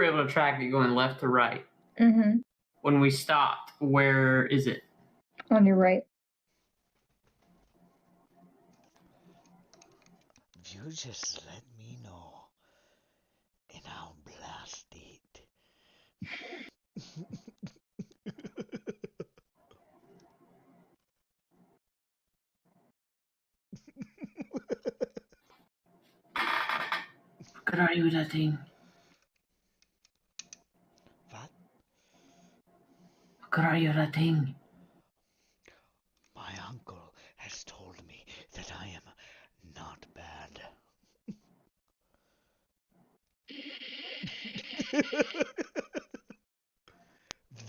able to track it going left to right. Mm-hmm. When we stopped, where is it? On your right. You just let me know, and I'll blast it. What good are you with that thing? What? What good are you with that thing? My uncle has told me that I am not bad.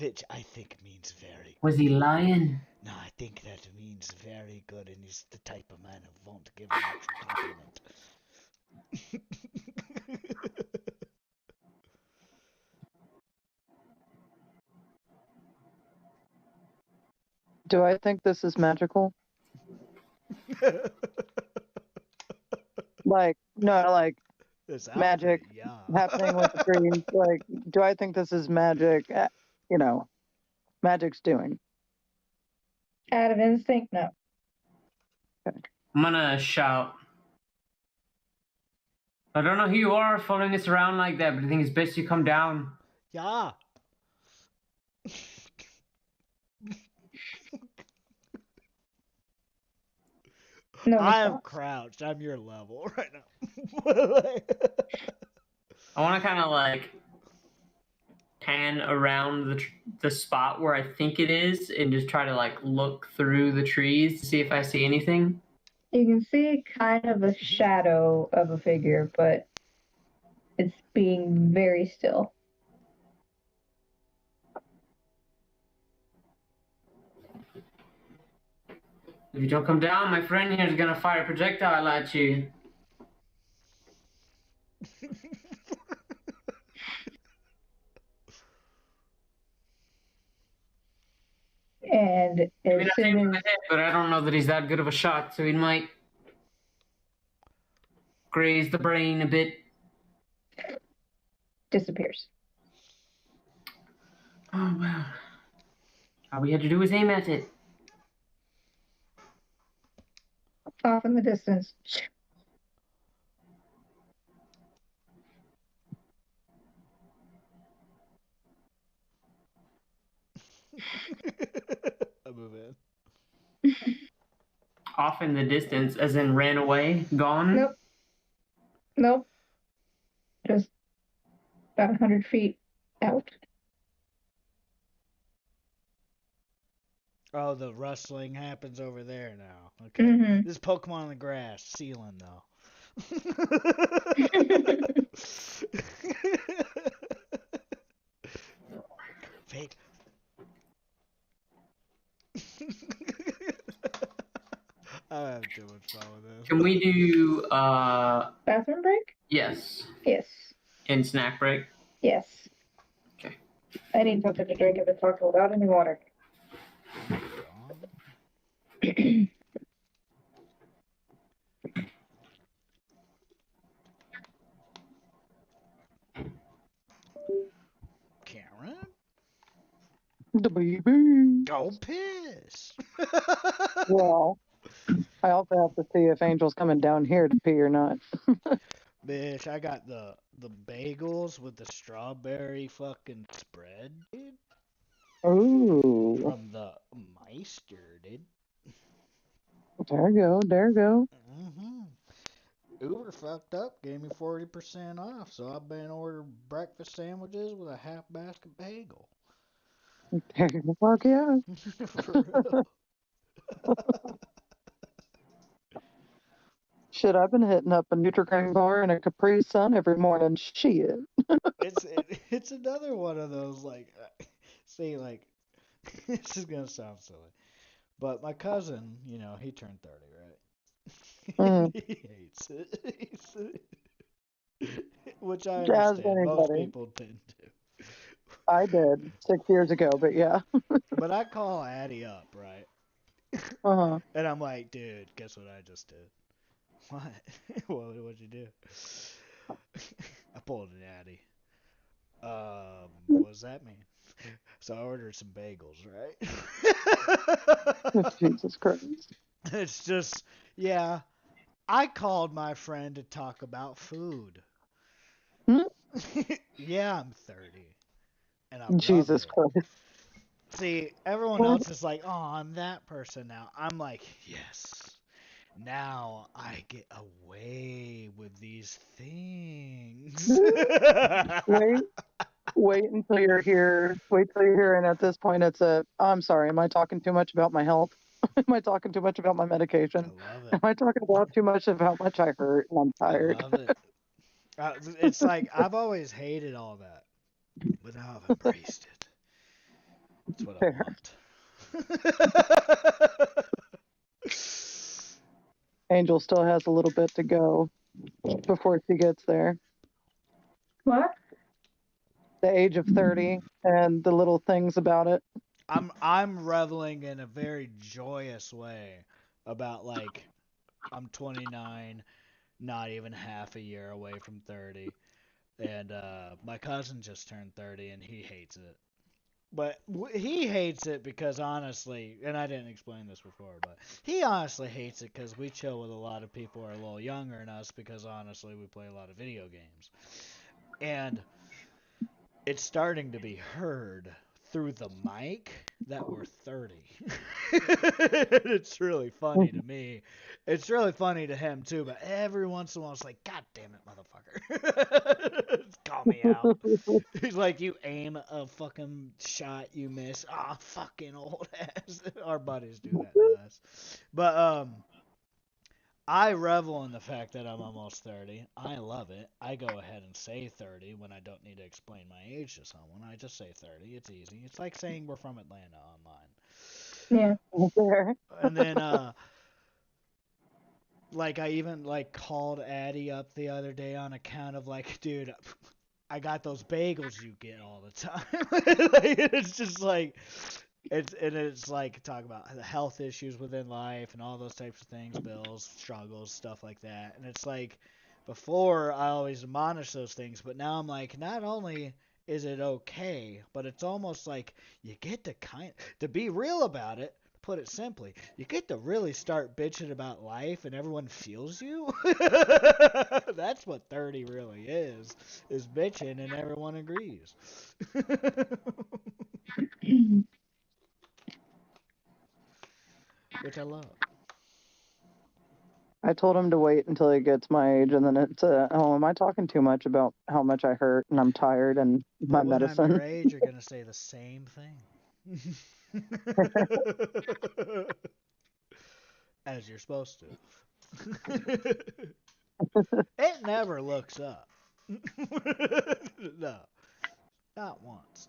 Which I think means very good. Was he lying? No, I think that means very good, and he's the type of man who won't give an extra compliment. Do I think this is magical? Like, no, like This magic outfit, yeah. happening with the trees. Like, do I think this is magic? You know, magic's doing. Out of instinct, no. I'm gonna shout. I don't know who you are following us around like that, but I think it's best you come down. Yeah. No I am response. crouched. I'm your level right now. I want to kind of like pan around the spot where I think it is and just try to like look through the trees to see if I see anything. You can see kind of a shadow of a figure, but it's being very still. If you don't come down, my friend here is gonna fire a projectile at you. And Maybe as not soon aim as for the head, but I don't know that he's that good of a shot, so he might graze the brain a bit. disappears. Oh well. All we had to do was aim at it. Off in the distance. I move in. Off in the distance, as in ran away, gone. Nope. Nope. Just about 100 feet out. Oh, the rustling happens over there now. Okay. Mm-hmm. This is Pokemon in the grass, ceiling though. Fake. I have too much fun with this. Can we do Bathroom break? yes. Yes. In snack break? Yes. Okay. I need something to drink if it's hard without any water. Karen? The baby. Go piss. Well, I also have to see if Angel's coming down here to pee or not. Bitch, I got the bagels with the strawberry fucking spread, dude. Ooh. From the Meister, dude. There you go. There you go. Mm-hmm. Uber fucked up, gave me 40% off, so I've been ordering breakfast sandwiches with a half basket bagel. There you go. Fuck yeah. For real. Shit, I've been hitting up a Nutri-Grain bar and a Capri Sun every morning. Shit. It's another one of those like, see, like, this is gonna sound silly, but my cousin, you know, he turned 30, right? Mm. He hates it. Which I As understand. Most anybody. people tend to. I did 6 years ago, but yeah. But I call Addie up, right? Uh-huh. And I'm like, dude, guess what I just did? What? What'd you do? I pulled an Addie. What does that mean? So I ordered some bagels, right? Jesus Christ. It's just, yeah. I called my friend to talk about food. Hmm? Yeah, I'm 30. And I love Jesus it. Christ. See, everyone else is like, oh, I'm that person now. I'm like, yes. Now I get away with these things. Wait until you're here. Wait till you're here. And at this point, it's I'm sorry. Am I talking too much about my health? Am I talking too much about my I medication? love Am it. I talking about too much of how much I hurt and I'm I tired? love it. It's like I've always hated all that, but now I've embraced it. It's what I Fair. want. Angel still has a little bit to go before she gets there. What? The age of 30 and the little things about it. I'm reveling in a very joyous way about like I'm 29, not even half a year away from 30, and my cousin just turned 30 and he hates it. But he hates it because honestly, and I didn't explain this before, but he honestly hates it because we chill with a lot of people who are a little younger than us because honestly we play a lot of video games. And it's starting to be heard through the mic that we're 30. It's really funny to me. It's really funny to him too, but every once in a while it's like, God damn it, motherfucker. Call me out. He's like, you aim a fucking shot, you miss. Ah, fucking old ass. Our buddies do that to us. But I revel in the fact that I'm almost 30. I love it. I go ahead and say 30 when I don't need to explain my age to someone. I just say 30. It's easy. It's like saying we're from Atlanta online. Yeah. There. And then like I even like called Addie up the other day on account of like, dude, I got those bagels you get all the time. Like, it's just like it's like talk about the health issues within life and all those types of things, bills, struggles, stuff like that. And it's like before I always admonish those things, but now I'm like, not only is it okay, but it's almost like you get to be real about it. Put it simply, you get to really start bitching about life and everyone feels you. That's what 30 really is bitching and everyone agrees. Which I love. I told him to wait until he gets my age, and then it's oh, am I talking too much about how much I hurt and I'm tired and my But when I'm your medicine? age, you're going to say the same thing. As you're supposed to. It never looks up. No, not once.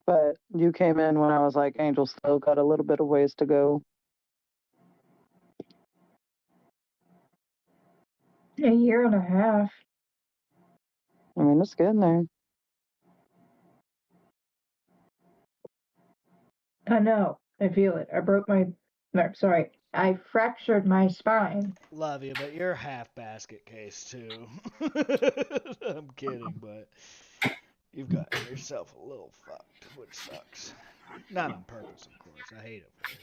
But you came in when I was like, Angel still got a little bit of ways to go. A year and a half. I mean, it's getting there. I know. I feel it. No, sorry. I fractured my spine. Love you, but you're half basket case too. I'm kidding, but you've got yourself a little fucked, which sucks. Not on purpose, of course. I hate it for you.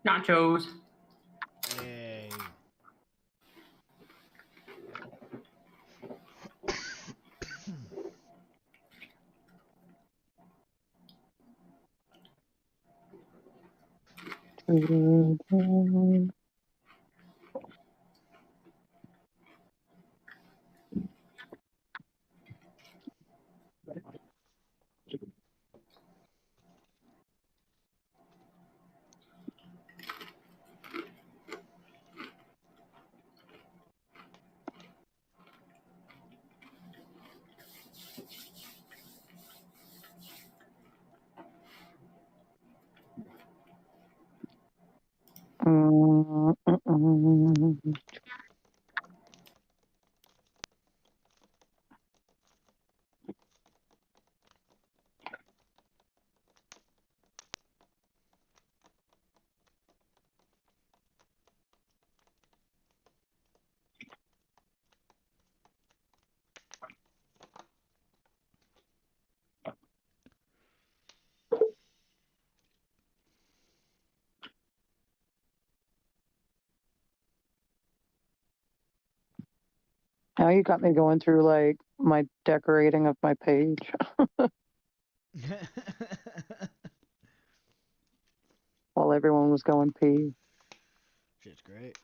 Nachos. Yay. Now you got me going through like my decorating of my page while everyone was going pee. Shit's great.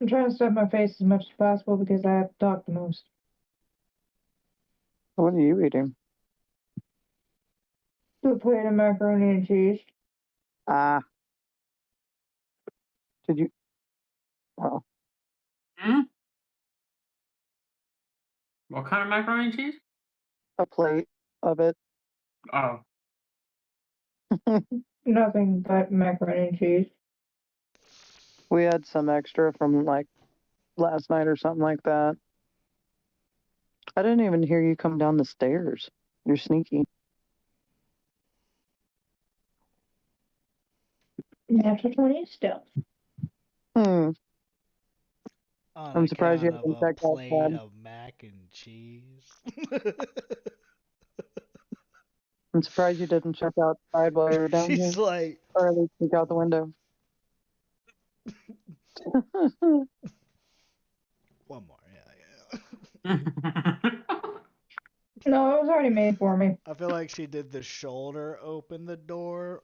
I'm trying to stuff my face as much as possible because I have to talk the most. What are you eating? A plate of macaroni and cheese. Ah. Did you? Well, Hmm? What kind of macaroni and cheese? a plate of it. Oh. Nothing but macaroni and cheese. We had some extra from like last night or something like that. I didn't even hear you come down the stairs. You're sneaky. Natural 20 still. Hmm. On I'm surprised you account of haven't a checked plate outside. of mac and cheese. I'm surprised you didn't check outside while you were down here, She's like, or at least peek out the window. one more, yeah. No, it was already made for me. I feel like she did the shoulder open the door.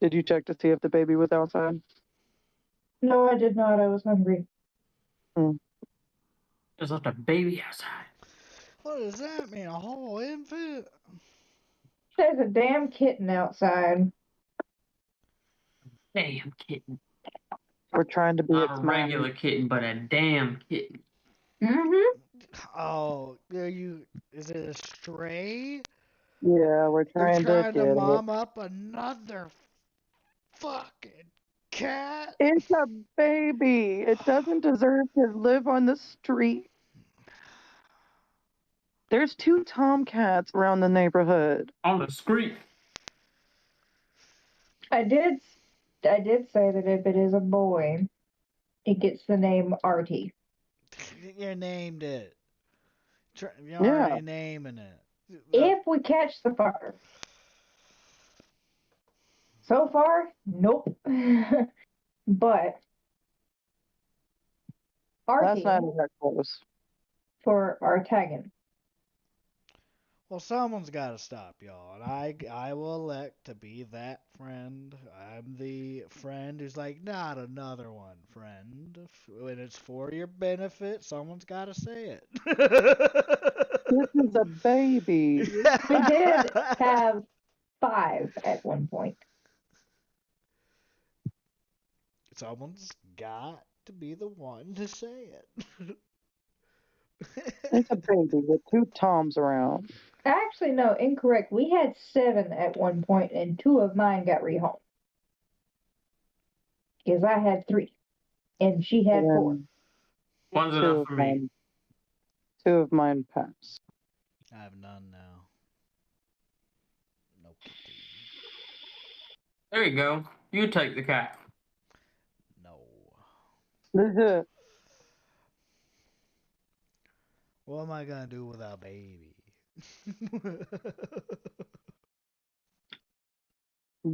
Did you check to see if the baby was outside? No, I did not. I was hungry. Just left a baby outside. What does that mean? A whole infant? There's a damn kitten outside. Damn kitten. We're trying to be Not its a mom. regular kitten, but a damn kitten. Mm-hmm. Oh, is it a stray? Yeah, we're You're trying to trying to get it. mom up another fucking cat? It's a baby. It doesn't deserve to live on the street. There's 2 tomcats around the neighborhood. On the street. I did say that if it is a boy, it gets the name Artie. You named it. You're Yeah. already naming it. If we catch the fucker. So far, nope. But That's Artie not that close. for Artagan. Well, someone's got to stop y'all, and I will elect to be that friend. I'm the friend who's like, not another one, friend. When it's for your benefit, someone's got to say it. This is a baby. We did have 5 at one point. Someone's got to be the one to say it. It's a baby with 2 toms around. Actually, no, incorrect. We had 7 at one point, and 2 of mine got rehomed. Because I had 3, and she had 4. And One's 2 enough of for me. mine. 2 of mine passed. I have none now. No kitty. There you go. You take the cat. No. What am I gonna do without baby?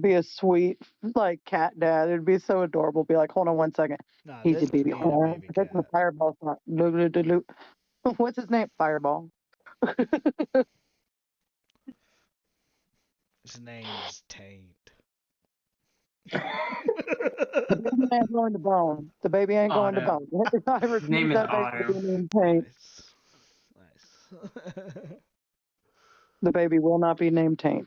Be a sweet, like, cat dad. It'd be so adorable. Be like, hold on one second. Nah, He's this a is baby. being Hold a on. baby Take my cat. fireball shot. What's his name? Fireball. His name's Taint. The baby ain't going to bone. The baby ain't going to Otto. bone. I refuse name is that baby Otto. to be named Tank. Nice. The baby will not be named Tank.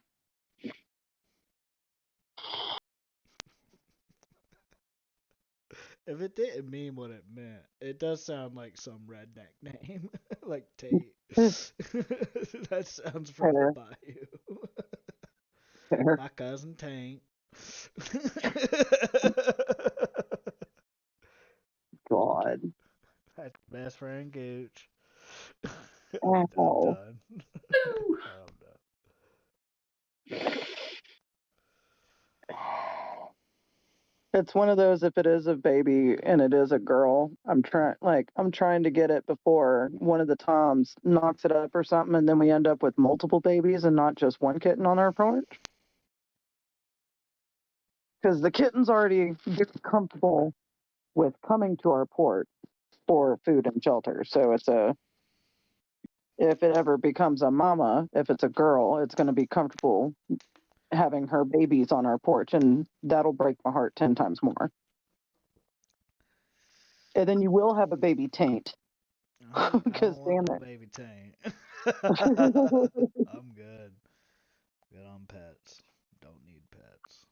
If it didn't mean what it meant, it does sound like some redneck name, like Tate. That sounds from the bayou. My cousin Tank. God. That's best friend Gooch. Oh. I'm done. I'm done. It's one of those, if it is a baby and it is a girl, I'm trying to get it before one of the toms knocks it up or something, and then we end up with multiple babies and not just one kitten on our porch. Because the kitten's already very comfortable with coming to our porch for food and shelter. So if it ever becomes a mama, if it's a girl, it's going to be comfortable having her babies on our porch, and that'll break my heart 10 times more. And then you will have a baby taint. I Because don't damn want no it. baby taint. I'm good. Good on pets. Don't need pets.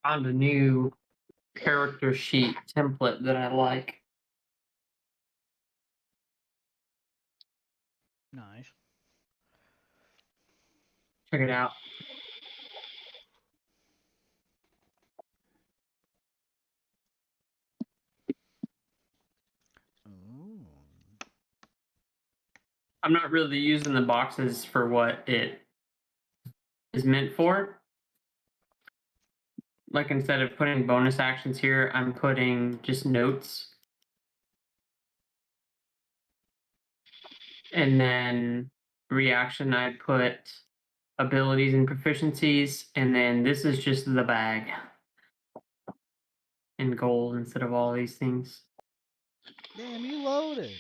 Found a new character sheet template that I like. Nice. Check it out. Ooh. I'm not really using the boxes for what it is meant for. Like instead of putting bonus actions here, I'm putting just notes. And then reaction, I put abilities and proficiencies. And then this is just the bag and gold instead of all these things. Damn, you loaded.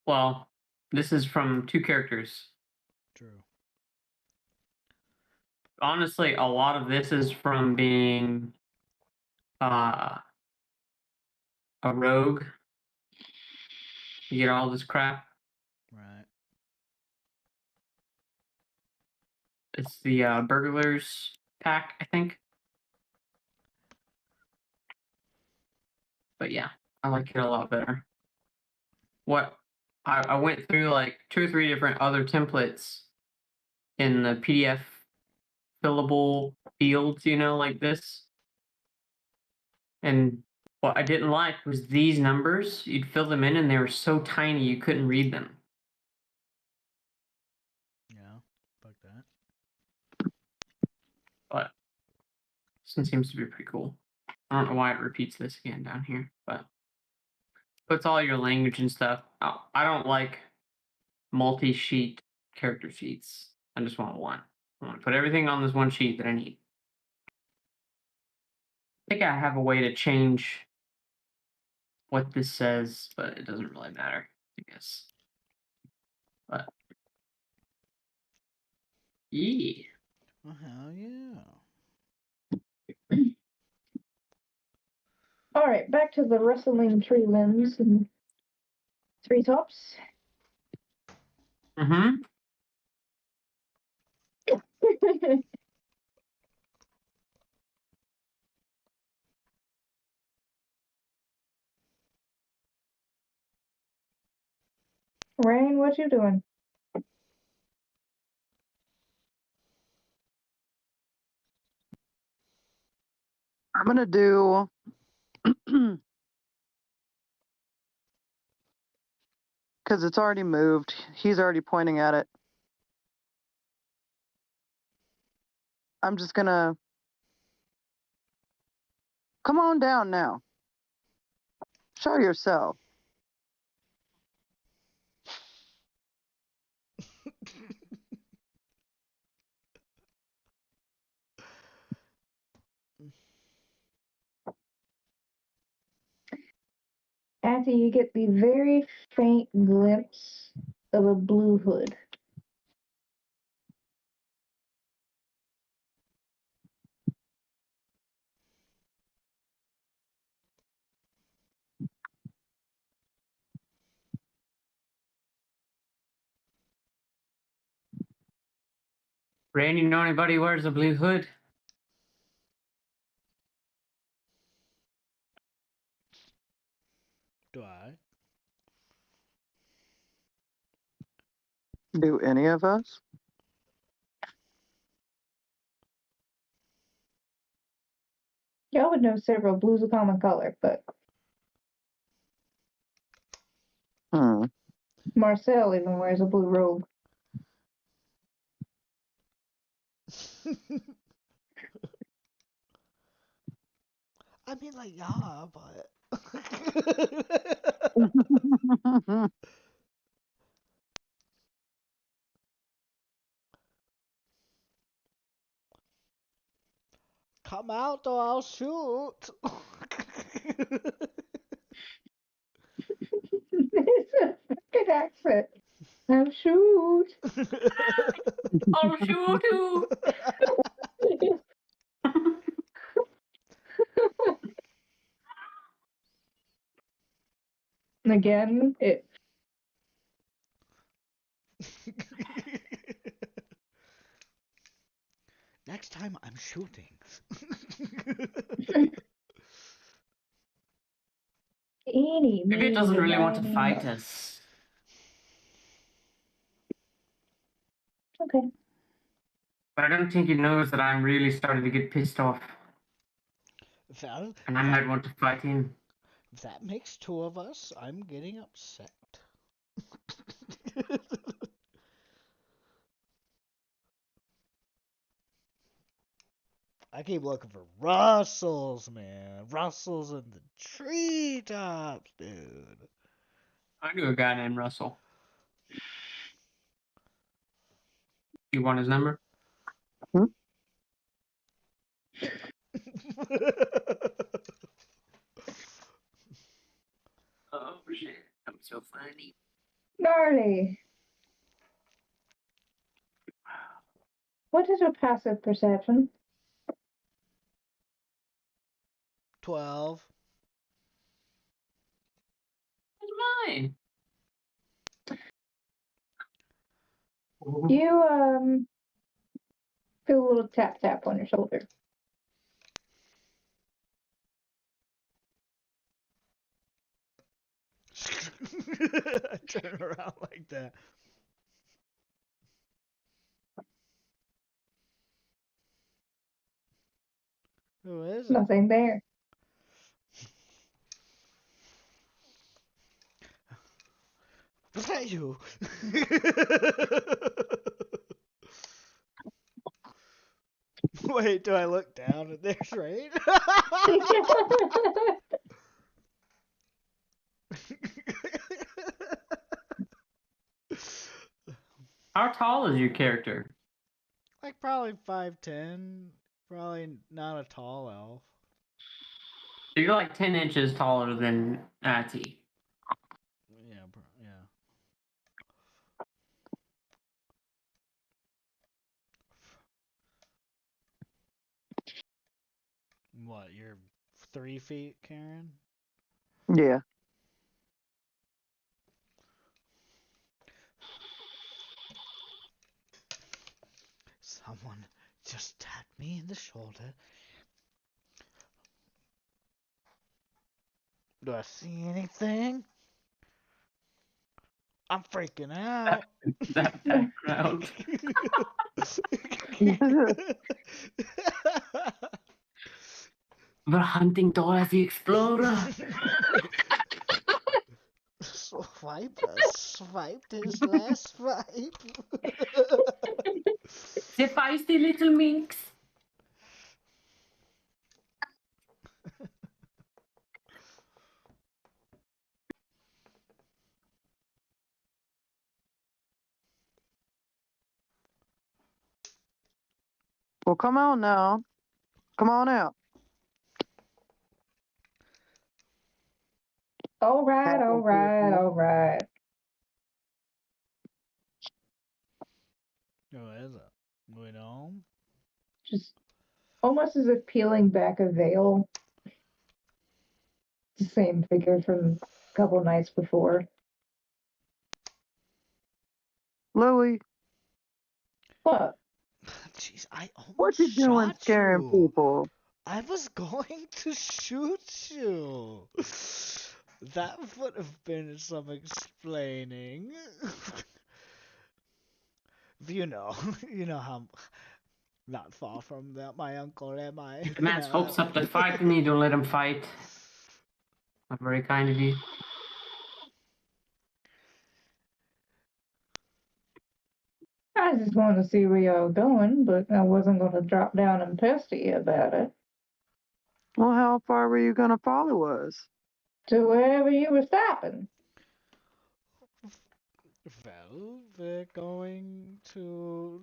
Well, this is from 2 characters. True. Honestly, a lot of this is from being a rogue. You get all this crap. Right. It's the burglars pack, I think. But yeah, I like it a lot better. What I went through like 2 or 3 different other templates in the PDF fillable fields, like this. And what I didn't like was these numbers. You'd fill them in and they were so tiny you couldn't read them. Yeah. Fuck that. But this one seems to be pretty cool. I don't know why it repeats this again down here, but puts all your language and stuff. I don't like multi-sheet character sheets. I just want one. I want to put everything on this one sheet that I need. I think I have a way to change what this says, but it doesn't really matter, I guess. But yeah. Well, hell yeah. All right, back to the rustling tree limbs and tree tops. Mm-hmm. Rain, what you doing? I'm going to do. Because it's already moved. He's already pointing at it. I'm just going to. Come on down now. Show yourself. After you get the very faint glimpse of a blue hood. Randy, know anybody who wears a blue hood? Do I? Do any of us? Y'all would know several blues a common color, but Marcel even wears a blue robe. I mean, like, yeah, but. Come out or I'll shoot. It's a fucking accent. I'm shoot. I'll shoot you. Again, it. Next time I'm shooting. Maybe it doesn't really want to fight us. Okay. But I don't think it knows that I'm really starting to get pissed off. And I might want to fight him. If that makes two of us, I'm getting upset. I keep looking for Russells, man. Russells in the treetops, dude. I knew a guy named Russell. You want his number? Oh shit, I'm so funny. Gnarly. What is your passive perception? 12. What's mine? You feel a little tap tap on your shoulder. I turn around like that. Who is it? Nothing there. Was that you? Wait, do I look down and there's Rain? How tall is your character? Like probably 5'10". Probably not a tall elf. So you're like 10 inches taller than Atty. Yeah, yeah. What, you're 3 feet, Karen? Yeah. Someone just tapped me in the shoulder. Do I see anything? I'm freaking out. That background. We're hunting Dorothy Explorer. Swiped his last swipe. The feisty little minx. Well, come on now. Come on out. All right, all right, all right. What is it? We know. Just almost as if peeling back a veil. The same figure from a couple nights before. Louie, What? Jeez, I what almost you doing shot scaring you. people? I was going to shoot you. That would have been some explaining. you know, you know how not far from that my uncle am I? The man's hopes up to fight and you don't let him fight. Not very kind of you. I just wanted to see where y'all going, but I wasn't going to drop down and pester you about it. Well, how far were you going to follow us? To wherever you were stopping. Well, we're going to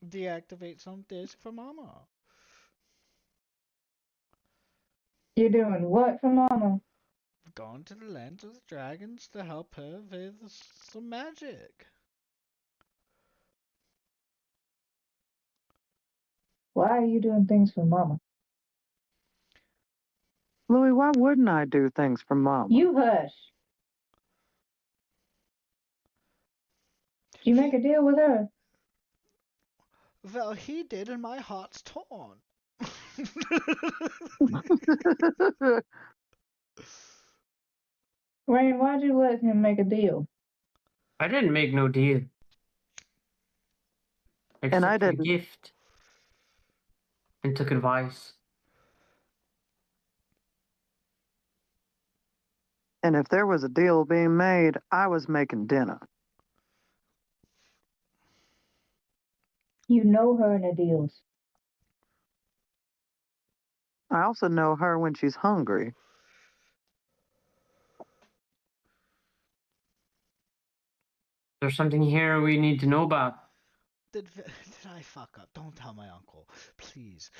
deactivate some disk for Mama. You're doing what for Mama? Going to the land of the dragons to help her with some magic. Why are you doing things for Mama? Louie, why wouldn't I do things for Mama? You hush. Did you make a deal with her? Well, he did, and my heart's torn. Rain, why'd you let him make a deal? I didn't make no deal. Except I for a didn't. gift. And took advice. And if there was a deal being made, I was making dinner. You know her in the deals. I also know her when she's hungry. There's something here we need to know about. Did I fuck up? Don't tell my uncle, please.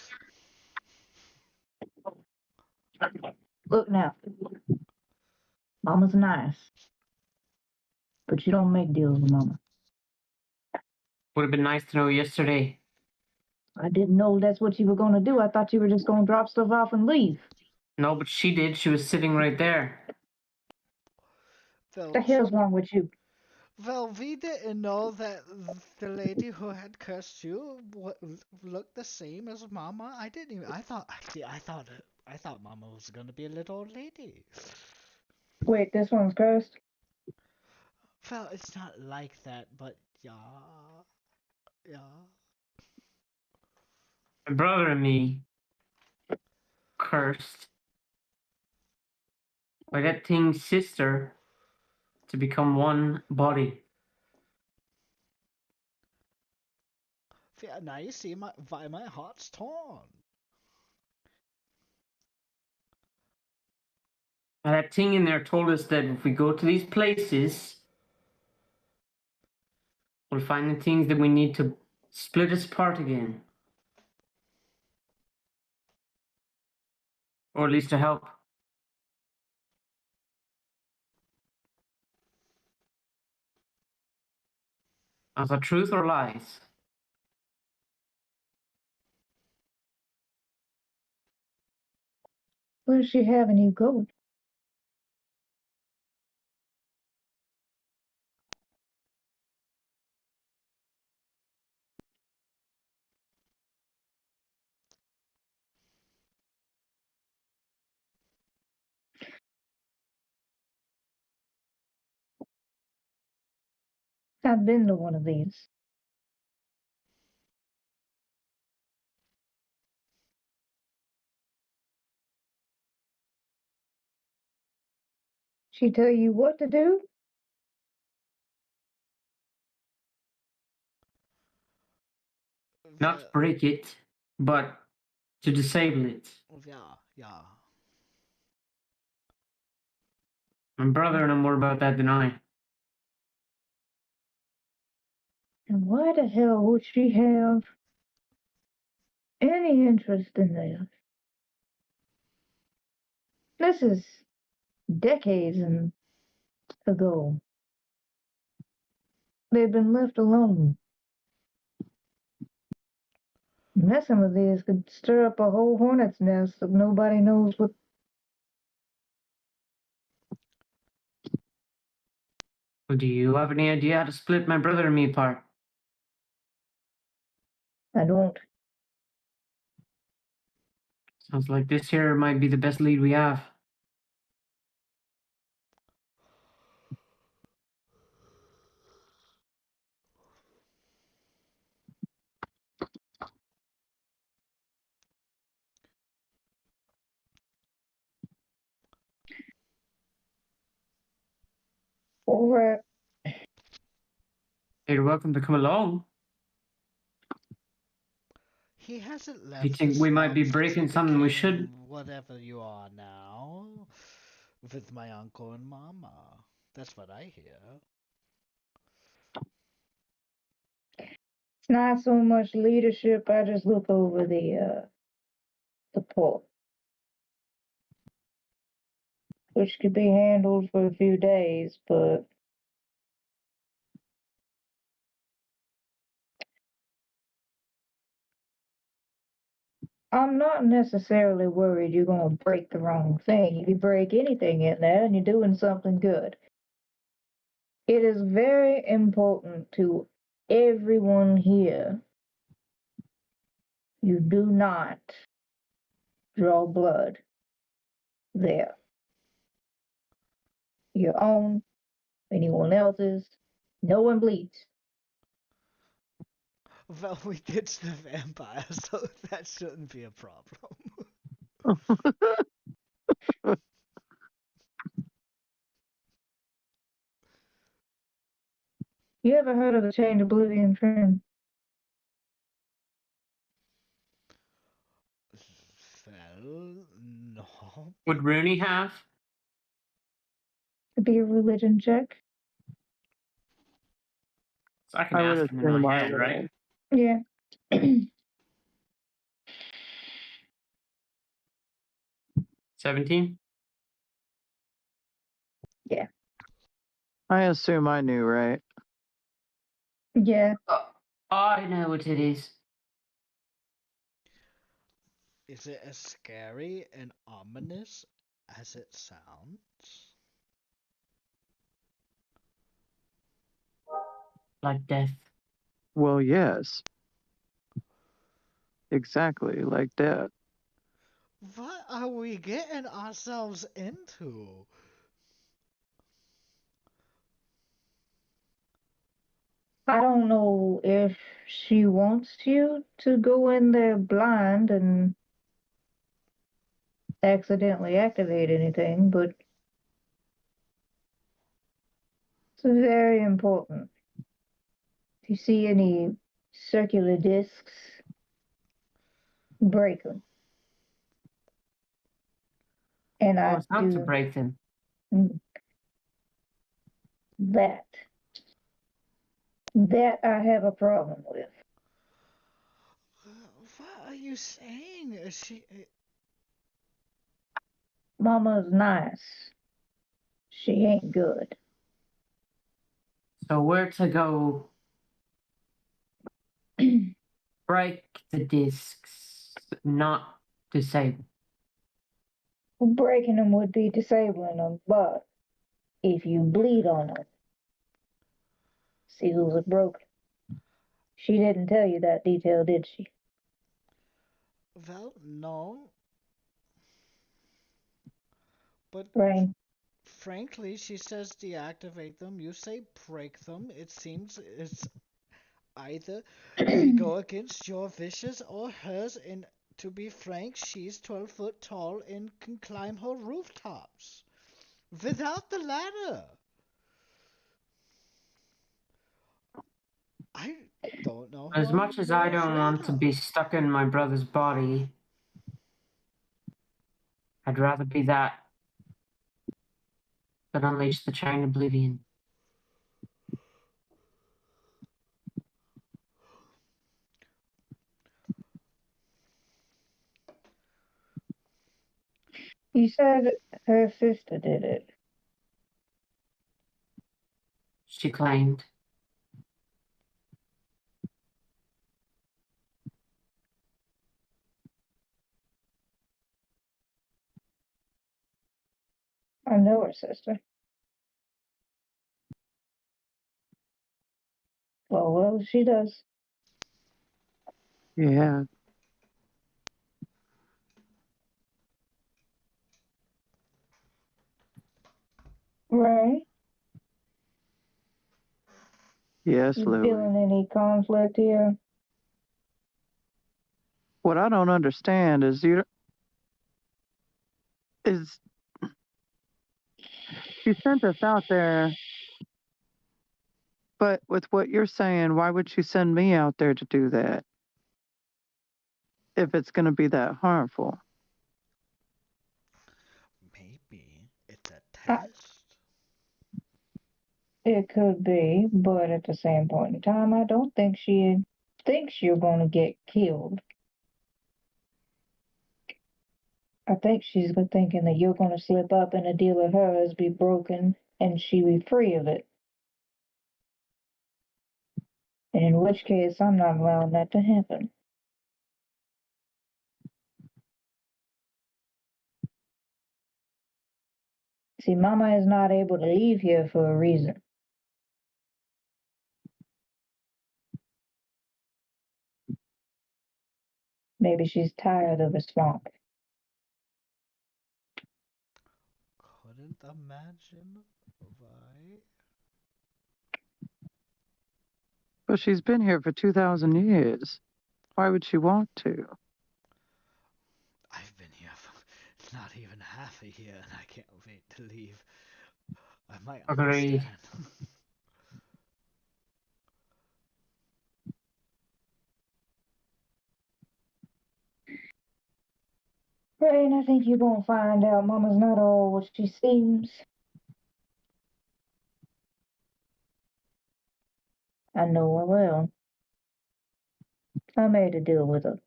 Look now. Mama's nice. But you don't make deals with Mama. Would have been nice to know yesterday. I didn't know that's what you were going to do. I thought you were just going to drop stuff off and leave. No, but she did. She was sitting right there. Well, What the hell's wrong with you? well, we didn't know that the lady who had cursed you looked the same as Mama. I didn't even. I thought actually. I thought Mama was gonna be a little old lady. Wait, this one's cursed? Well, it's not like that, but yeah, yeah. My brother and me cursed by that thing's sister to become one body. Yeah, now you see why my heart's torn. And that thing in there told us that if we go to these places, we'll find the things that we need to split us apart again. Or at least to help. Is that truth or lies? Where's she having you go? I've been to one of these. She tell you what to do? Not to break it, but to disable it. Yeah, yeah. My brother knows more about that than I. And why the hell would she have any interest in this? This is decades ago. They've been left alone. Messing with these could stir up a whole hornet's nest if nobody knows what. Do you have any idea how to split my brother and me apart? I don't. Sounds like this here might be the best lead we have. Or You're welcome to come along. He hasn't left If you think the we might be swamp since he breaking something, we should. became whatever you are now, with my uncle and mama. That's what I hear. it's not so much leadership. I just look over the port, which could be handled for a few days, but I'm not necessarily worried you're going to break the wrong thing. If you break anything in there and you're doing something good, it is very important to everyone here. You do not draw blood there. Your own, anyone else's. No one bleeds. Well, we ditched the vampire, so that shouldn't be a problem. You ever heard of the Chained Oblivion trend? Well, no. Would Rooney have? Could be a religion check. So I can I would ask him in assume my I head, would. right? Yeah. 17? Yeah. I assume I knew, right? Yeah. I know what it is. Is it as scary and ominous as it sounds? Like death. Well, yes. Exactly, like that. What are we getting ourselves into? I don't know if she wants you to go in there blind and accidentally activate anything, but it's very important. If you see any circular discs, break them. And Oh, I it's not to do break them. that. That I have a problem with. What are you saying? Is she? Mama's nice. She ain't good. So where to go break the discs, not disable. Breaking them would be disabling them, but if you bleed on them, seals are broken. She didn't tell you that detail, did she? Well, no. But Right. frankly, she says deactivate them. You say break them. It seems it's either we go against your wishes or hers. And to be frank, she's 12 foot tall and can climb her rooftops without the ladder. I don't know who As I'm much as more I don't afraid want to of. be stuck in my brother's body, I'd rather be that than unleash the chain oblivion. You said her sister did it. She claimed. I know her sister. Well, she does. Yeah. Right? Yes, You Louis. feeling any conflict here? What I don't understand is is you sent us out there, but with what you're saying, why would you send me out there to do that if it's going to be that harmful? Maybe it's a I, test. it could be, but at the same point in time, I don't think she thinks you're going to get killed. I think she's been thinking that you're going to slip up and a deal of hers be broken and she be free of it. And in which case, I'm not allowing that to happen. See, Mama is not able to leave here for a reason. Maybe she's tired of the swamp. Couldn't imagine why. But she's been here for 2,000 years. Why would she want to? I've been here for not even half a year and I can't wait to leave. I might Agreed. understand. Rain, I think you're going to find out Mama's not all what she seems. I know her well. I made a deal with her.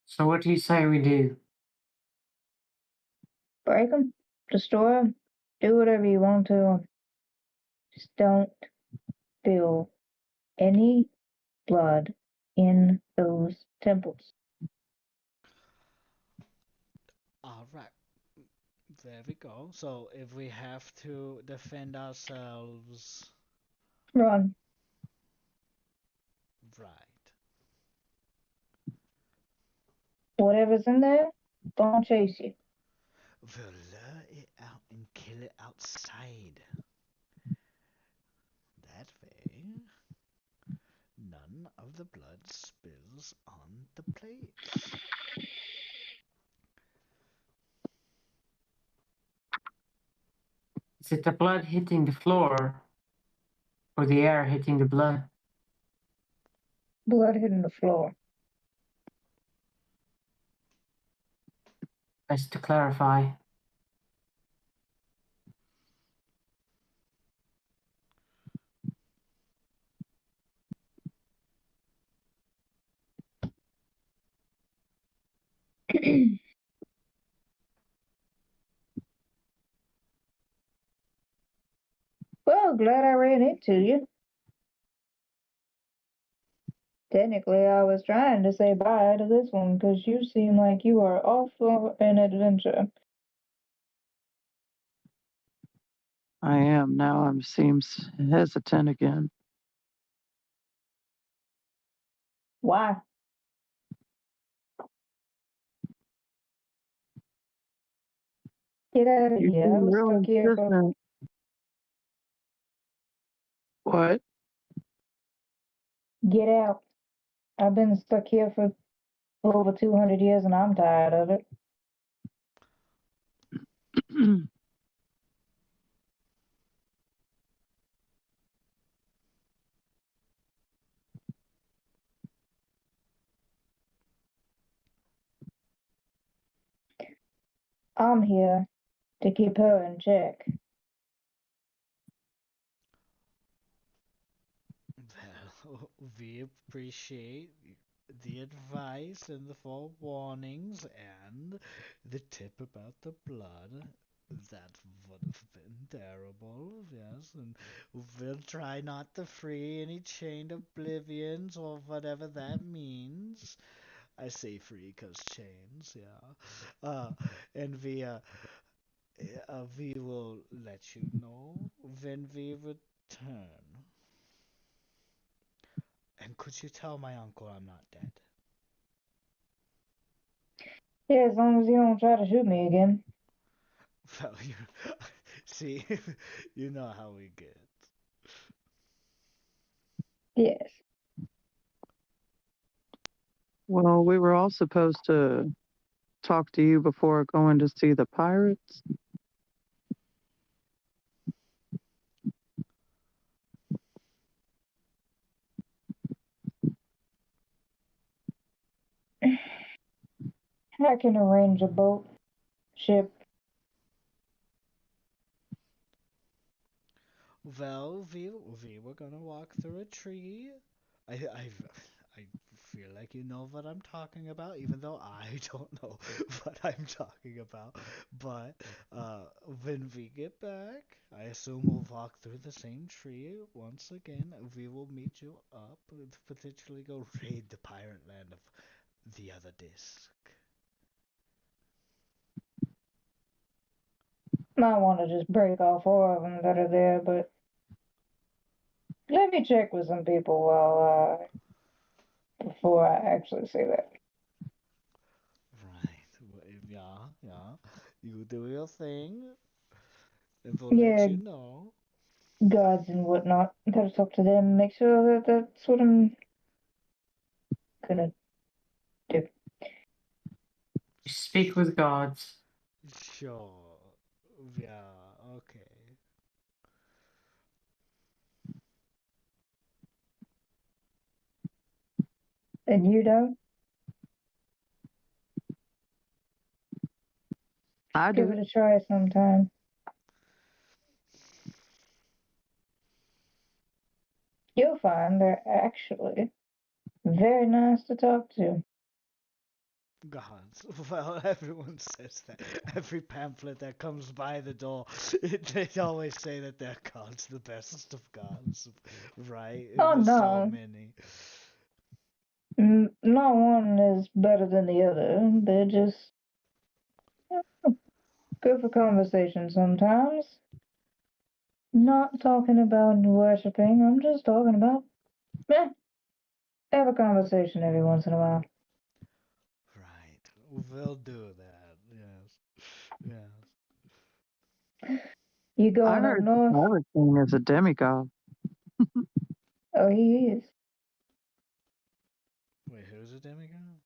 So what do you say we do? Break them, destroy them, do whatever you want to. Just don't spill any blood in those temples. Alright, there we go. So if we have to defend ourselves, Run. right. Whatever's in there, don't chase you. We'll lure it out and kill it outside. That way, none of the blood spills on the plates. Is it the blood hitting the floor or the air hitting the blood? Blood hitting the floor. Best to clarify. Well, glad I ran into you. Technically, I was trying to say bye to this one because you seem like you are off for an adventure. I am now. I seems hesitant again. Why? Get out of You here. I seem was real stuck here for. insistent. What? Get out. I've been stuck here for over 200 years and I'm tired of it. I'm here to keep her in check. Well, we appreciate the advice and the forewarnings and the tip about the blood. That would have been terrible, yes, and we'll try not to free any chained oblivions or whatever that means. I say free 'cause chains, yeah. And we will let you know when we return. And could you tell my uncle I'm not dead? Yeah, as long as you don't try to shoot me again. Well, you see, you know how we get. Yes. Well, we were all supposed to talk to you before going to see the pirates. I can arrange a boat, ship. Well, we were gonna walk through a tree. I feel like you know what I'm talking about, even though I don't know what I'm talking about. But when we get back, I assume we'll walk through the same tree once again. We will meet you up and potentially go raid the pirate land of the other disc. Might want to just break all four of them that are there, but let me check with some people before I actually say that. Right. Yeah. You do your thing, and we'll let Yeah, you know. gods and whatnot. Gotta talk to them, make sure that that's what I'm gonna do. Speak with gods. Sure. Yeah, okay. And you don't I give do. it a try sometime. You'll find they're actually very nice to talk to. Gods. Well, everyone says that. Every pamphlet that comes by the door, they always say that they're gods, the best of gods, right? Oh There's so no, many. not one is better than the other. They're just good for conversation sometimes. Not talking about worshipping, I'm just talking about, eh, have a conversation every once in a while. Right. We'll do that. Yes. Yes. You I going up heard the north? pirate king is a demigod. Oh, he is. Wait, who's a demigod?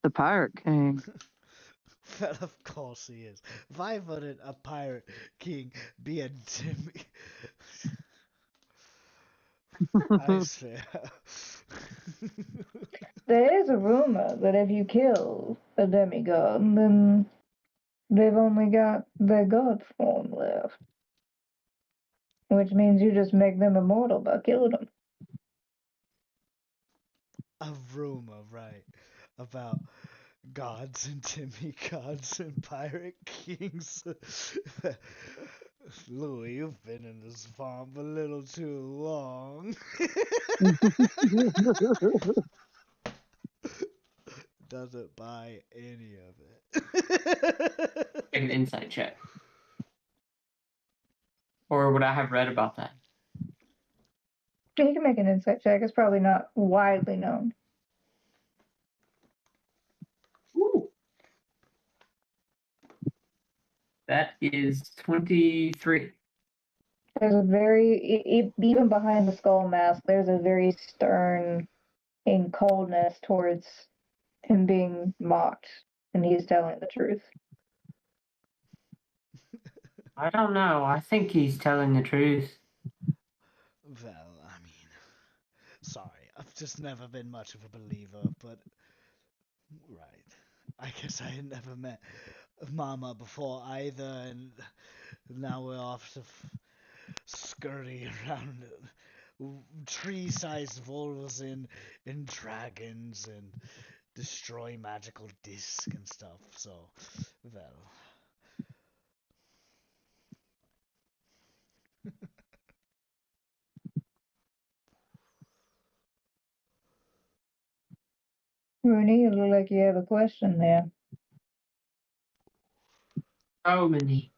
The pirate king. Well, of course he is. Why wouldn't a pirate king be a demi? I swear. There is a rumor that if you kill a demigod, then they've only got their god form left. Which means you just make them immortal by killing them. A rumor, right, about gods and demigods and pirate kings. Louis, you've been in the swamp a little too long. Doesn't buy any of it. Make an insight check. Or would I have read about that? You can make an insight check. It's probably not widely known. Ooh. That is 23. There's a very, even behind the skull mask, there's a very stern and coldness towards him being mocked, and he's telling the truth. I don't know. I think he's telling the truth. Well, I mean, sorry, I've just never been much of a believer, but right. I guess I had never met Mama before either, and now we're off to scurry around tree-sized wolves and dragons and destroy magical disc and stuff. So, well. Rooney, you look like you have a question there. Oh, many.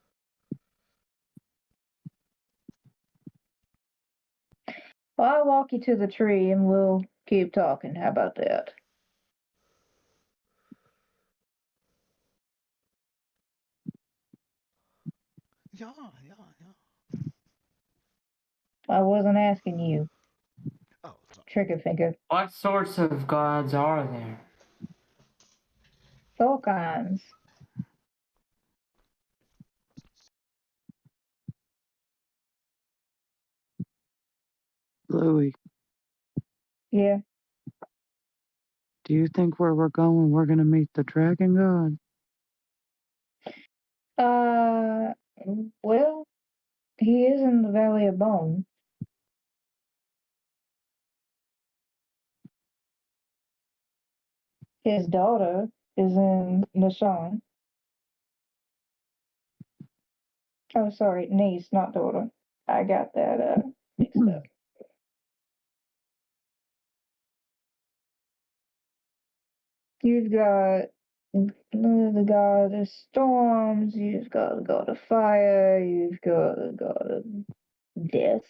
Well, I'll walk you to the tree and we'll keep talking. How about that? Yeah. I wasn't asking you, Oh, sorry. trigger finger. What sorts of gods are there? All kinds. Louis, Yeah. do you think where we're going, we're gonna meet the dragon god? Well, he is in the Valley of Bone. His daughter is in Nishan. Oh, sorry, niece, not daughter. I got that mixed up. You've got the god of storms, you've got the god of fire, you've got the god of death,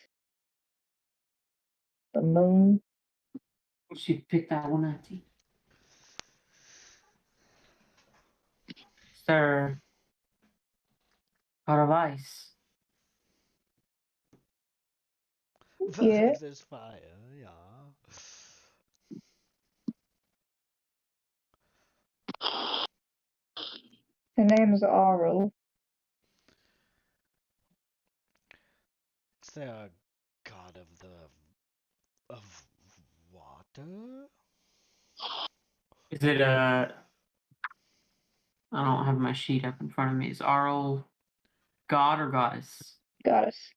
the moon. She picked that one, Auntie. Is there god of ice? Yeah. There's fire. Yeah. Her name is Aru. Is there a god of water? Is it I don't have my sheet up in front of me. Is Arl god or goddess? Goddess.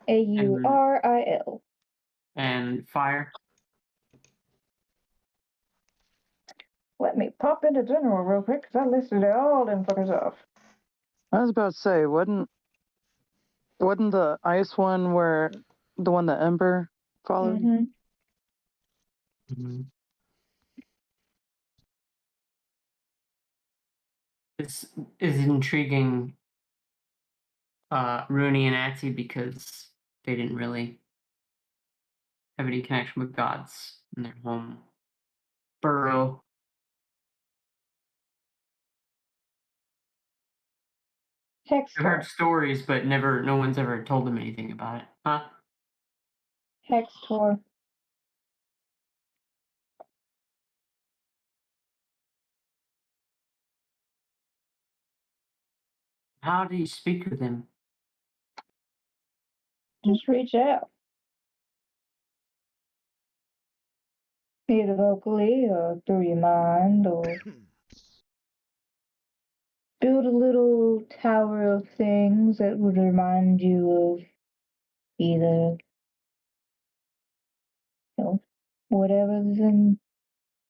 Auril. And fire? Let me pop into general real quick because I listed all them fuckers off. I was about to say, wasn't the ice one where the one that Ember followed? Mm-hmm. Mm-hmm. This is intriguing, Rooney and Atty, because they didn't really have any connection with gods in their home burrow. Hex I've heard Tor. stories, but no one's ever told them anything about it. Huh? Hex Tor. How do you speak with them? Just reach out. Either vocally or through your mind, or build a little tower of things that would remind you of either, whatever's in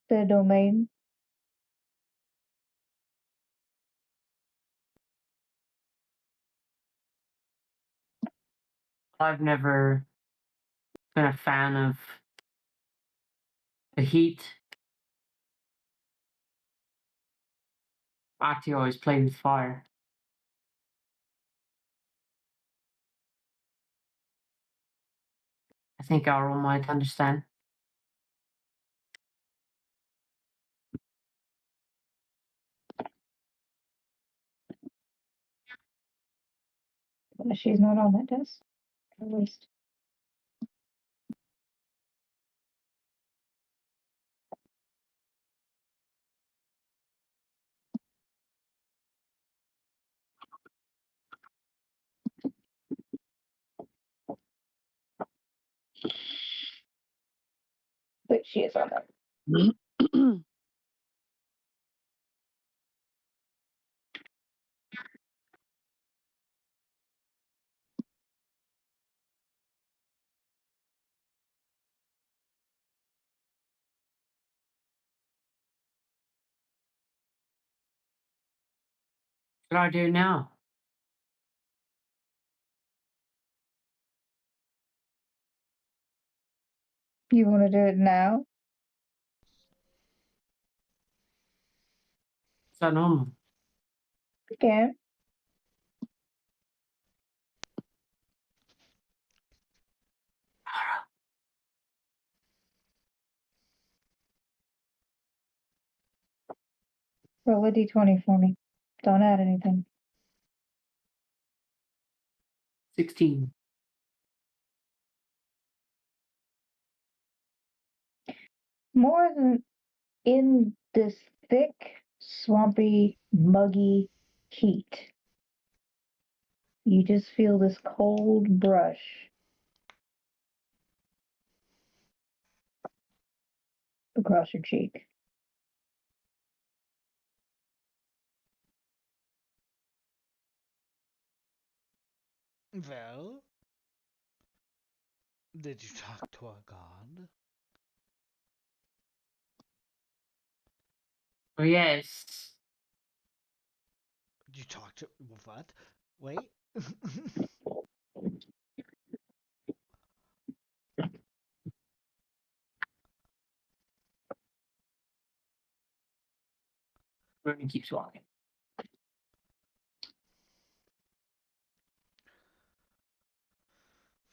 their domain. I've never been a fan of the heat. Atty always played with fire. I think Arl might understand. But she's not on that desk, at least. But she is on that. What do I do now? You want to do it now? Is that normal? You can. Roll a d20 for me. Don't add anything. 16. More than in this thick, swampy, muggy heat, you just feel this cold brush across your cheek. Well, did you talk to a god? Oh, yes. Did you talk to what? Wait. Rooney keeps walking.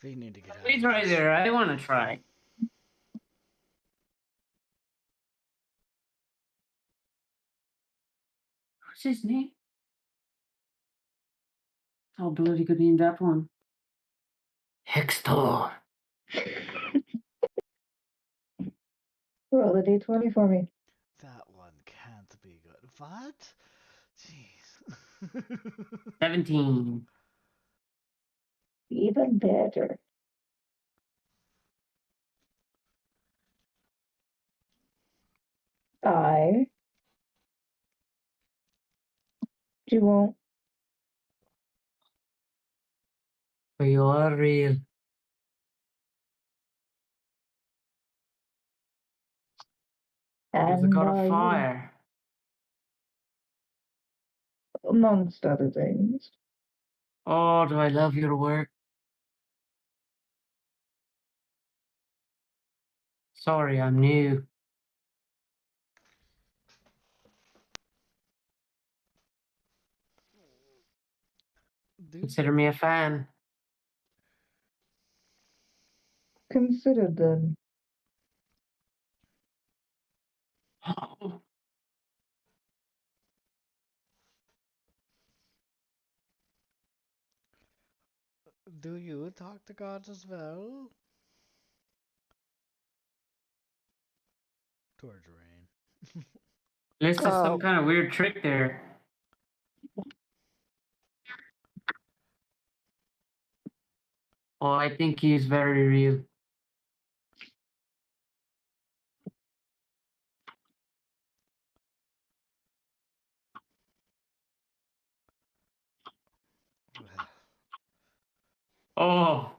We need to get out He's of right this. there. I want to try. What's his name? Oh, bloody good name, that one. Hextor. Roll a d20 for me. That one can't be good. What? Jeez. 17. Even better. I do won't. But you are real. You're the And god of are you, fire. amongst other things. Oh, do I love your work. Sorry, I'm new. Do Consider me a fan. Consider then. do you talk to gods as well? Towards rain. Unless there's some Oh, kind of weird trick there. Oh, I think he's very real. Oh,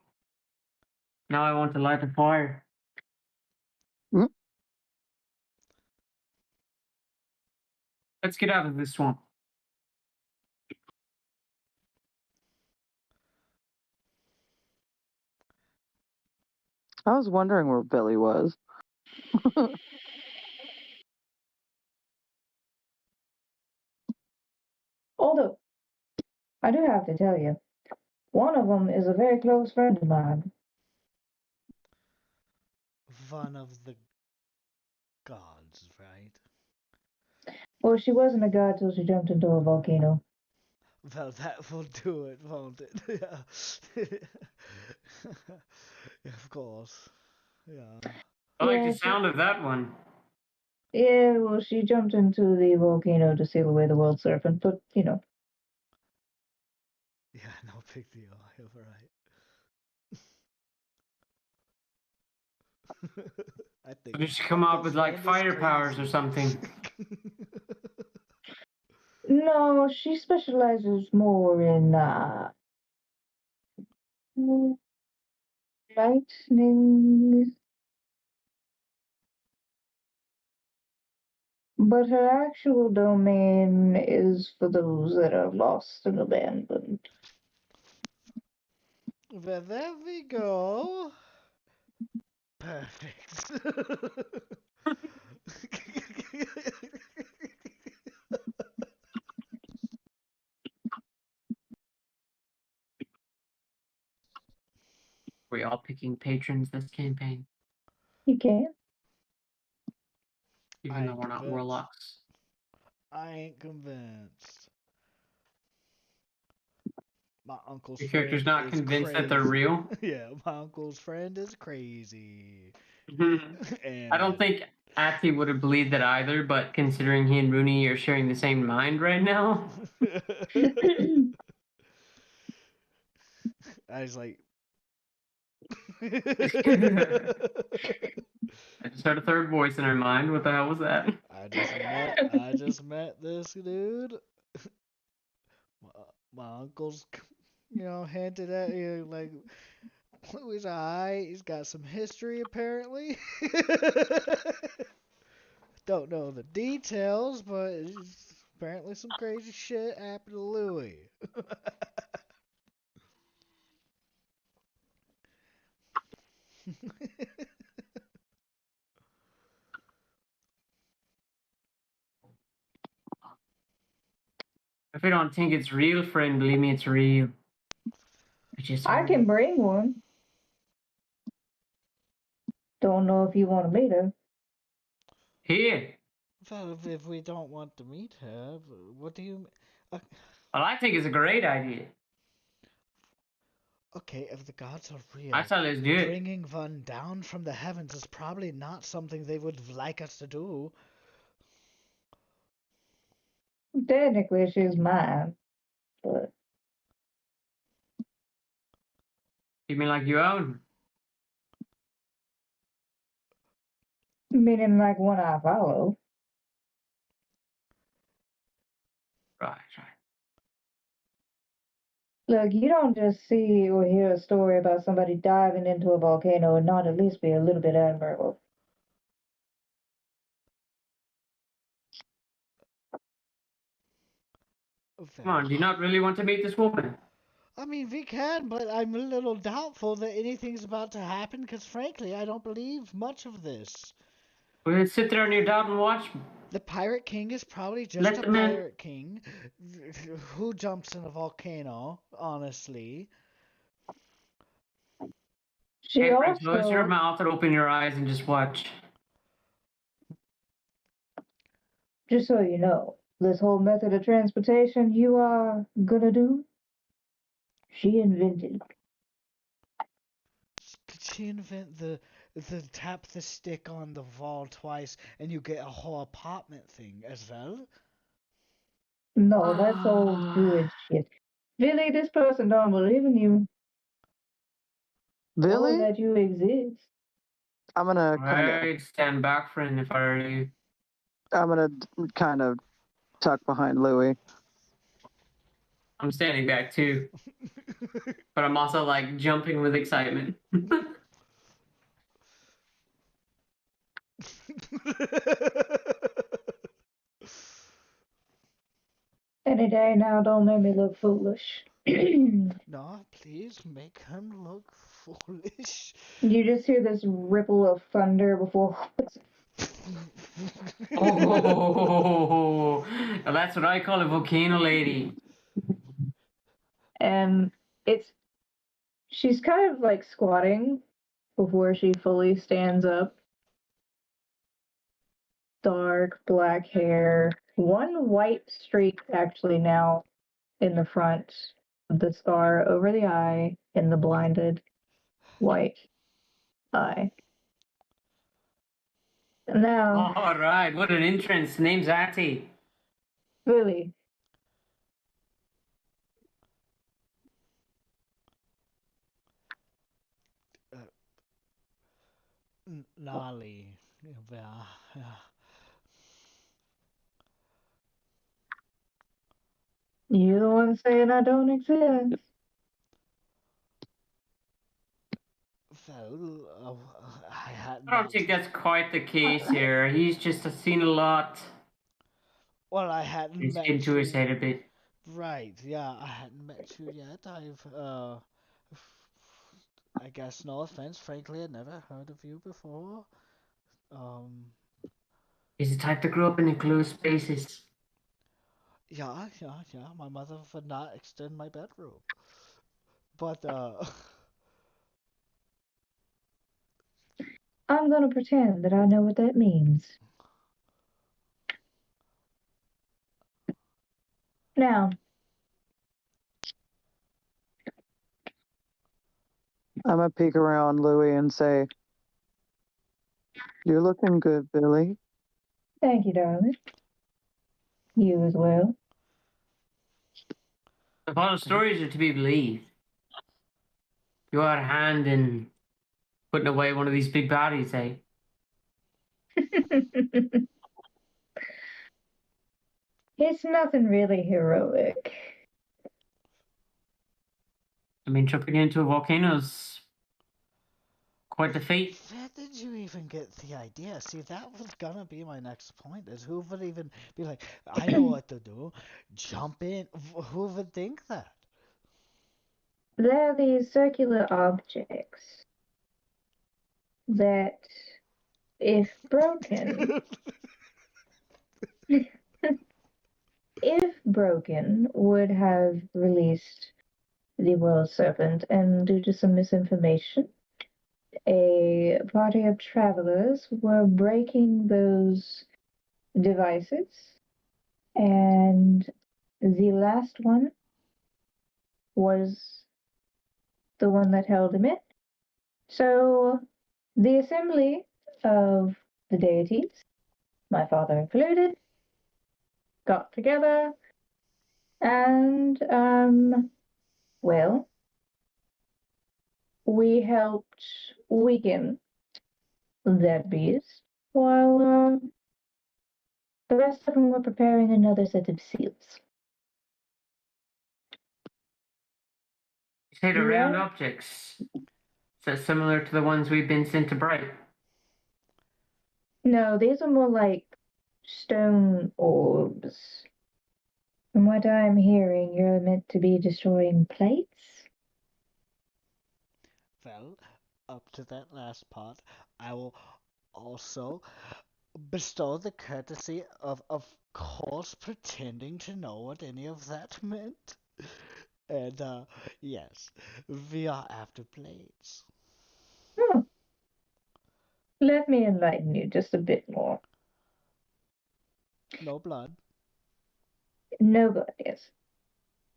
now I want to light a fire. Mm. Let's get out of this swamp. I was wondering where Billy was. Although, I do have to tell you, one of them is a very close friend of mine. One of the gods, right? Well, she wasn't a god till she jumped into a volcano. Well, that will do it, won't it? Yeah. Of course. Yeah. I like Yeah, the sound of that one. yeah, well, she jumped into the volcano to sail away the world serpent, but, Yeah, no big deal. You're right. I So think did she come out with like Oswald is fire powers or crazy. something? no, she specializes more in, lightning, But her actual domain is for those that are lost and abandoned. Well, there we go. Perfect. We all picking patrons this campaign, You can. even though we're not warlocks. I ain't convinced. My uncle's Your character's friend not is convinced that crazy. they're real. Yeah, my uncle's friend is crazy. I don't think Ati would have believed that either, but considering he and Rooney are sharing the same mind right now, I was like, I just heard a third voice in her mind. What the hell was that? I just met this dude. My uncle's, hinted at like, he's alright. He's got some history apparently. Don't know the details, but apparently some crazy shit happened to Louis. If you don't think it's real, friend, believe me, it's real. I can bring one. Don't know if you want to meet her. Here. Well, if we don't want to meet her, what do you? Well, I think it's a great idea. Okay, if the gods are real, I thought let's do it. bringing one down from the heavens is probably not something they would like us to do. Technically, she's mine, but You mean like you own? meaning like one I follow. Right. Look, you don't just see or hear a story about somebody diving into a volcano and not at least be a little bit admirable. Come on, do you not really want to meet this woman? I mean, we can, but I'm a little doubtful that anything's about to happen because, frankly, I don't believe much of this. We'll sit there on your doubt and watch. The Pirate King is probably just Let a the man- pirate king who jumps in a volcano, honestly. She Hey, friend, close your also, mouth and open your eyes and just watch. just so you know, this whole method of transportation you are gonna do, she invented. Did she invent the tap the stick on the wall twice and you get a whole apartment thing as well? No, that's old Druid shit. Really, this person don't believe in you or Billy, that you exist. I'm gonna kind of, I'd stand back, friend, if I were you. I'm gonna kind of tuck behind Louis. I'm standing back too, but I'm also like jumping with excitement. Any day now, don't make me look foolish. No, please make him look foolish. You just hear this ripple of thunder before. Oh, now that's what I call a volcano lady. And she's kind of like squatting before she fully stands up. Dark black hair, one white streak actually now in the front of the scar over the eye in the blinded white eye. Now, All right, what an entrance. Name's Ati. really, Nolly. Yeah. you're the one saying I don't exist. Well, I had I don't think that's quite the case here. He's just seen a lot. Well, I hadn't It's met into his you. head a bit. Right, yeah, I hadn't met you yet. I guess no offense, frankly, I'd never heard of you before. Um, He's the type that grew up in enclosed spaces. yeah, my mother would not extend my bedroom. But, I'm gonna pretend that I know what that means. Now, I'm gonna peek around Louie and say, "You're looking good, Billy." thank you, darling. You as well. If all the stories are to be believed, you had a hand in putting away one of these big bodies, eh? It's nothing really heroic. I mean, jumping into a volcano's quite the feat. where did you even get the idea? See, that was gonna be my next point, is who would even be like, I know what to do, jump in? Who would think that? They're these circular objects that, if broken, would have released the world serpent, and due to some misinformation, a party of travelers were breaking those devices, and the last one was the one that held him in. So the assembly of the deities, my father included, got together and, well, we helped weaken that beast while the rest of them were preparing another set of seals. You say the round Yeah? objects. Is that similar to the ones we've been sent to break? No, these are more like stone orbs. From what I'm hearing, you're meant to be destroying plates? Well, up to that last part, I will also bestow the courtesy of course, pretending to know what any of that meant. And, yes, we are after plates. Hmm. Let me enlighten you just a bit more. No blood. No good, yes.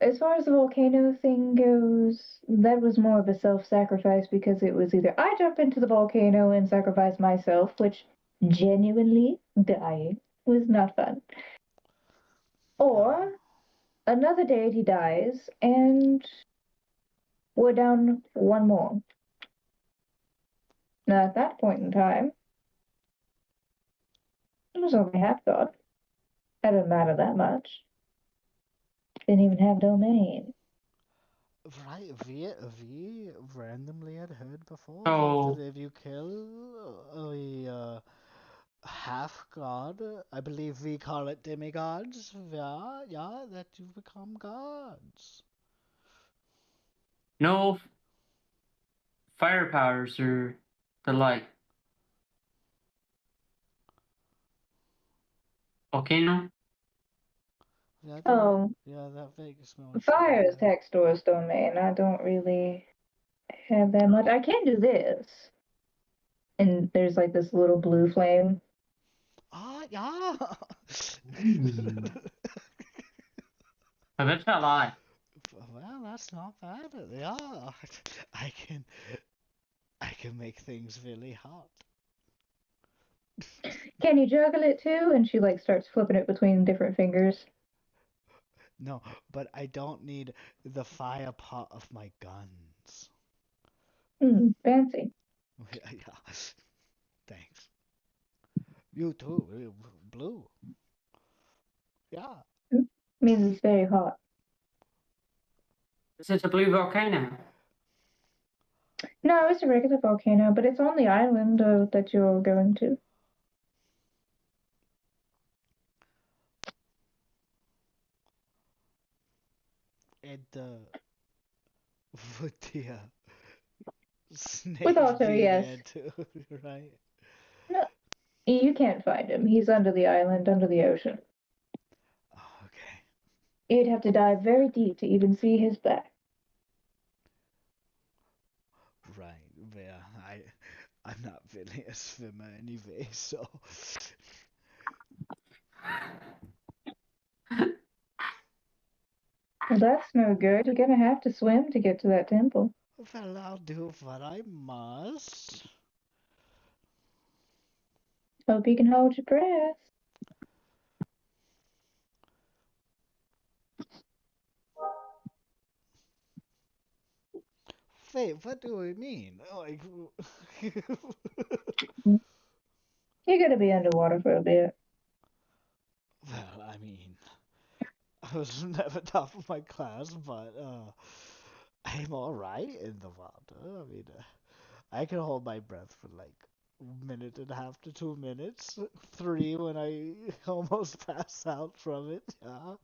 As far as the volcano thing goes, that was more of a self-sacrifice because it was either I jump into the volcano and sacrifice myself, which genuinely dying was not fun, or another deity dies and we're down one more. Now, at that point in time, it was only half god. That didn't matter that much. Didn't even have domain. Right, we randomly had heard before So- that if you kill a half god, I believe we call it demigods, yeah, that you become gods. No fire powers or the like. Volcano? Yeah, Oh, yeah, that Vegas noise. fire is Textor's domain. I don't really have that much. I can do this. And there's like this little blue flame. Ah, yeah. I bet you lie. Well, that's not bad. Yeah, I can, I can make things really hot. Can you juggle it too? And she like starts flipping it between different fingers. No, but I don't need the fire pot of my guns. Fancy. Yeah, thanks. You too, blue. Yeah. Means it's very hot. Is it a blue volcano? No, it's a regular volcano, but it's on the island that you're going to. inside with the snake With Otto, being yes. there too, right? No, you can't find him. He's under the island, under the ocean. Oh, okay. You'd have to dive very deep to even see his back. Right. Yeah, I'm not really a swimmer anyway, so Well, that's no good. You're gonna have to swim to get to that temple. well, I'll do what I must. Hope you can hold your breath. Wait, what do we mean? Like, You're gonna be underwater for a bit. well, I mean, I was never top of my class, but I'm all right in the water. I mean, I can hold my breath for like a minute and a half to 2 minutes, 3 when I almost pass out from it. Yeah.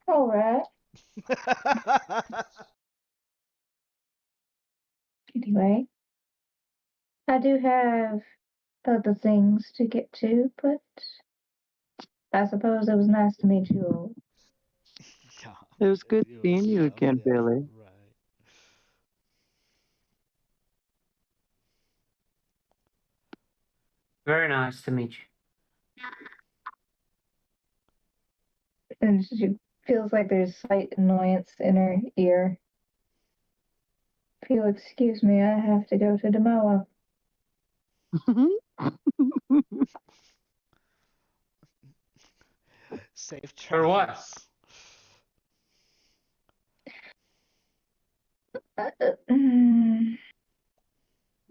All right. Anyway, I do have other things to get to, but I suppose it was nice to meet you all. Yeah, It was good it seeing was, you again, yeah, Billy. right. Very nice to meet you. And she feels like there's slight annoyance in her ear. If you'll excuse me, I have to go to Demoa. Safe For what? travels.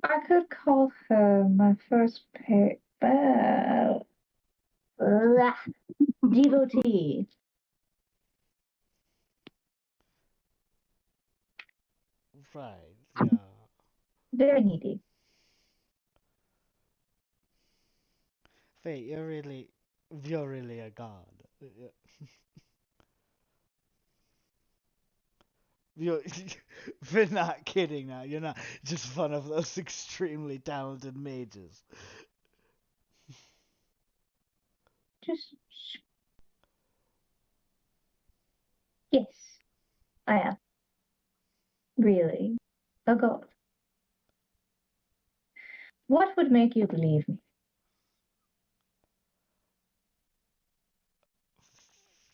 I could call her my first devotee. Right, yeah. Very needy. Wait, you're really a god. You're, we're not kidding now. You're not just one of those extremely talented mages. Just yes, I am. Really. A god. What would make you believe me?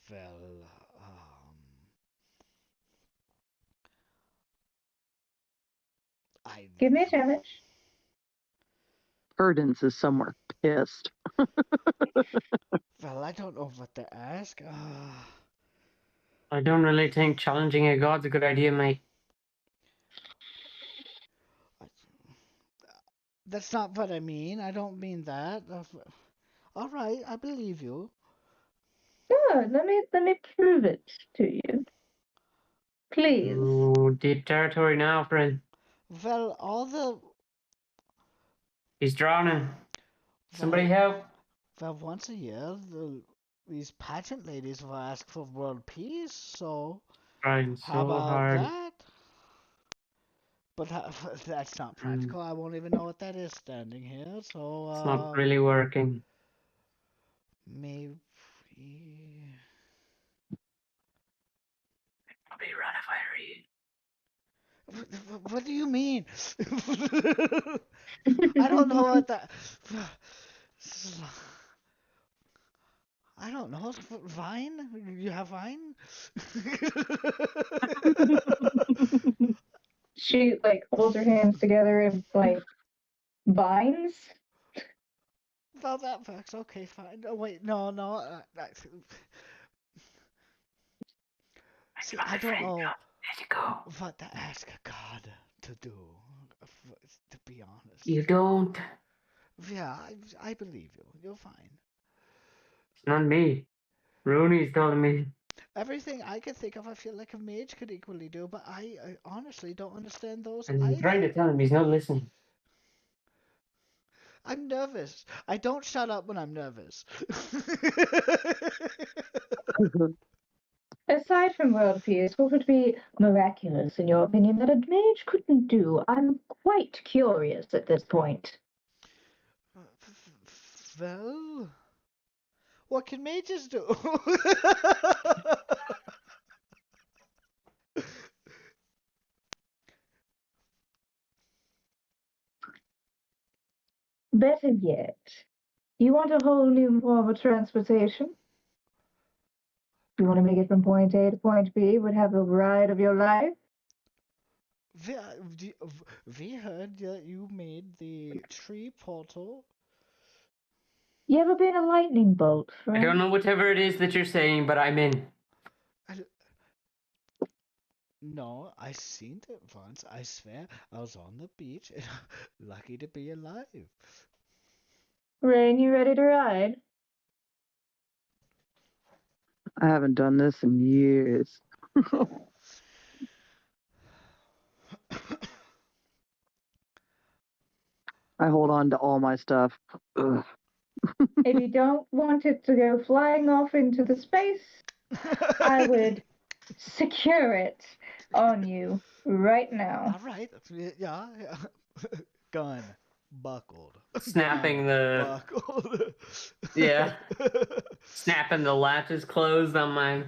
Well, I. Give me a challenge. Purdens is somewhere pissed. Well, I don't know what to ask. I don't really think challenging a god's a good idea, mate. That's not what I mean. I don't mean that. All right, I believe you. Good. Let me prove it to you. Please. Ooh, deep territory now, friend. Well, all the He's drowning. Somebody well, help. well, once a year, these pageant ladies will ask for world peace. So Trying how so about hard. that? But that's not practical. I won't even know what that is standing here. So It's not really working. maybe. Probably run if I were you. What do you mean? I don't know what that. I don't know. Vine? You have Vine? She like holds her hands together and like vines. Well, that works. Okay, fine. Oh, wait, no. See, I don't know Let it go. what to ask a god to do, to be honest. You don't. Yeah, I believe you. You're fine. It's not me. Rooney's telling me. Everything I could think of, I feel like a mage could equally do, but I honestly don't understand those And I'm trying either. to tell him he's not listening. I'm nervous. I don't shut up when I'm nervous. Aside from world peace, what would be miraculous, in your opinion, that a mage couldn't do? I'm quite curious at this point. Well, what can mages do? Better yet, you want a whole new form of transportation? You want to make it from point A to point B, would have the ride of your life? We heard that you made the tree portal. You ever been a lightning bolt, I don't friend? know whatever it is that you're saying, but I'm in. No, I seen it once. I swear, I was on the beach. Lucky to be alive. Rain, you ready to ride? I haven't done this in years. I hold on to all my stuff. Ugh. If you don't want it to go flying off into the space, I would secure it on you right now. All right. Yeah. Gun buckled. Snapping the buckled. Yeah. Snapping the latches closed on my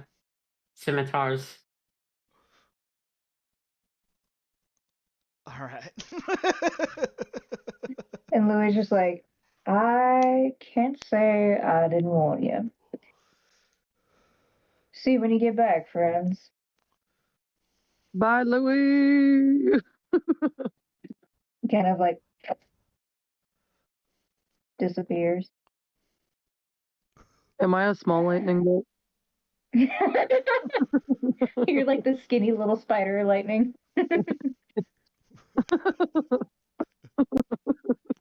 scimitars. All right. And Louis just like, I can't say I didn't warn you. See you when you get back, friends. Bye, Louis. Kind of like disappears. Am I a small lightning bolt? You're like the skinny little spider lightning.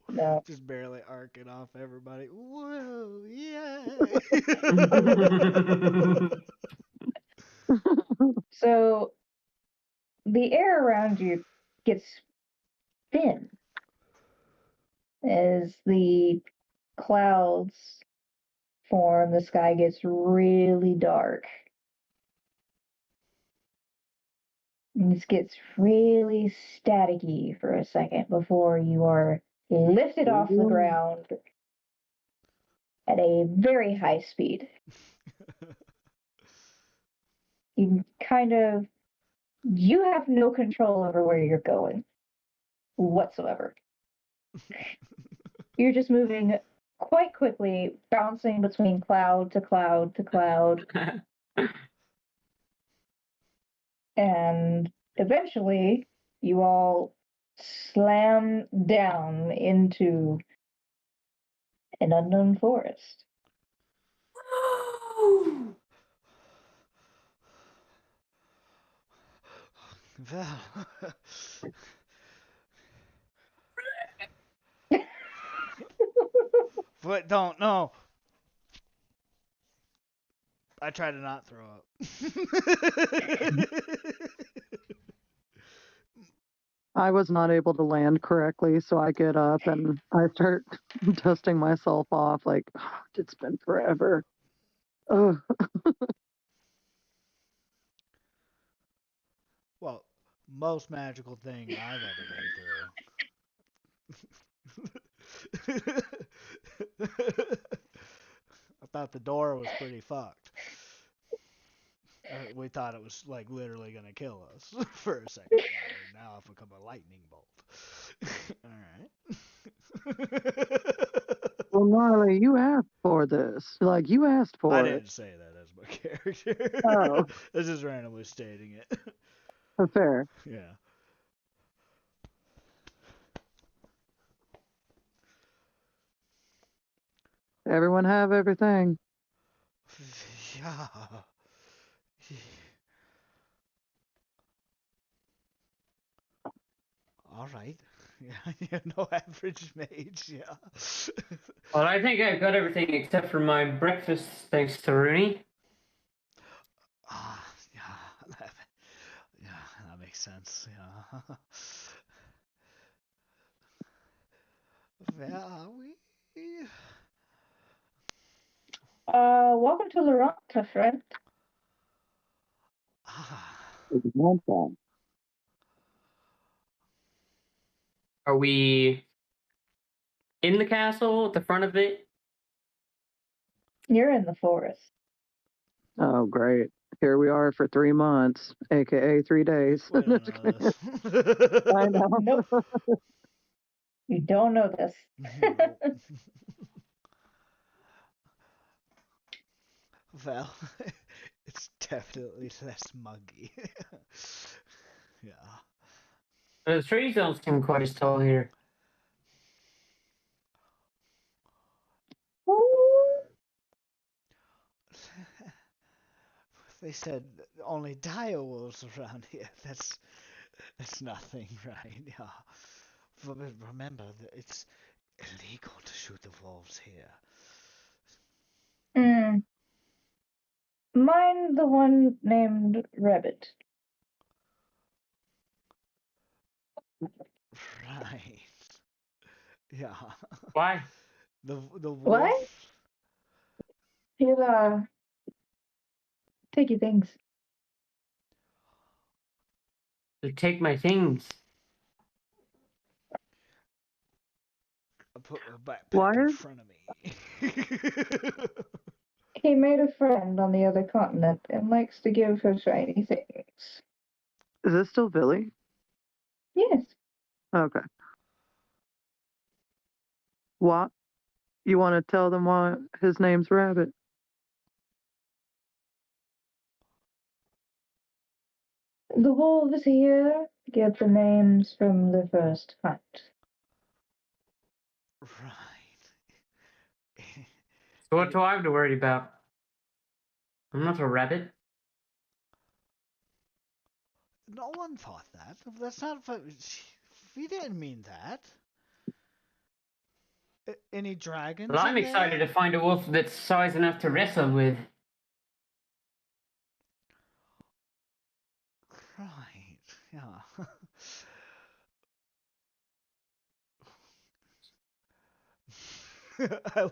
No. Just barely arcing off everybody. Whoa, yeah. So the air around you gets thin as the clouds form, the sky gets really dark. And this gets really staticky for a second before you are lifted off the ground at a very high speed. You have no control over where you're going whatsoever. You're just moving quite quickly, bouncing between cloud to cloud to cloud, and eventually you all slam down into an unknown forest. Well. But don't know. I try to not throw up. I was not able to land correctly, so I get up and I start dusting myself off. Like, it's been forever. Ugh. Well, most magical thing I've ever been through. I thought the door was pretty fucked. We thought it was like literally gonna kill us for a second. Now I've become a lightning bolt. All right. Well, Marley, you asked for this. Like, you asked for I it. didn't say that as my character. Oh. This is randomly stating it. Fair. Yeah. Everyone have everything. Yeah. All right. Yeah, no average mage, yeah. Well, I think I've got everything except for my breakfast, thanks to Rooney. Yeah, that makes sense, yeah. Where are we? Welcome to Loranta, friend. Ah, Are we in the castle, at the front of it? You're in the forest. Oh, great. Here we are for 3 months, aka 3 days. we don't know this. I know. Nope. You don't know this. Nope. Well, it's definitely less muggy. Yeah. The trees don't seem quite as tall here. They said only dire wolves around here. That's nothing, right? Yeah. But remember, it's illegal to shoot the wolves here. Mine, the one named Rabbit. Right. Yeah. Why? The wolf. What? He'll take your things. They'll take my things. I put my backpack Why? in front of me. He made a friend on the other continent and likes to give her shiny things. Is this still Billy? Yes. Okay. What? You want to tell them why his name's Rabbit? The wolves here get the names from the first hunt. Right. So what do I have to worry about? I'm not a rabbit. No one thought that. That's not. We didn't mean that. Any dragons? Well, I'm in excited there? to find a wolf that's size enough to wrestle with. Right. Yeah.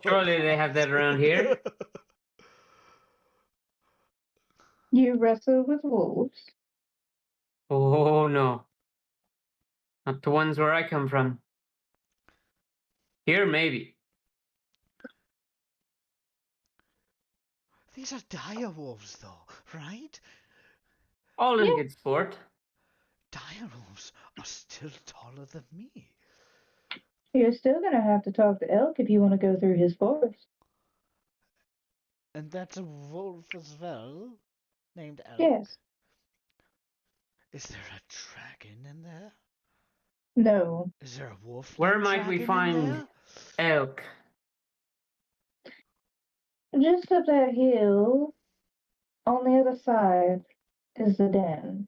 Surely they have that around here. You wrestle with wolves? Oh no. Not the ones where I come from. Here, maybe. These are dire wolves, though, right? All in Yeah. good sport. Dire wolves are still taller than me. You're still gonna have to talk to Elk if you want to go through his forest. And that's a wolf as well, named Elk. Yes. Is there a dragon in there? No. Is there a wolf? Where named might we dragon in find there? elk? Just up that hill, on the other side, is the den.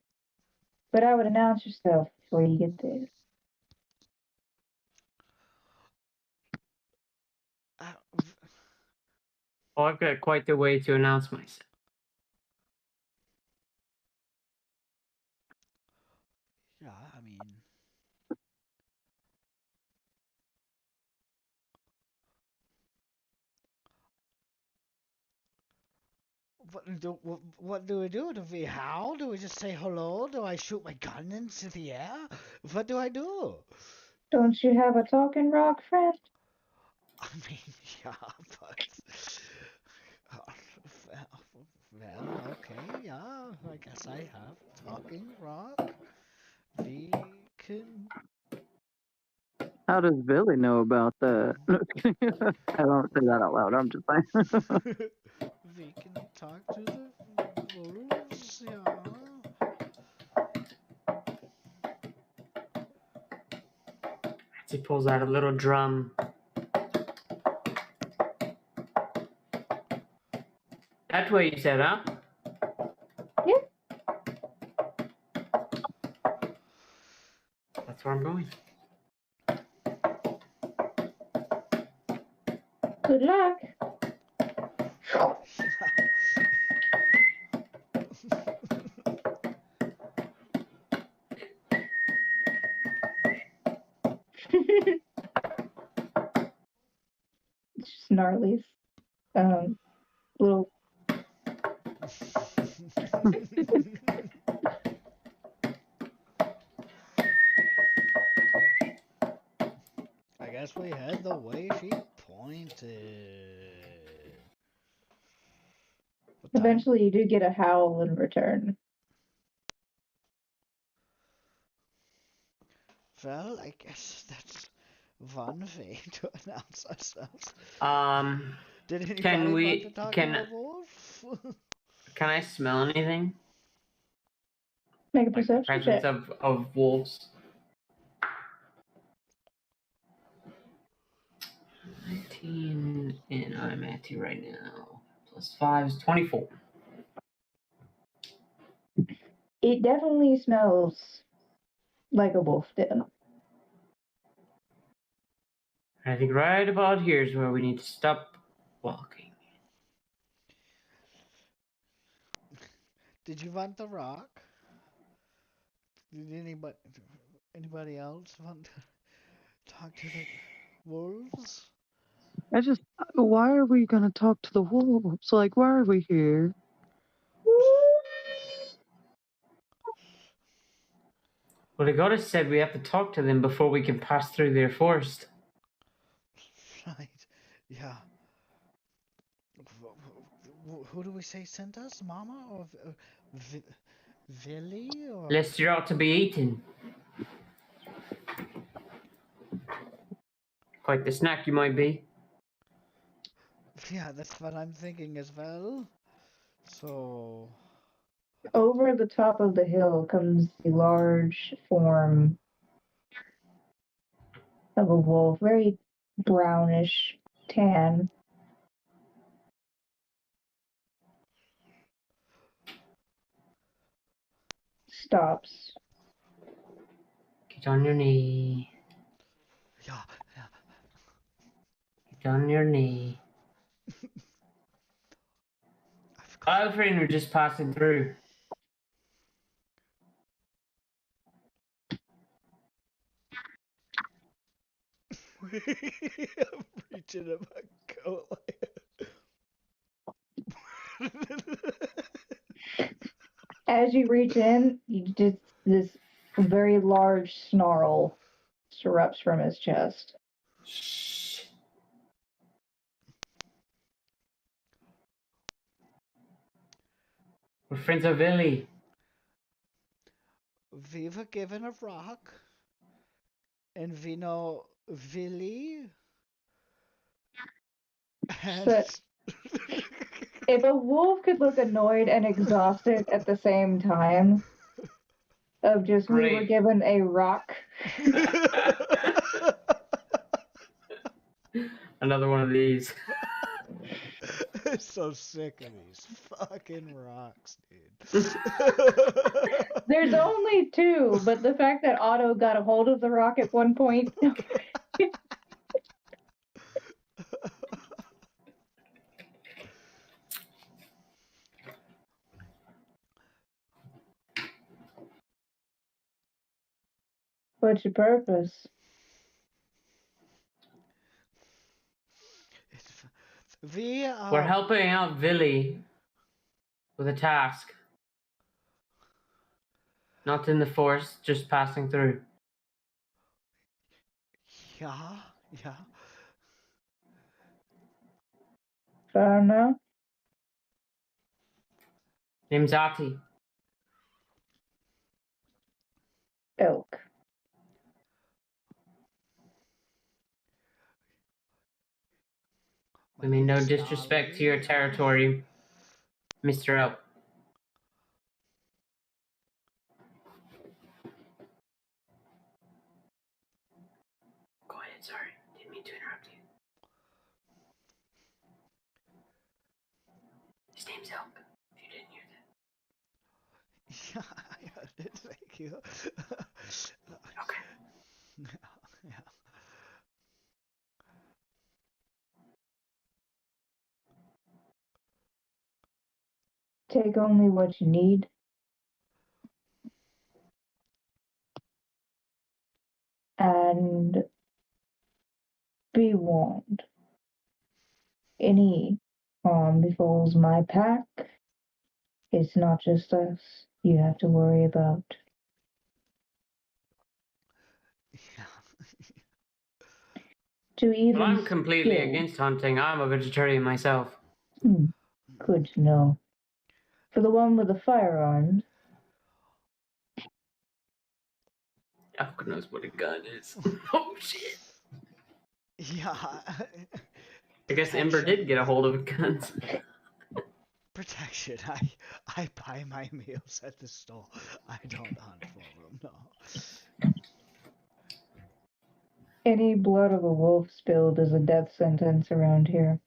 But I would announce yourself before you get there. Oh, I've got quite the way to announce myself. Yeah, I mean, what do we do? Do we howl? Do we just say hello? Do I shoot my gun into the air? What do I do? Don't you have a talking rock, friend? I mean, yeah, but well, okay, yeah. I guess I have talking rock. We can. How does Billy know about that? I don't say that out loud. I'm just saying. We can talk to the wolves, yeah. He pulls out a little drum. That way you said, huh? Yeah. That's where I'm going. Good luck. Snarlies. Little. I guess we head the way she pointed. What time? Eventually, you do get a howl in return. Well, I guess that's one way to announce ourselves. Did anybody want to talk to the wolf? Can I smell anything? Make a Like the perception presence check. of wolves? 19, and I'm at 2 right now. Plus 5 is 24. It definitely smells like a wolf den. I think right about here is where we need to stop walking. Did you want the rock? Did anybody else want to talk to the wolves? Why are we gonna talk to the wolves? Like, why are we here? Well, the goddess said we have to talk to them before we can pass through their forest. Right. Yeah. Who do we say sent us? Mama or Villy or? Lest you're out to be eaten. Quite the snack you might be. Yeah, that's what I'm thinking as well. So. Over the top of the hill comes the large form of a wolf, very brownish tan. Stops. Get on your knee. Yeah. Get on your knee. Alfred, we're just passing through. I'm reaching in my coat. As you reach in, you just this very large snarl erupts from his chest. Shh. We're friends of Villy. We were given a rock, and we know Villy has. So, if a wolf could look annoyed and exhausted at the same time, of just we were Great. given a rock. Another one of these. So sick of these fucking rocks, dude. There's only two, but the fact that Otto got a hold of the rock at one point. What's your purpose? We're helping out Villy with a task. Not in the forest, just passing through. Yeah. Fair enough. Name's Ati. Elk. I mean, no disrespect to your territory, Mr. Elk. Go ahead, sorry. Didn't mean to interrupt you. His name's Elk, if you didn't hear that. Yeah, I did. Thank you. Okay. Yeah. Take only what you need. And be warned. any harm befalls my pack, it's not just us you have to worry about. Yeah. To even Well, I'm completely skill. against hunting. I'm a vegetarian myself. Good to know. For the one with the firearms, Oh, God knows what a gun is. Oh, shit. Yeah. I guess Ember did get a hold of guns. Protection. I buy my meals at the store. I don't hunt for them, no. any blood of a wolf spilled is a death sentence around here.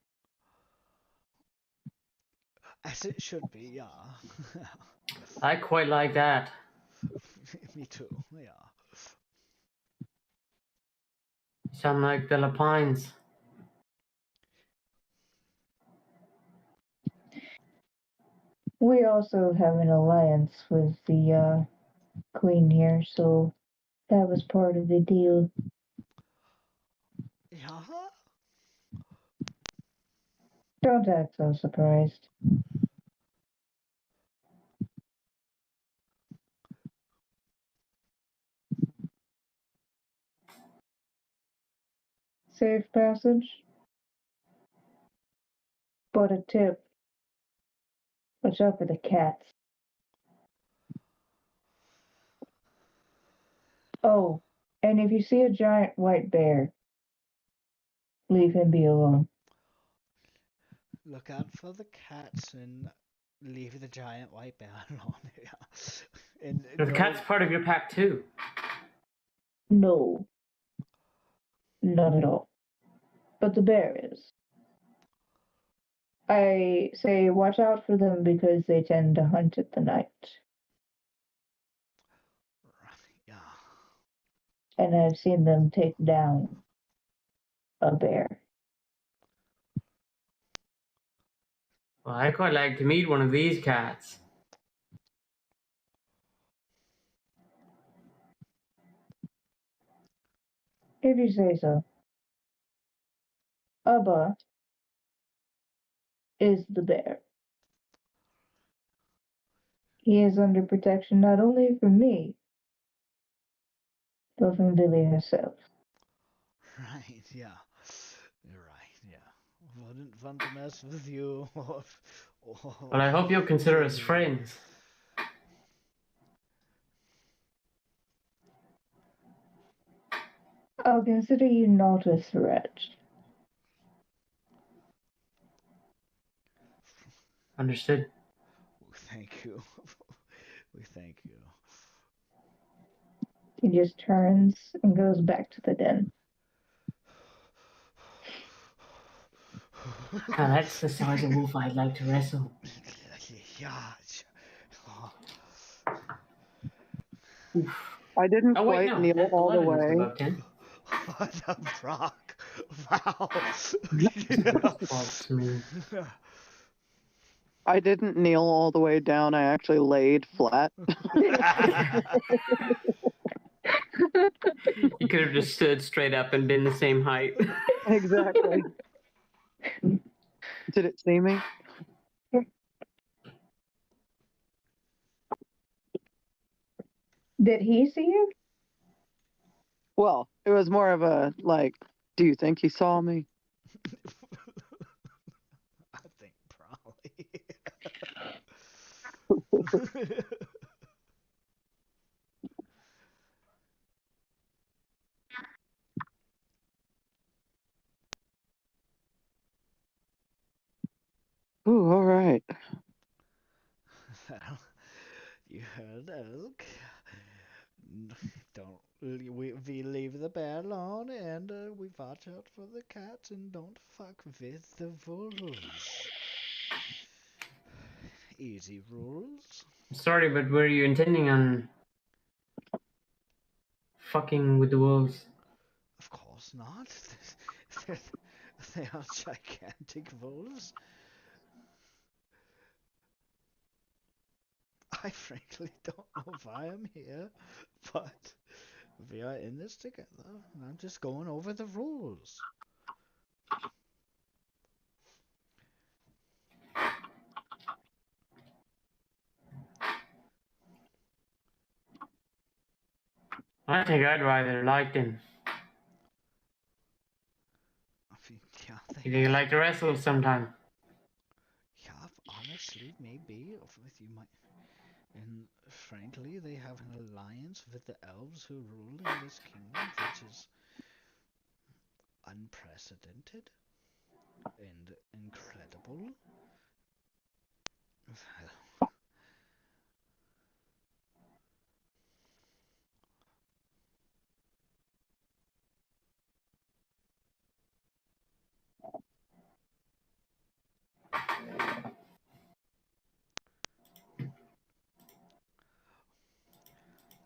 As it should be, yeah. I quite like that. Me too, yeah. Sound like the Lapines. We also have an alliance with the queen here, so that was part of the deal. Yeah? Don't act so surprised. Safe passage? But a tip. Watch out for the cats. Oh, and if you see a giant white bear, leave him be alone. Look out for the cats and leave the giant white bear alone. Yeah. And The cat's part of your pack too. No, not at all. But the bear is. I say watch out for them because they tend to hunt at the night. Yeah. And I've seen them take down a bear. Well, I quite like to meet one of these cats. If you say so. Abba is the bear. He is under protection not only from me, but from Billy herself. Right, yeah. You're right, yeah. Wouldn't want to mess with you or Well, I hope you'll consider us kill you. friends. I'll consider you not a threat. Understood. Thank you. We thank you. He just turns and goes back to the den. Now that's the size of wolf I'd like to wrestle. Yeah. Oof. I didn't Oh wait, quite no, kneel that's all the 11 is way. above 10. What a rock. Wow. False to me. I didn't kneel all the way down. I actually laid flat. You could have just stood straight up and been the same height. Exactly. Did it see me? Did he see you? Well, it was more of a like, do you think he saw me? I think probably. Ooh, all right. You heard Elk. Don't we leave the bear alone and we watch out for the cats and don't fuck with the wolves. Easy rules. Sorry, but were you intending on fucking with the wolves? Of course not. They're, they are gigantic wolves. I frankly don't know why I'm here, but we are in this together, and I'm just going over the rules. I think I'd rather like them. I mean, yeah, You think you'd like to wrestle sometime? yeah, honestly, maybe you might. And frankly, they have an alliance with the elves who rule in this kingdom, which is unprecedented and incredible.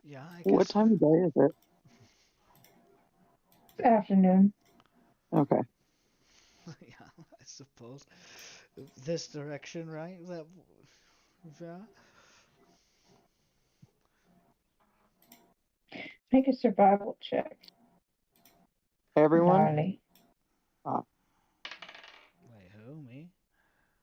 Yeah, I What guess. time of day is it? It's afternoon. Okay. Yeah, I suppose this direction, right? That, yeah. Make a survival check, Everyone? Gnarly. Wait, who? Me?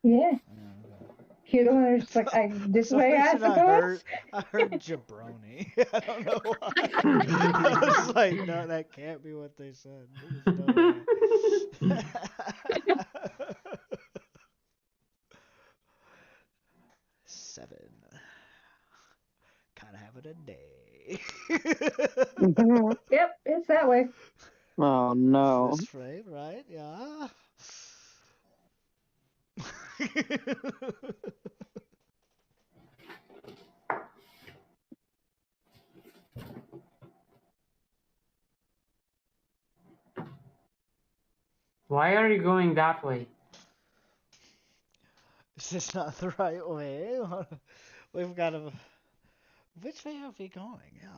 Yeah. Oh, You're the one who's like, okay. For this some way, I reason, suppose? I heard jabroni. I don't know why. I was like, no, that can't be what they said. There's no way. 7. Kind of having a day. Yep, it's that way. Oh no. This frame, right? Yeah. Why are you going that way? Is this not the right way? We've got to. Which way are we going? Yeah.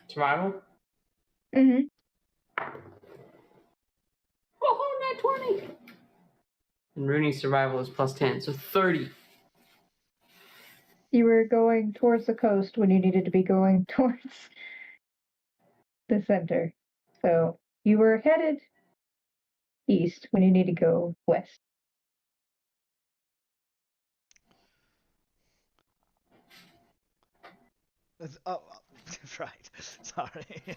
Survival? Mm-hmm. Oh, not 20. And Rooney's survival is +10, so 30. You were going towards the coast when you needed to be going towards the center. So you were headed east when you need to go west. Oh, right. Sorry. Yeah.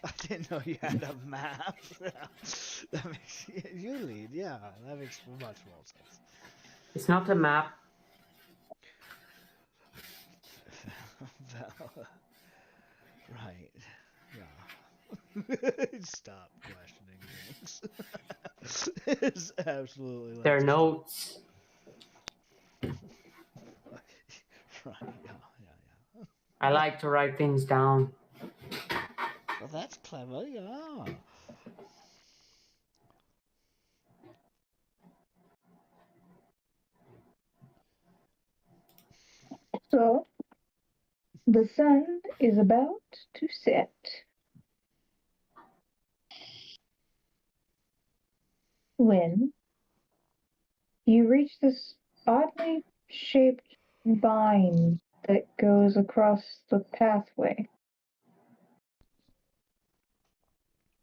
I didn't know you had a map. That makes you lead. Yeah, that makes much more sense. It's not a map. Well, right. Yeah. Stop questioning things. It's absolutely like They're just notes. right. Yeah. I like to write things down. Well, that's clever. Yeah. So the sun is about to set when you reach this oddly shaped vine that goes across the pathway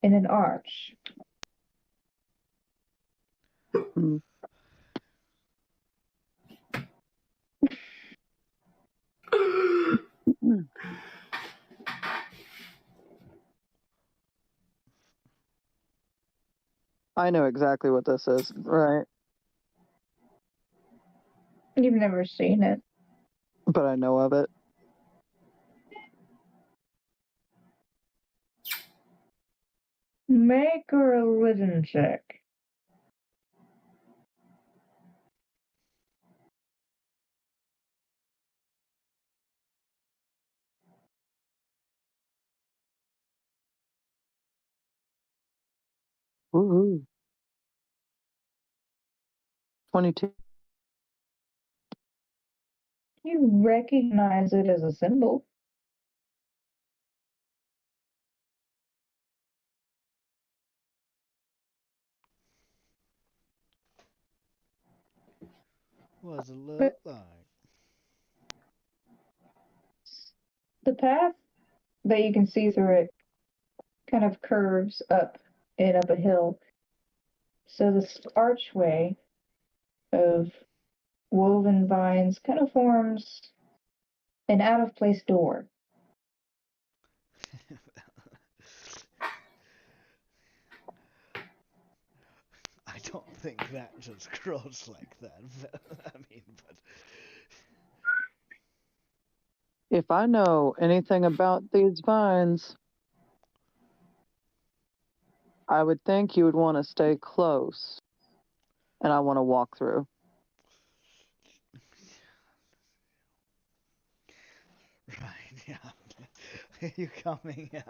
in an arch. Hmm. I know exactly what this is, right? You've never seen it. But I know of it. Make a religion check. Woohoo. 22. You recognize it as a symbol. What does it But look like? the path that you can see through it kind of curves up and up a hill. So this archway of woven vines kind of forms an out of place door. I don't think that just grows like that. I mean, but If I know anything about these vines, I would think you would want to stay close, and I want to walk through. right, yeah. Are you coming? Yeah.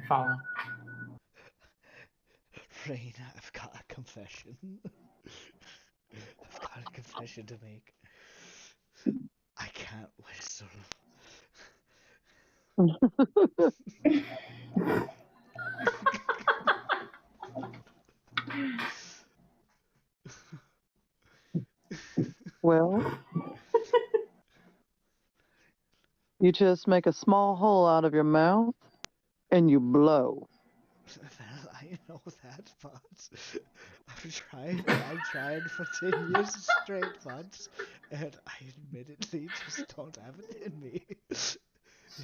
Follow. Rain, I've got a confession. I've got a confession to make. I can't whistle. Well, you just make a small hole out of your mouth and you blow. Well, I know that, but I've tried for 10 years straight, but and I admittedly just don't have it in me.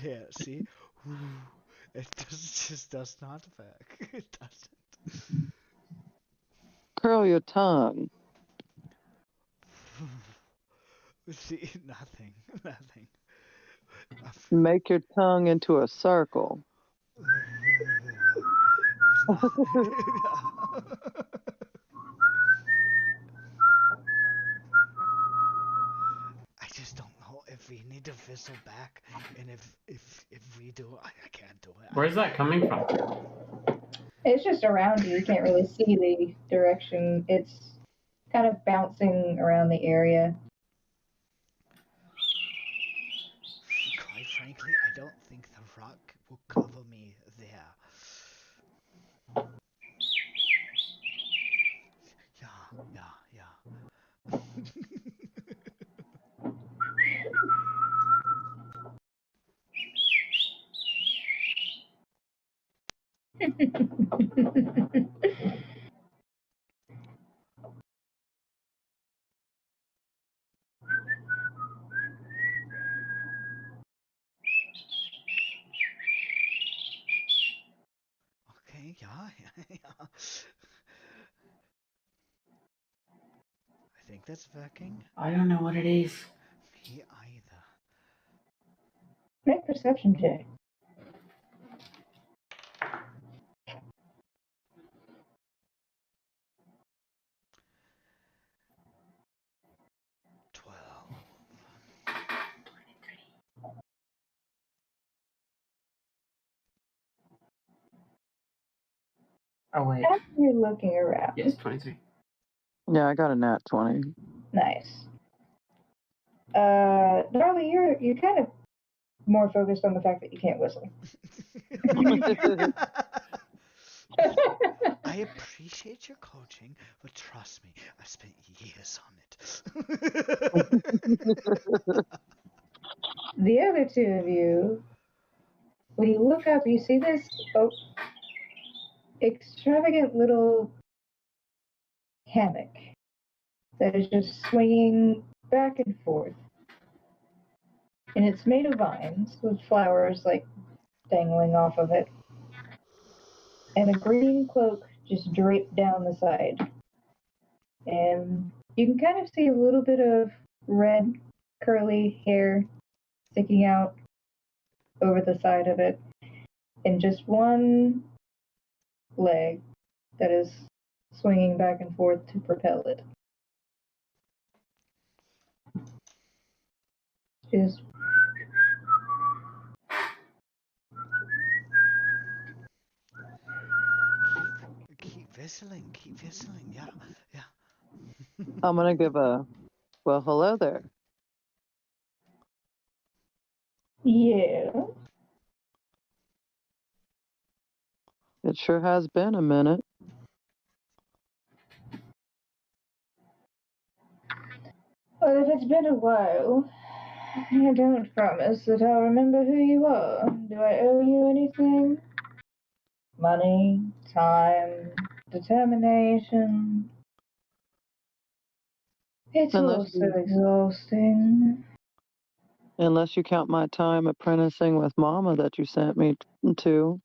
Yeah, see? Ooh, just does not work. It doesn't. Curl your tongue. See, nothing. Make your tongue into a circle. I just don't know if we need to whistle back, and if we do, I can't do it. Where's that coming from? It's just around you. You can't really see the direction. It's kind of bouncing around the area. Quite frankly, I don't think the rock will cover me there. Yeah. Okay, yeah. I think that's working. I don't know what it is. Me either. Make perception check. 12. Oh wait. As you're looking around, Yes, 23. Yeah, I got a nat 20. nice. Darlie, you're kind of more focused on the fact that you can't whistle. I appreciate your coaching, but trust me, I've spent years on it. The other two of you, when you look up, you see this extravagant little hammock that is just swinging back and forth. And it's made of vines with flowers like dangling off of it. And a green cloak just draped down the side. And you can kind of see a little bit of red curly hair sticking out over the side of it. And just one leg that is swinging back and forth to propel it. Just Keep whistling, yeah. I'm going to give a, well, hello there. yeah. It sure has been a minute. Well, if it's been a while, I don't promise that I'll remember who you are. Do I owe you anything? Money, time, determination. It's all so exhausting. Unless you count my time apprenticing with Mama that you sent me to.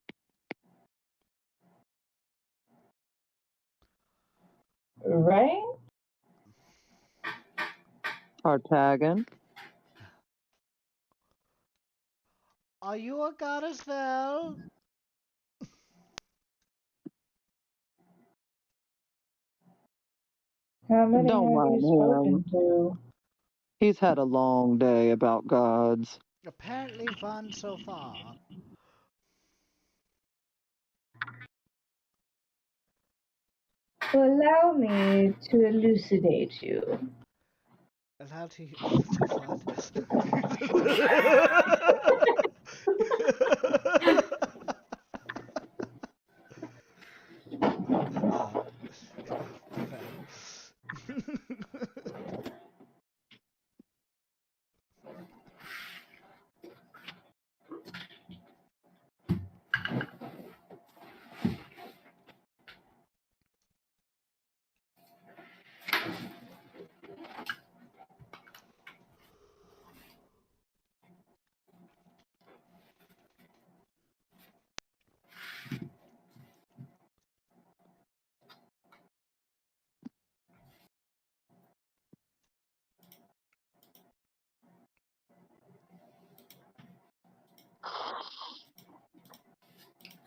Right? Or tagging. Are you a goddess, Val? How many Don't have mind you spoken him. to? He's had a long day about gods. Apparently fun so far. Well, allow me to elucidate you. Allowed to what? Okay.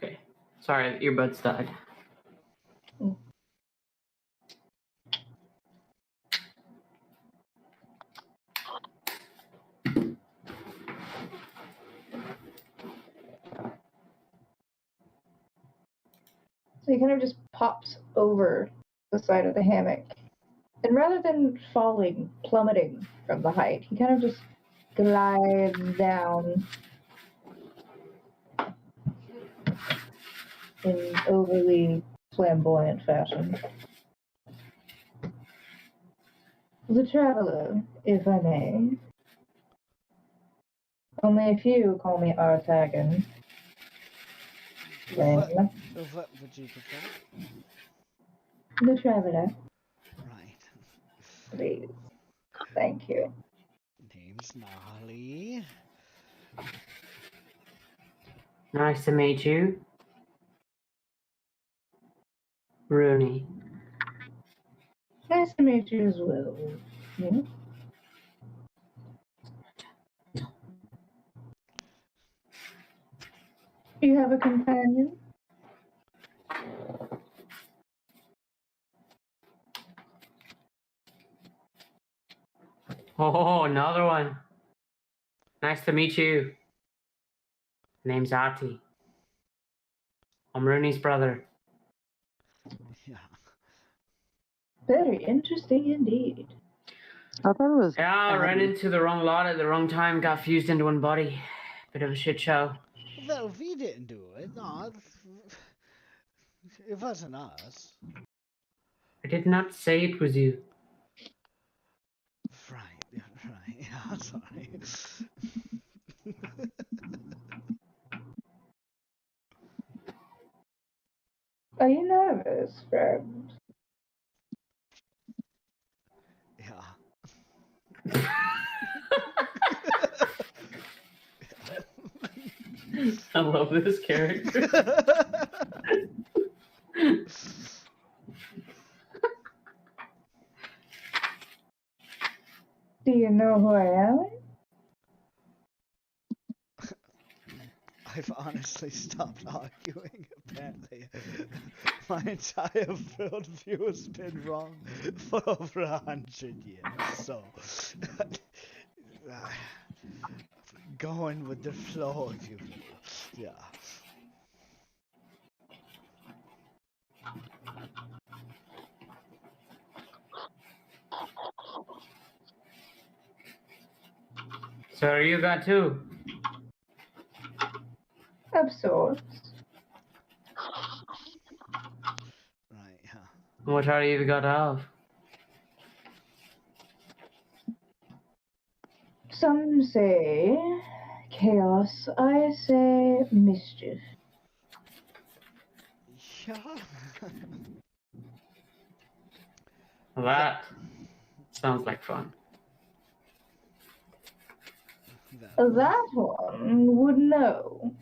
Okay. Sorry, the earbuds died. So he kind of just pops over the side of the hammock. And rather than falling, plummeting from the height, he kind of just glides down in overly flamboyant fashion. The traveler, if I may. Only a few call me Artagan. Lame. What would you prefer? The traveler, Right. please. Thank you. Name's Molly. Nice to meet you. Rooney. Nice to meet you as well. Yeah. You have a companion? Oh, another one. Nice to meet you. Name's Artie. I'm Rooney's brother. Yeah. Very interesting indeed. I thought it was. Yeah, I ran Abby. into the wrong lot at the wrong time, got fused into one body. Bit of a shit show. Well, we didn't do it. No, it wasn't us. I did not say it was you. Right. Yeah, sorry. Are you nervous, friend? Yeah. I love this character. Do you know who I am? I've honestly stopped arguing, apparently. My entire worldview has been wrong for over 100 years, so... going with the flow, if you will. Yeah. So you got two. Of sorts. What are you got off? Some say chaos, I say mischief. Yeah. That sounds like fun. Well, That one would know.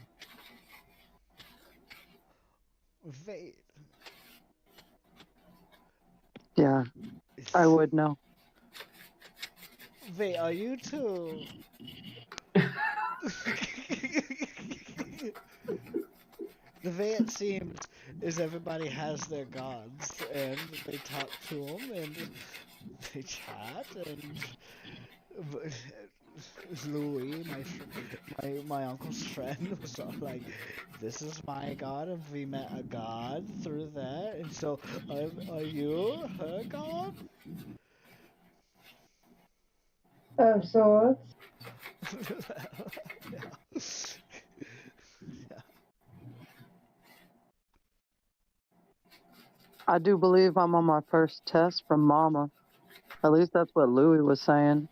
wait. Yeah, I would know. Wait, are you two? The way it seems is everybody has their gods and they talk to them and they chat and Louis, my uncle's friend, was all like, "This is my god, and we met a god through that." And so, are you her god? Of sorts. Yeah. I do believe I'm on my first test from Mama. At least that's what Louis was saying.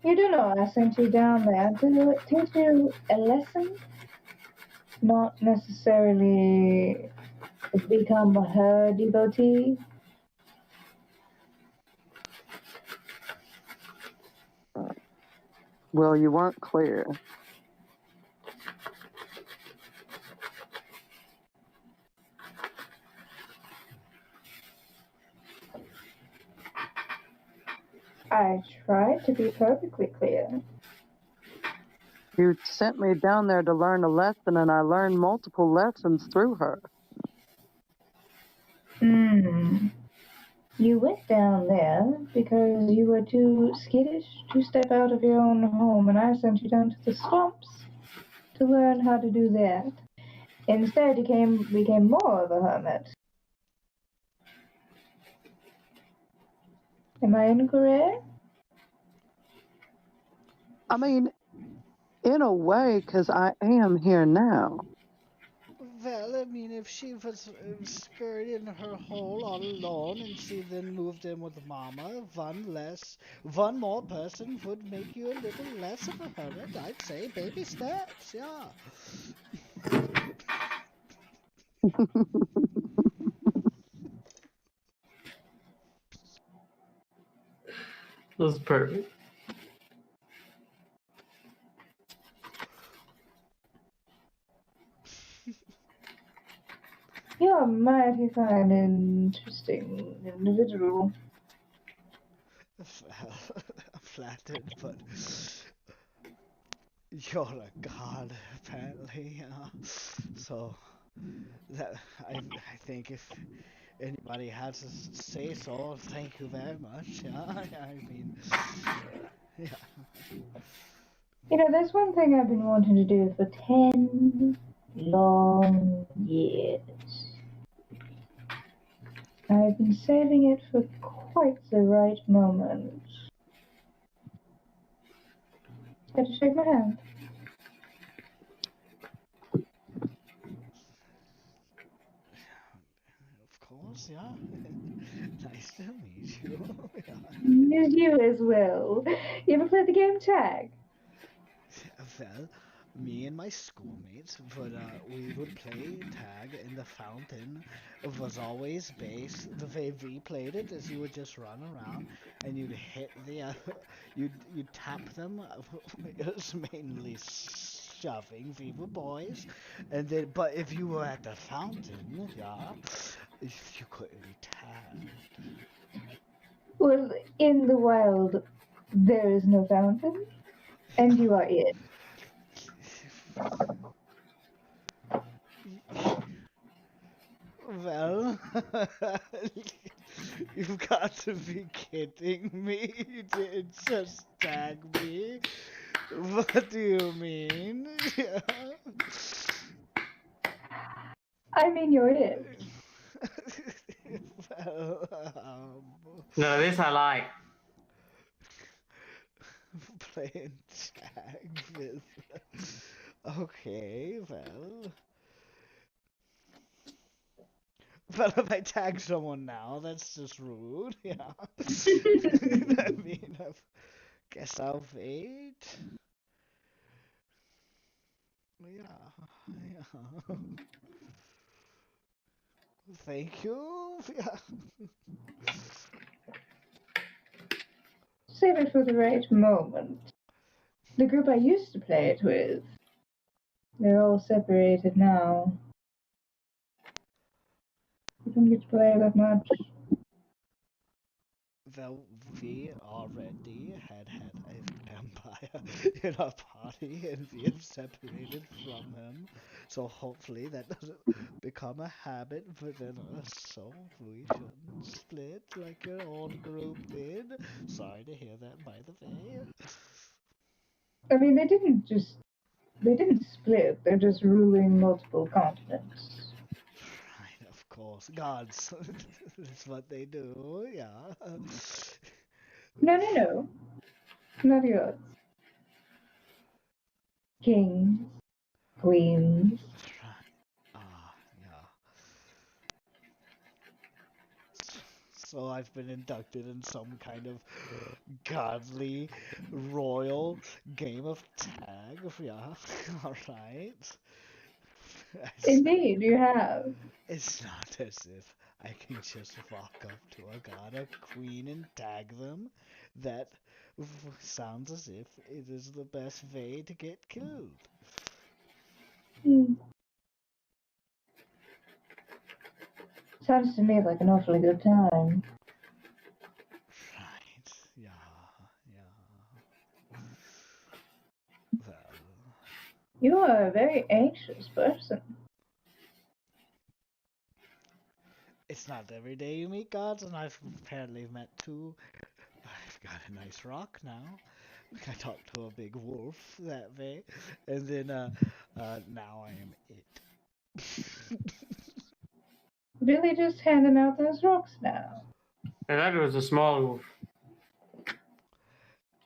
You do know I sent you down there to teach you a lesson, not necessarily to become her devotee. Well, you weren't clear. I tried to be perfectly clear. You sent me down there to learn a lesson, and I learned multiple lessons through her. You went down there because you were too skittish to step out of your own home, and I sent you down to the swamps to learn how to do that. Instead, you became more of a hermit. Am I incorrect? I mean, in a way, because I am here now. Well, I mean, if she was scurried in her hole all alone and she then moved in with Mama, one more person would make you a little less of a hermit. I'd say baby steps, yeah. That was perfect. You're a mighty fine, interesting individual. Well, I'm flattered, but you're a god, apparently. So that I think if anybody has to say so, thank you very much. Yeah, I mean, yeah. You know, there's one thing I've been wanting to do for 10 long years. I've been saving it for quite the right moment. Had to shake my hand. Of course, yeah. Nice to meet you. Yeah. You as well. You ever played the game tag? Well, me and my schoolmates we would play tag in the fountain. It was always base. The way we played it is you would just run around and you'd hit you'd tap them. It was mainly shoving. We were boys, and then but if you were at the fountain, yeah, you couldn't be tagged. Well, in the wild, there is no fountain, and you are it. Well, you've got to be kidding me. You didn't just tag me. What do you mean? Yeah. I mean, you're it. Well, No, this I like. playing tag with. Okay, well. Well, if I tag someone now, that's just rude. Yeah. I mean, I guess I'll wait. Yeah. Thank you. Yeah. Save it for the right moment. The group I used to play it with, they're all separated now. We don't get to play that much. Well, we already had a vampire in our party, and we have separated from him. So hopefully that doesn't become a habit within us. So we shouldn't split like your old group did. Sorry to hear that, by the way. I mean, they didn't split, they're just ruling multiple continents. Right, of course. Gods. That's what they do, yeah. No. Not yours. Kings, queens. Yeah. So I've been inducted in some kind of godly royal game of tag. Yeah, alright. Indeed, you have. It's not as if I can just walk up to a god or queen and tag them. That sounds as if it is the best way to get killed. Sounds to me like an awfully good time. Right, yeah. Well, You are a very anxious person. it's not every day you meet gods, and I've apparently met two. I've got a nice rock now. I talked to a big wolf that way, and then now I am it. Really just handing out those rocks now. And that was a small wolf.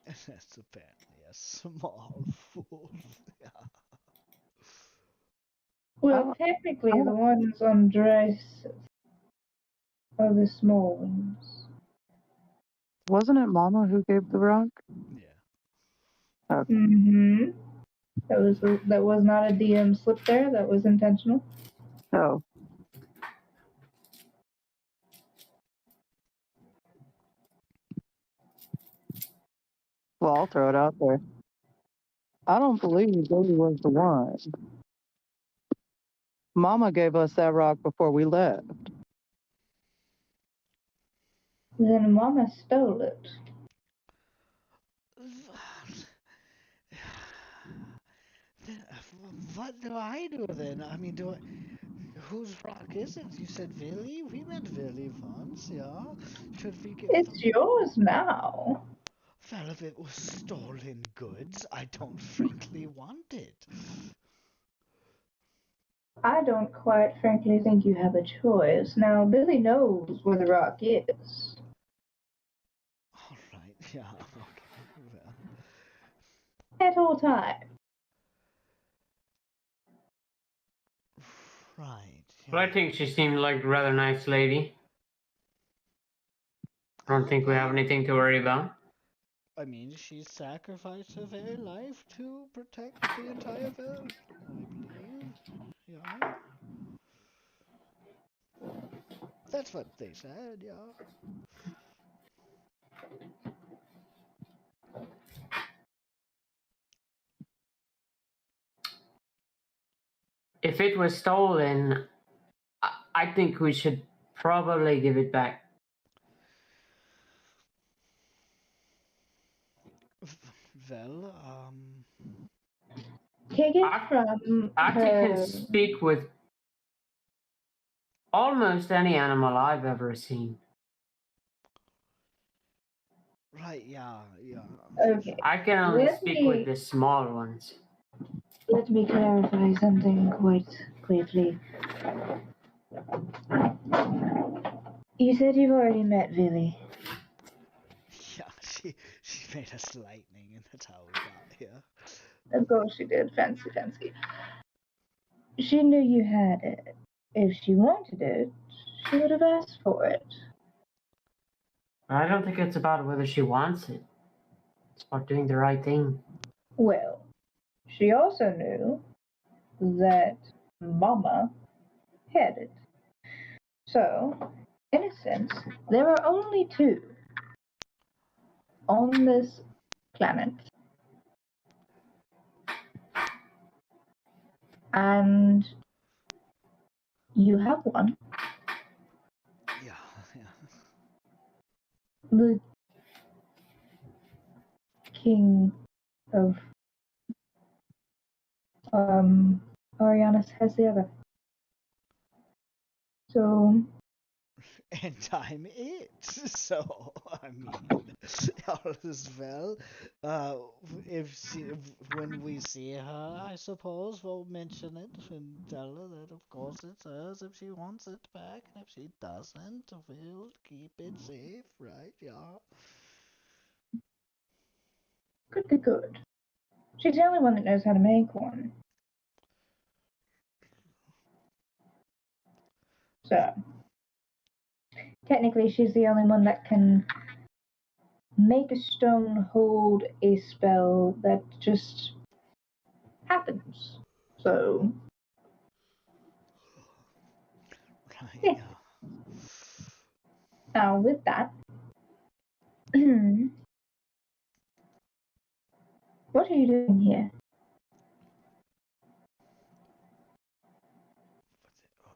And that's apparently a small wolf. Yeah. Well, technically, the ones on Drysis are the small ones. Wasn't it Mama who gave the rock? Yeah. Okay. Mm-hmm. That was not a DM slip there. That was intentional. Oh. Well, I'll throw it out there. I don't believe Billy was the one. Mama gave us that rock before we left. Then Mama stole it. What do I do then? I mean, whose rock is it? You said Villy? We met Villy once, yeah? Should we give It's them? yours now. Well, if it was stolen goods, I don't frankly want it. I don't quite frankly think you have a choice. Now, Billy knows where the rock is. Alright, yeah, okay, well. At all times. Right. Well, I think she seemed like a rather nice lady. I don't think we have anything to worry about. I mean, she sacrificed her very life to protect the entire world, I believe. Yeah. That's what they said, yeah. If it was stolen, I think we should probably give it back. Well, Take it from Ati her. can speak with almost any animal I've ever seen. right, yeah. Okay. I can only Let speak me- with the small ones. Let me clarify something quite quickly. You said you've already met Villy. Yeah, she made us lightning, and that's how we got here. Of course she did. Fancy. She knew you had it. If she wanted it, she would have asked for it. I don't think it's about whether she wants it. It's about doing the right thing. Well, she also knew that Mama had it. So, in a sense, there are only two on this planet. And you have one. Yeah. The king of Arianis has the other. So And I'm it. So, I mean, all is well. If when we see her, I suppose we'll mention it and tell her that, of course, it's hers if she wants it back, and if she doesn't, we'll keep it safe, right? Yeah. good. She's the only one that knows how to make one. So technically, she's the only one that can make a stone hold a spell that just happens. So Right. yeah. Yeah. Now with that, what are you doing here? Well,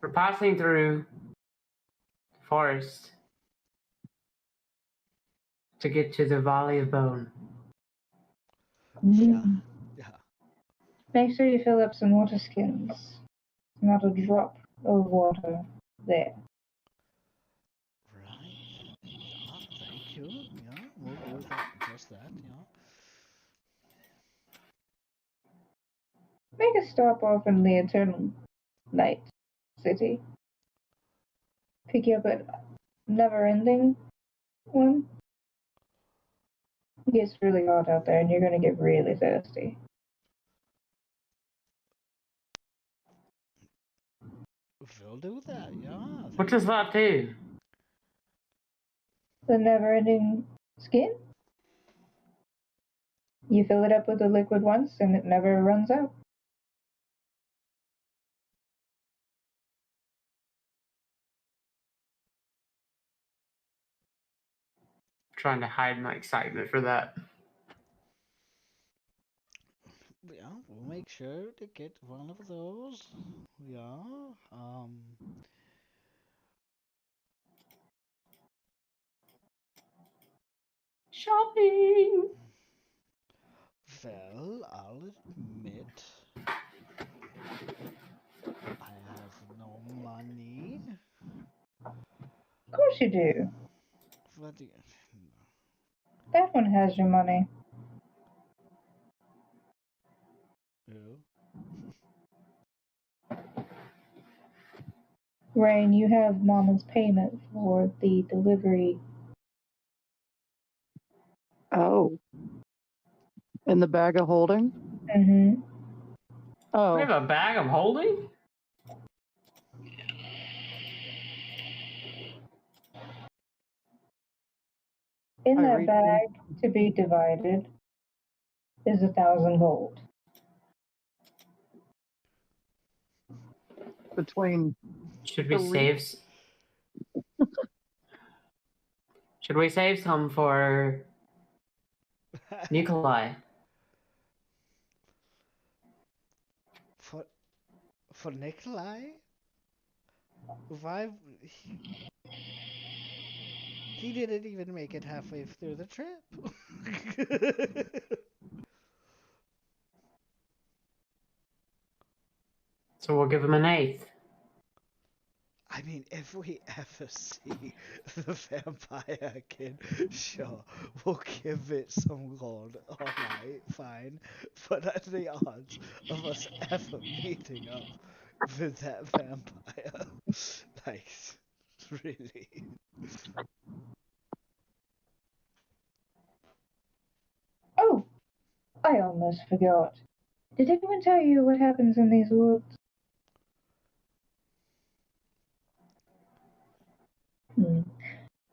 We're passing through the forest to get to the Valley of Bone. yeah. Yeah. Make sure you fill up some water skins. Not a drop of water there. Right. Yeah. Thank you. Yeah. We'll do that. Just that. Yeah. Make a stop off in the Eternal Night City. Pick you up at Never Ending one. It gets really hot out there and you're gonna get really thirsty. We'll do that. Yeah. What does that do? The Never Ending skin? You fill it up with the liquid once and it never runs out. Trying to hide my excitement for that. Yeah, we'll make sure to get one of those. Yeah. Shopping! Well, I'll admit I have no money. Of course you do. But That one has your money. yeah. Rain, you have Mama's payment for the delivery. Oh, in the bag of holding? Mm-hmm. We Oh, have a bag of holding? In I that reach in bag to be divided is 1,000 gold. between Should the we save? Should we save some for Nikolai? for for Nikolai? Why? He didn't even make it halfway through the trip. So we'll give him an eighth. I mean, if we ever see the vampire again, sure, we'll give it some gold. Alright, fine. But are the odds of us ever meeting up with that vampire? Like, really? Oh, I almost forgot. Did anyone tell you what happens in these woods?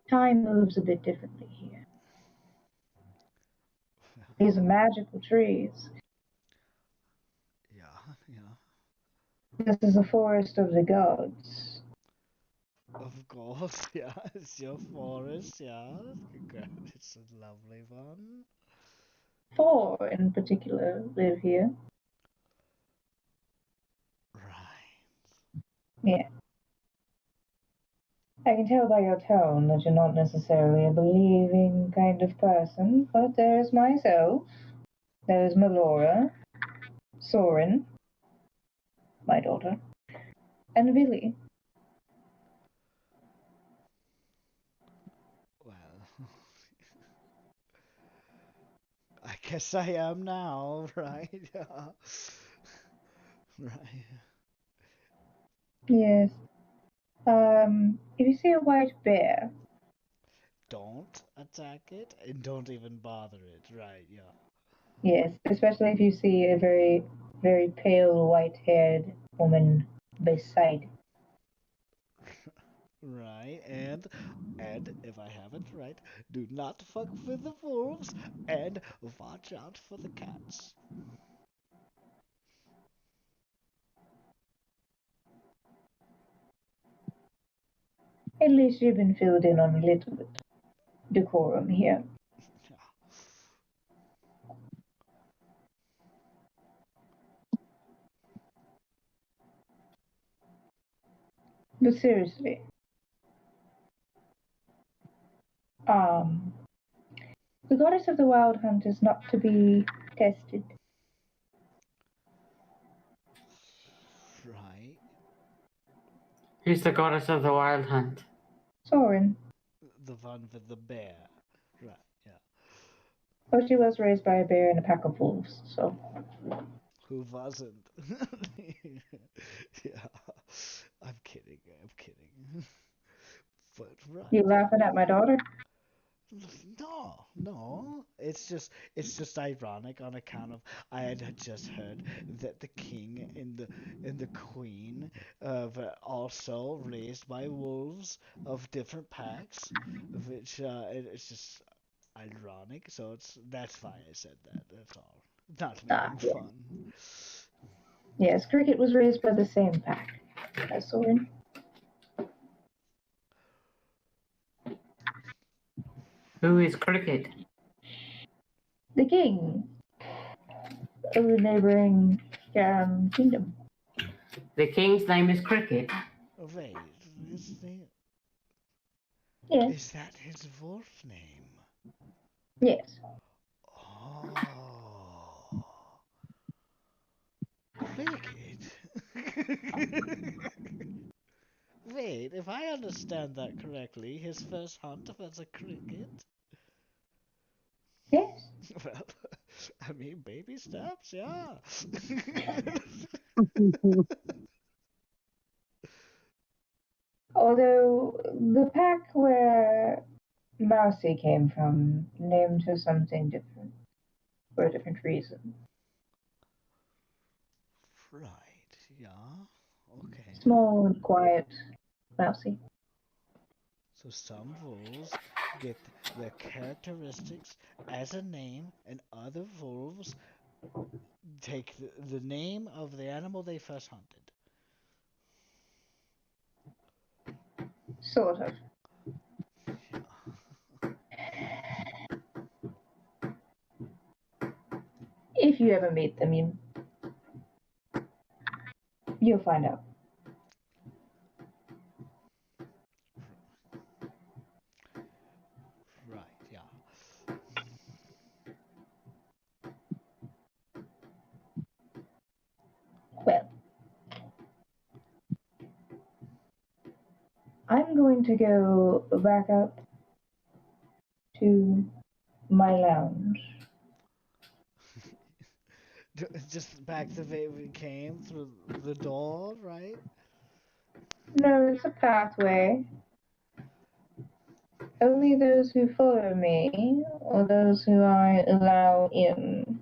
Time moves a bit differently here. These are magical trees. Yeah, yeah. This is a forest of the gods. Of course, yeah. It's your forest, yeah. It's a lovely one. 4 in particular live here. Right. Yeah. I can tell by your tone that you're not necessarily a believing kind of person, but there's myself, there's Melora, Soren, my daughter, and Billy. Well, I guess I am now, right? Yeah. Right. Yes. If you see a white bear, Don't attack it and don't even bother it, right? Yeah. yes, especially if you see a very, very pale white-haired woman beside it. Right, and if I have it right, do not fuck with the wolves and watch out for the cats. At least you've been filled in on a little bit. Decorum here. Yeah. But seriously, um, the goddess of the wild hunt is not to be tested. Right. Who's the goddess of the wild hunt? Soren. The one with the bear. Right, yeah. Oh, she was raised by a bear and a pack of wolves, so. Who wasn't? Yeah. I'm kidding, I'm kidding. But right. You laughing at my daughter? No, no. It's just ironic on account of I had just heard that the king and the queen were also raised by wolves of different packs, which it's just ironic. So that's why I said that. That's all. Not Ah, making yes. fun. Yes, Cricket was raised by the same pack as Soren. Who is Cricket? The king of the neighboring kingdom. The king's name is Cricket. Oh, wait, Yes, is that his wolf name? yes. Oh. Cricket? Wait, if I understand that correctly, his first hunt was a cricket? Yes. Well, I mean, baby steps, yeah. Although the pack where Mousy came from named her something different for a different reason. Right, yeah. Okay. Small and quiet Mousy. So some wolves get their characteristics as a name, and other wolves take the name of the animal they first hunted. Sort of. Yeah. If you ever meet them, you'll find out. Right, yeah. Well, I'm going to go back up to my lounge. Just back the way we came through the door, right? No, it's a pathway. Only those who follow me, or those who I allow in,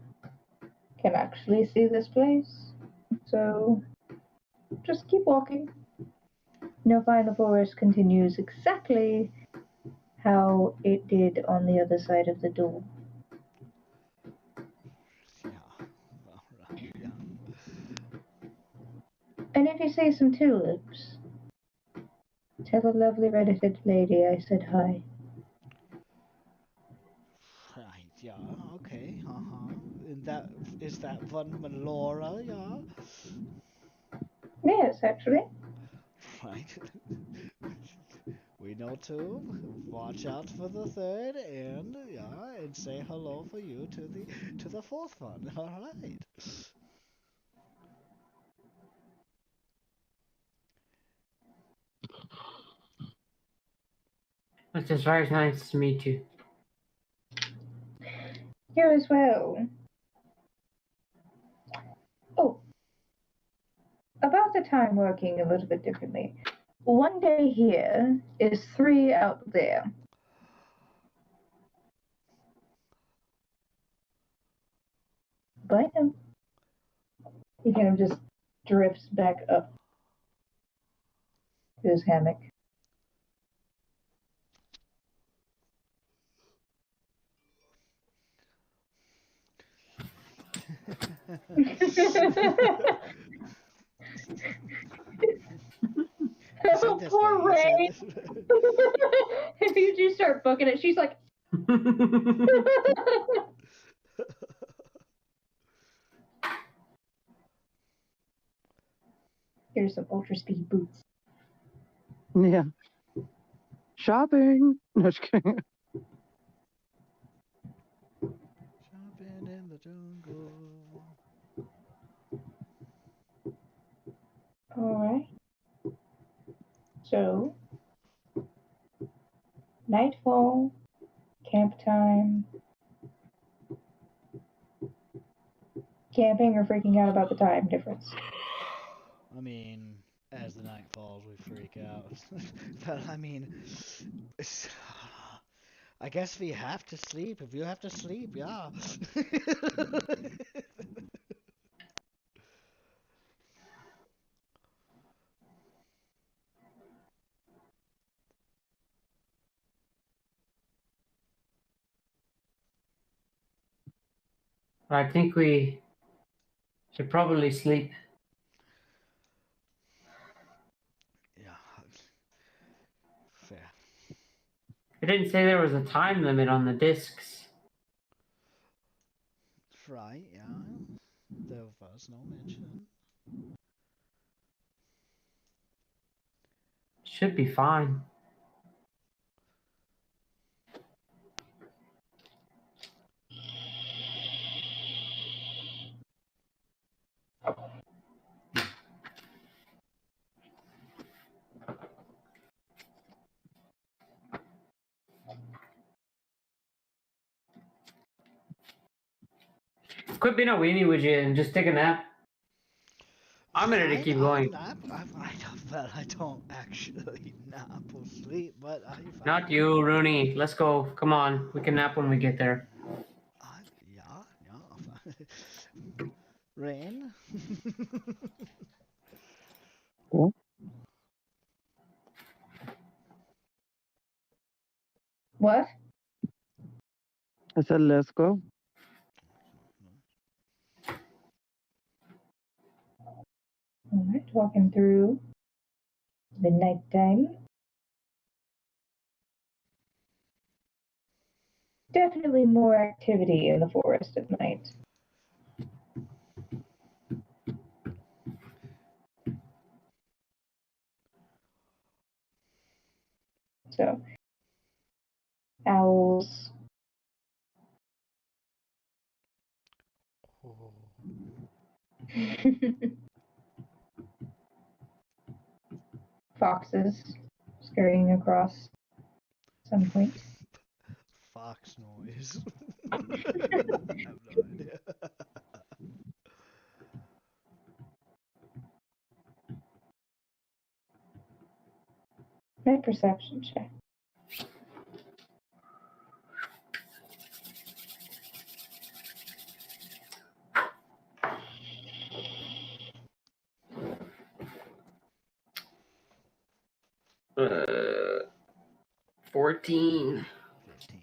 can actually see this place. So, just keep walking. You'll find the forest continues exactly how it did on the other side of the door. Yeah. All right. Yeah. And if you see some tulips, tell the lovely red-headed lady I said hi. Right. Yeah. Okay. And that is that von Melora? Yeah. Yes, actually. Right. We know to watch out for the third, and yeah, and say hello for you to the fourth one. All right. It's just very nice to meet you. You as well. Oh, about the time working a little bit differently. 1 day here is 3 out there. But he kind of just drifts back up to his hammock. He said this Poor thing. He said Ray. this. If you just start booking it, she's like, here's some ultra speed boots. Yeah. Shopping. No, just kidding. Shopping in the jungle. Alright. So, nightfall, camp time. Camping or freaking out about the time difference? I mean, as the night falls, we freak out. But I mean, it's, I guess if you have to sleep, if you have to sleep, yeah. I think we should probably sleep. Yeah. Fair. It didn't say there was a time limit on the discs. Right, yeah. There was no mention. Should be fine. Quit being a weenie, would you, and just take a nap? I'm ready to keep going. I don't actually nap or sleep, but Not you, Rooney. Let's go. Come on. We can nap when we get there. Yeah. Rain. What? I said, let's go. Alright, walking through the nighttime. Definitely more activity in the forest at night. So, owls, Oh. foxes scurrying across some point. Fox noise. I have no idea. My perception check. 14. 15.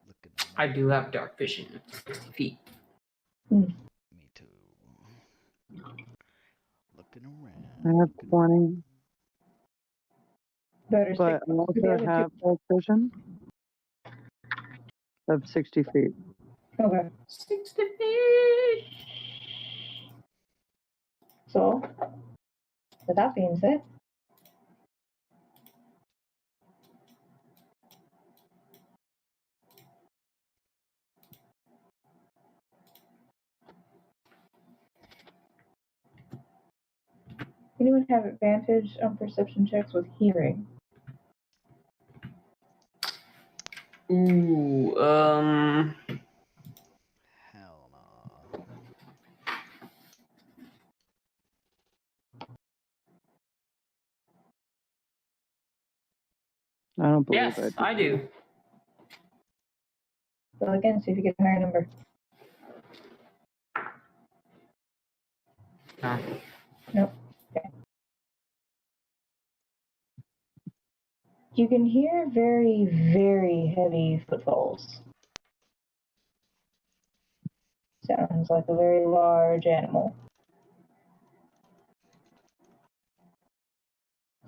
Looking I do have dark vision at 60 feet. Me too. Looking I around. have 20, Better but stick I to the also other have dark vision of 60 feet. two. Okay. 60 feet. So, with that being said, anyone have advantage on perception checks with hearing? Ooh, Hell no. I don't believe yes, it. I do. Roll again, see if you get a higher number. Nope. Okay. You can hear very, very heavy footfalls. Sounds like a very large animal.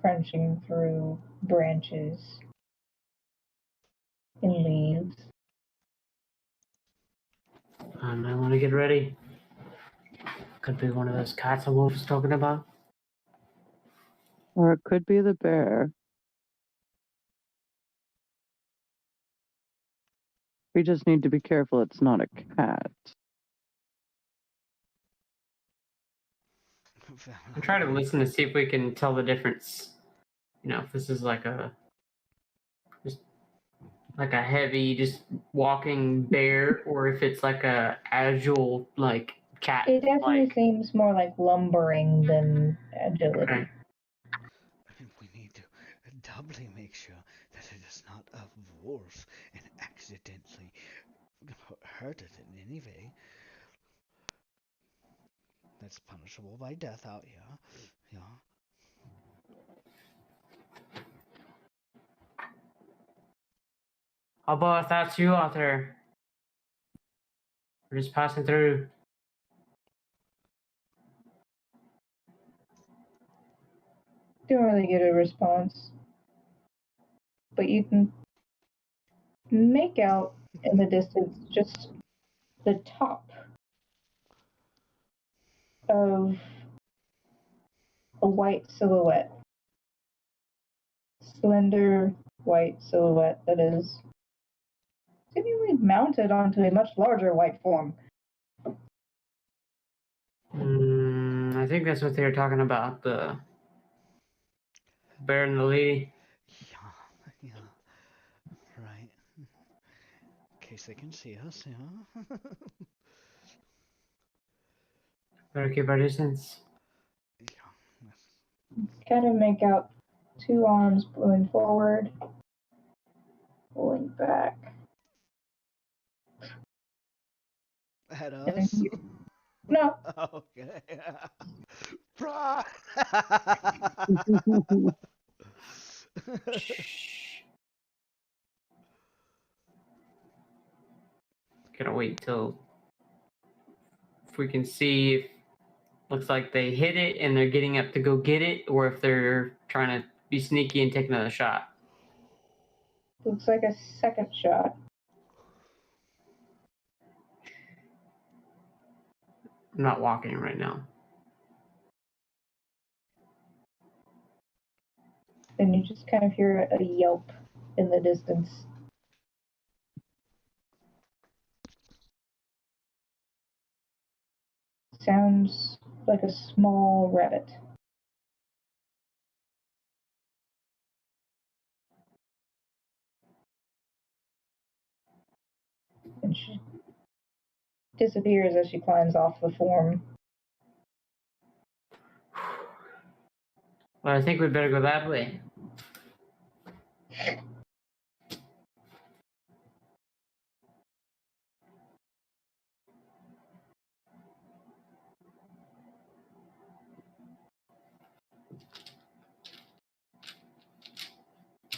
Crunching through branches and leaves. I want to get ready. Could be one of those cats the wolf was talking about. Or it could be the bear. We just need to be careful it's not a cat. I'm trying to listen to see if we can tell the difference. You know, if this is like a heavy, just walking bear, or if it's like a agile, like cat. It definitely like. seems more like lumbering than agility. Okay. We need to doubly make sure that it is not a wolf and accidentally hurt it in any way. That's punishable by death out here. Yeah. How about if that's you out there? We're just passing through. Don't really get a response. But you can make out in the distance just the top of a white silhouette. Slender white silhouette that is seemingly mounted onto a much larger white form. I think that's what they were talking about, the bear and the lady. Yeah. Right. In case they can see us, yeah. Better keep our distance. Yeah. Kind of make out two arms pulling forward, pulling back. At us? No. Okay. Run! Gotta wait till if we can see if looks like they hit it and they're getting up to go get it, or if they're trying to be sneaky and take another shot. Looks like a second shot. I'm not walking right now. Then you just kind of hear a yelp in the distance. Sounds like a small rabbit. And she disappears as she climbs off the form. Well, I think we better go that way.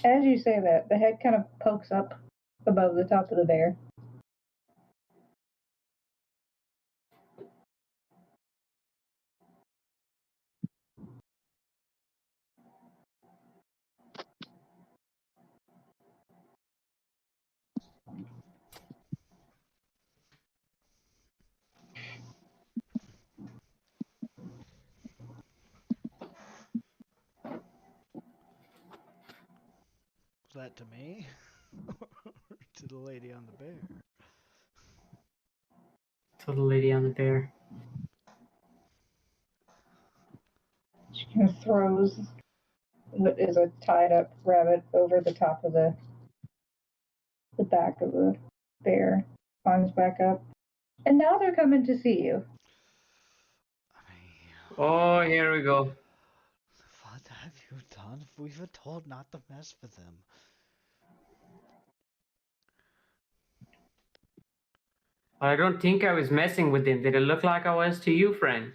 As you say that, the head kind of pokes up above the top of the bear. Was that to me? Or to the lady on the bear? To the lady on the bear. She kind of throws what is a tied up rabbit over the top of the back of the bear, climbs back up. And now they're coming to see you. I mean, Oh, here we go. what have you done? We were told not to mess with them. I don't think I was messing with him. Did it look like I was to you, friend?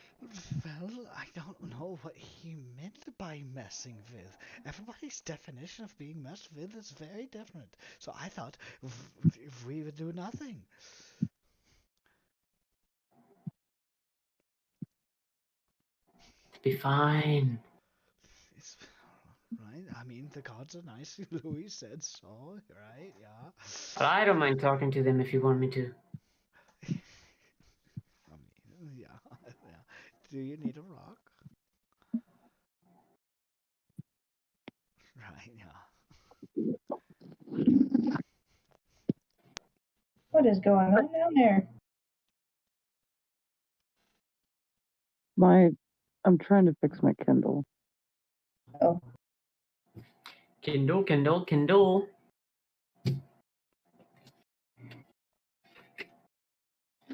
Well, I don't know what he meant by messing with. Everybody's definition of being messed with is very different. So I thought if we would do nothing. Be fine. It's, right? I mean, the gods are nice. Louis said so, right? Yeah. But I don't mind talking to them if you want me to. I mean, yeah, yeah. Do you need a rock? Right, yeah. What is going on down there? I'm trying to fix my Kindle. Oh, Kindle, Kindle, Kindle.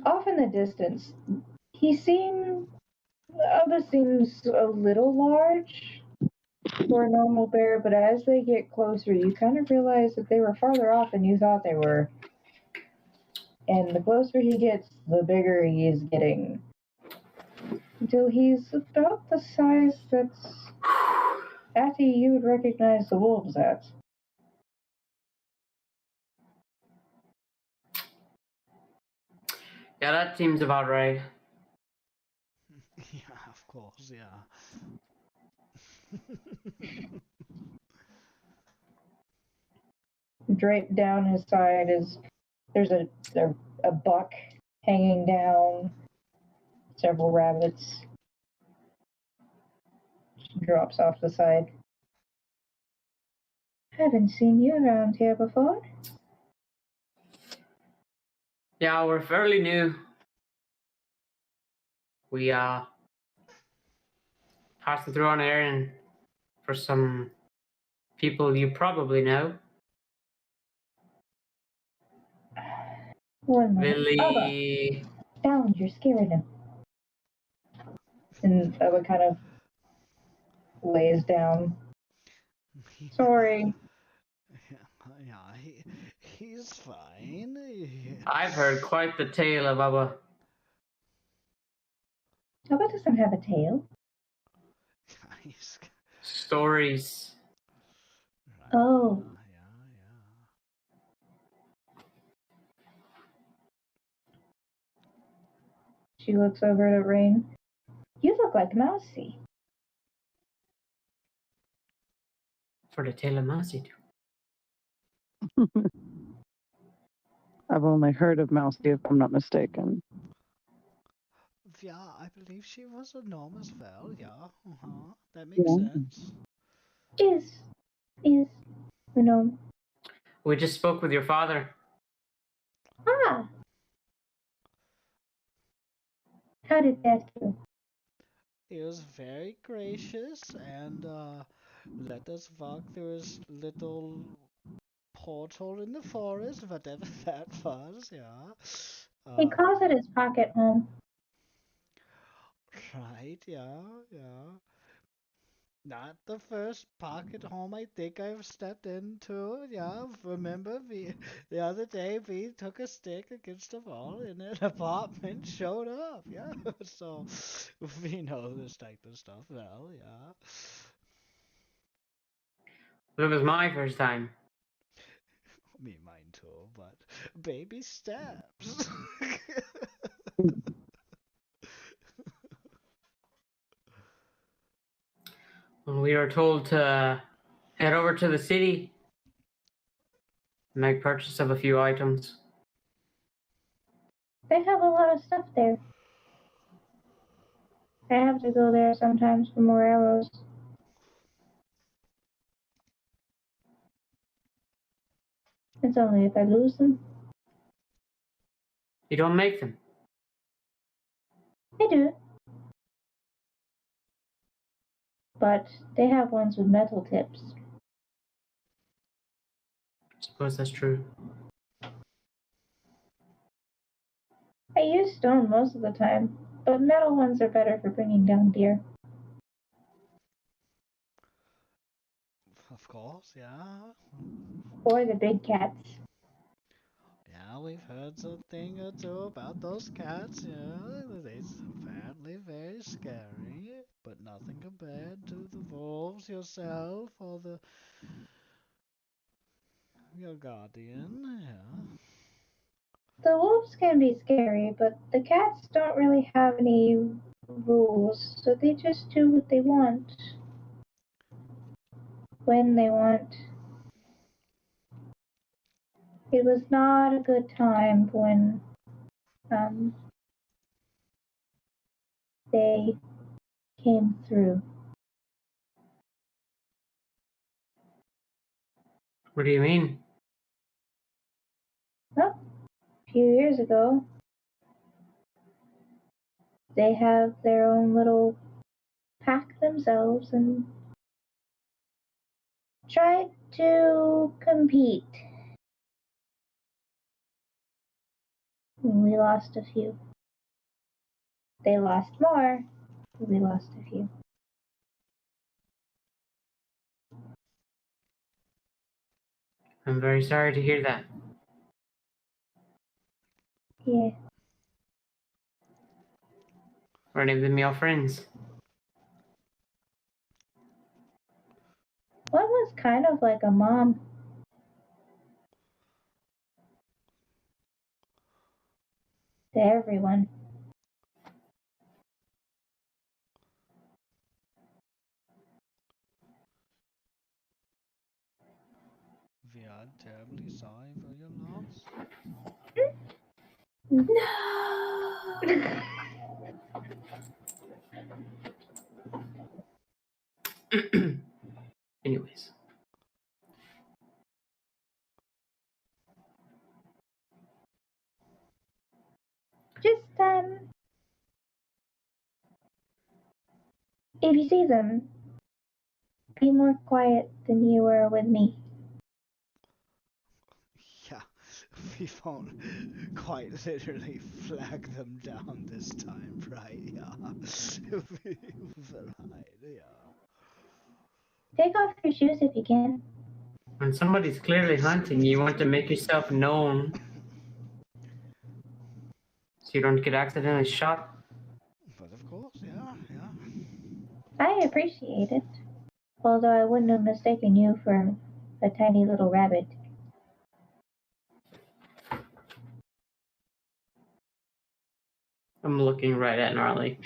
off in the distance, this seems a little large for a normal bear, but as they get closer, you kind of realize that they were farther off than you thought they were. And the closer he gets, the bigger he is getting. Until he's about the size that's Atty you would recognize the wolves at. Yeah, that seems about right. Yeah, of course, yeah. Draped down his side is there's a buck hanging down, several rabbits. Drops off the side. Haven't seen you around here before. Yeah, we're fairly new. We passed through on errand for some people you probably know. One moment. Lily. Down, you're scaring him. And Bubba kind of lays down. Sorry. Yeah, he's fine. I've heard quite the tale of Bubba. Bubba doesn't have a tail. He's, Stories. right, Oh. She looks over at Rain. You look like Mousy. For the tale of Mousy. I've only heard of Mousy, if I'm not mistaken. Yeah, I believe she was a gnome as well. Yeah, that makes sense. Is you know. We just spoke with your father. Ah. How did that go? He was very gracious and let us walk through his little portal in the forest, whatever that was, yeah. He calls it his pocket home. Right, yeah. Not the first pocket home I think I've stepped into. Yeah, remember the other day we took a stick against a wall and an apartment showed up. Yeah, so we know this type of stuff well. Yeah. It was my first time. Me, mine too, but baby steps. When we were told to head over to the city, make purchase of a few items. They have a lot of stuff there. I have to go there sometimes for more arrows. It's only if I lose them. You don't make them. I do. But they have ones with metal tips. I suppose that's true. I use stone most of the time, but metal ones are better for bringing down deer. Of course, yeah. Or the big cats. Yeah, we've heard something or two about those cats. Yeah, they're apparently very scary, but nothing compared to the wolves yourself or your guardian. Yeah. The wolves can be scary, but the cats don't really have any rules, so they just do what they want. When they want. It was not a good time when they came through. What do you mean? Well, a few years ago, they have their own little pack themselves and tried to compete. We lost a few. They lost more. We lost a few. I'm very sorry to hear that. Yeah. Were any of them your friends? One was kind of like a mom. To everyone. We are terribly sorry for your loss. Anyways. Just, if you see them, be more quiet than you were with me. Yeah, we won't quite literally flag them down this time, right? Yeah. We will hide, yeah. Take off your shoes if you can. When somebody's clearly hunting, you want to make yourself known so you don't get accidentally shot. But of course, yeah, yeah. I appreciate it. Although I wouldn't have mistaken you for a tiny little rabbit. I'm looking right at Gnarly.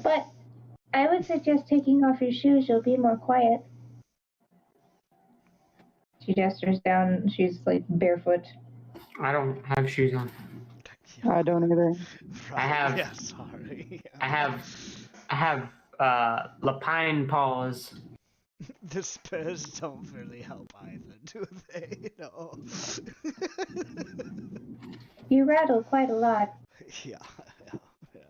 But I would suggest taking off your shoes. You'll be more quiet. She gestures down. She's like barefoot. I don't have shoes on. Yeah, I don't either. right. I have- Yeah, sorry. I have lapine paws. The spurs don't really help either, do they? No. You rattle quite a lot. Yeah, yeah, yeah.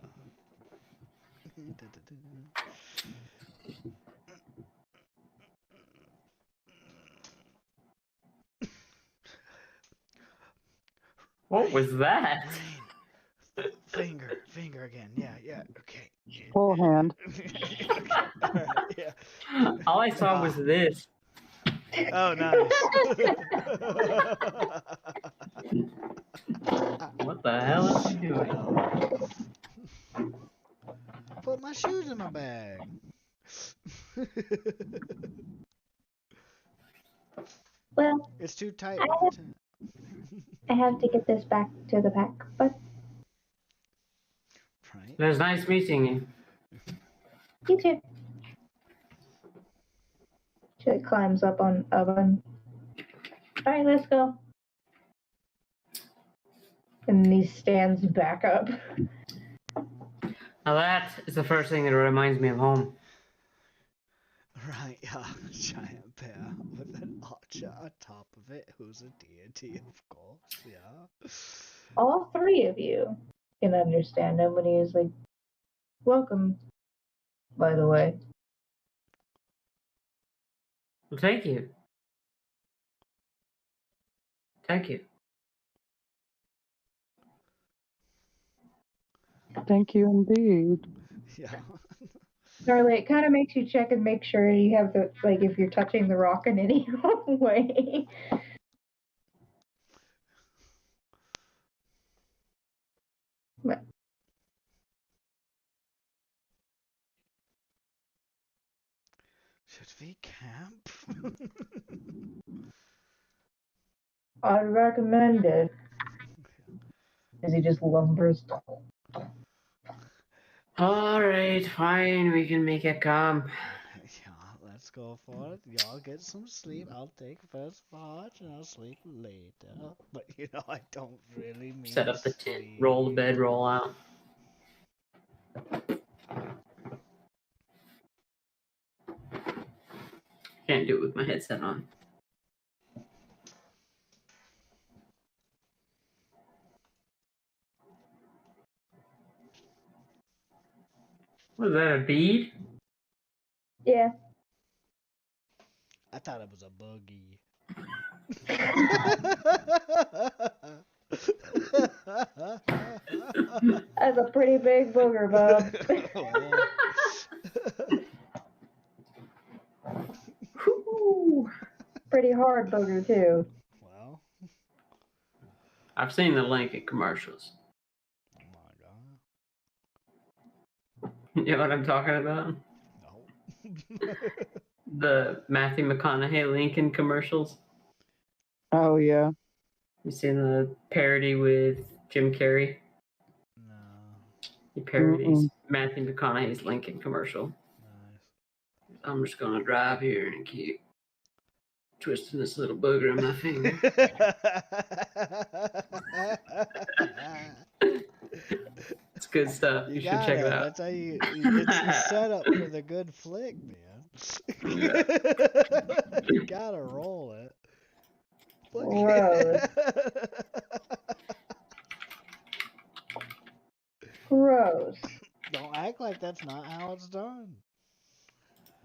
What was that? Rain. Finger again. Yeah, yeah. Okay. Full hand. Okay, all right, yeah. All I saw was this. Oh, nice. What the hell is he doing? Put my shoes in my bag. Well, It's too tight with the tent. I have to get this back to the pack, but Right? It was nice meeting you. you too. She like, climbs up on oven. All right, let's go. And he stands back up. Now that is the first thing that reminds me of home. Right, yeah. Giant bear with an archer on top of it who's a deity, of course, yeah. All three of you can understand him when he is like, welcome, by the way. Well, thank you. Thank you. Thank you indeed. Yeah. Charlie, it kind of makes you check and make sure you have the, like, if you're touching the rock in any way. But Should we camp? I'd recommend it. As he just lumbers. All right, fine. We can make it come. Yeah, let's go for it. Y'all get some sleep. I'll take first watch and I'll sleep later. But you know, I don't really mean Set up the tent, sleep. roll the bed, roll out. Can't do it with my headset on. Was that a bead? Yeah. I thought it was a boogie. That's a pretty big booger, bub. Whew. Pretty hard booger, too. Well, I've seen the Lincoln commercials. oh my god. You know what I'm talking about? No. The Matthew McConaughey Lincoln commercials. Oh yeah. You seen the parody with Jim Carrey? No. He parodies Matthew McConaughey's Lincoln commercial. Nice. I'm just gonna drive here and keep twisting this little booger in my finger. It's good stuff. You should check it out. That's how it's the setup for the good flick, man. You gotta roll it. Gross. Gross. Don't act like that's not how it's done.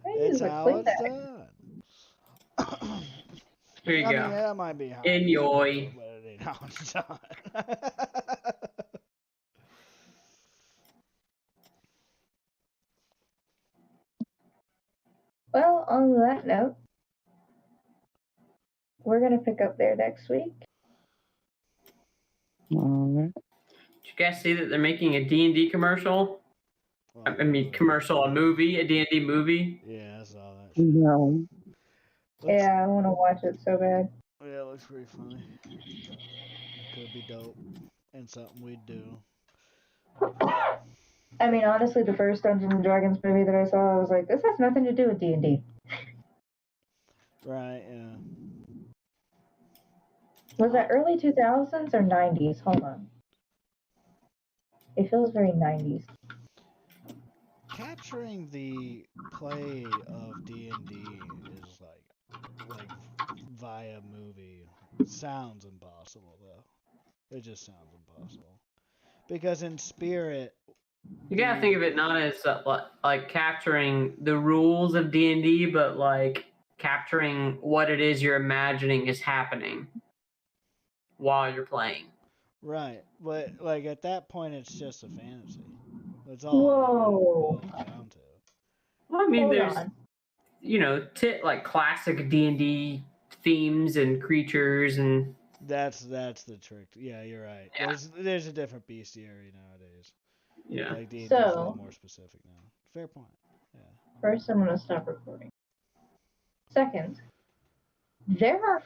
Why It's is it how like it's that? done. Here you I go. mean, that might be how Enjoy. it's done, but it ain't how it's done. Well, on that note, we're gonna pick up there next week. All right. Did you guys see that they're making a D&D commercial? I mean, commercial, a movie, a D&D movie. Yeah, I saw that. Shit. No. Yeah, I want to watch it so bad. Yeah, it looks pretty funny. Could be dope and something we'd do. I mean, honestly, the first Dungeons and Dragons movie that I saw, I was like, this has nothing to do with D&D. Right, yeah. Was that early 2000s or 90s? Hold on. It feels very 90s. Capturing the play of D&D is like via movie sounds impossible though. It just sounds impossible. Because in spirit, You gotta think of it not as like capturing the rules of D&D, but like capturing what it is you're imagining is happening while you're playing. right, but like at that point it's just a fantasy. That's all Whoa. it boils down to. Well, I mean, Hold there's on. like classic D&D themes and creatures and That's the trick. Yeah, you're right. Yeah. There's a different bestiary nowadays. Yeah. Like D&D's a So- little more specific now. Fair point. Yeah. First, I'm going to stop recording. Second, there are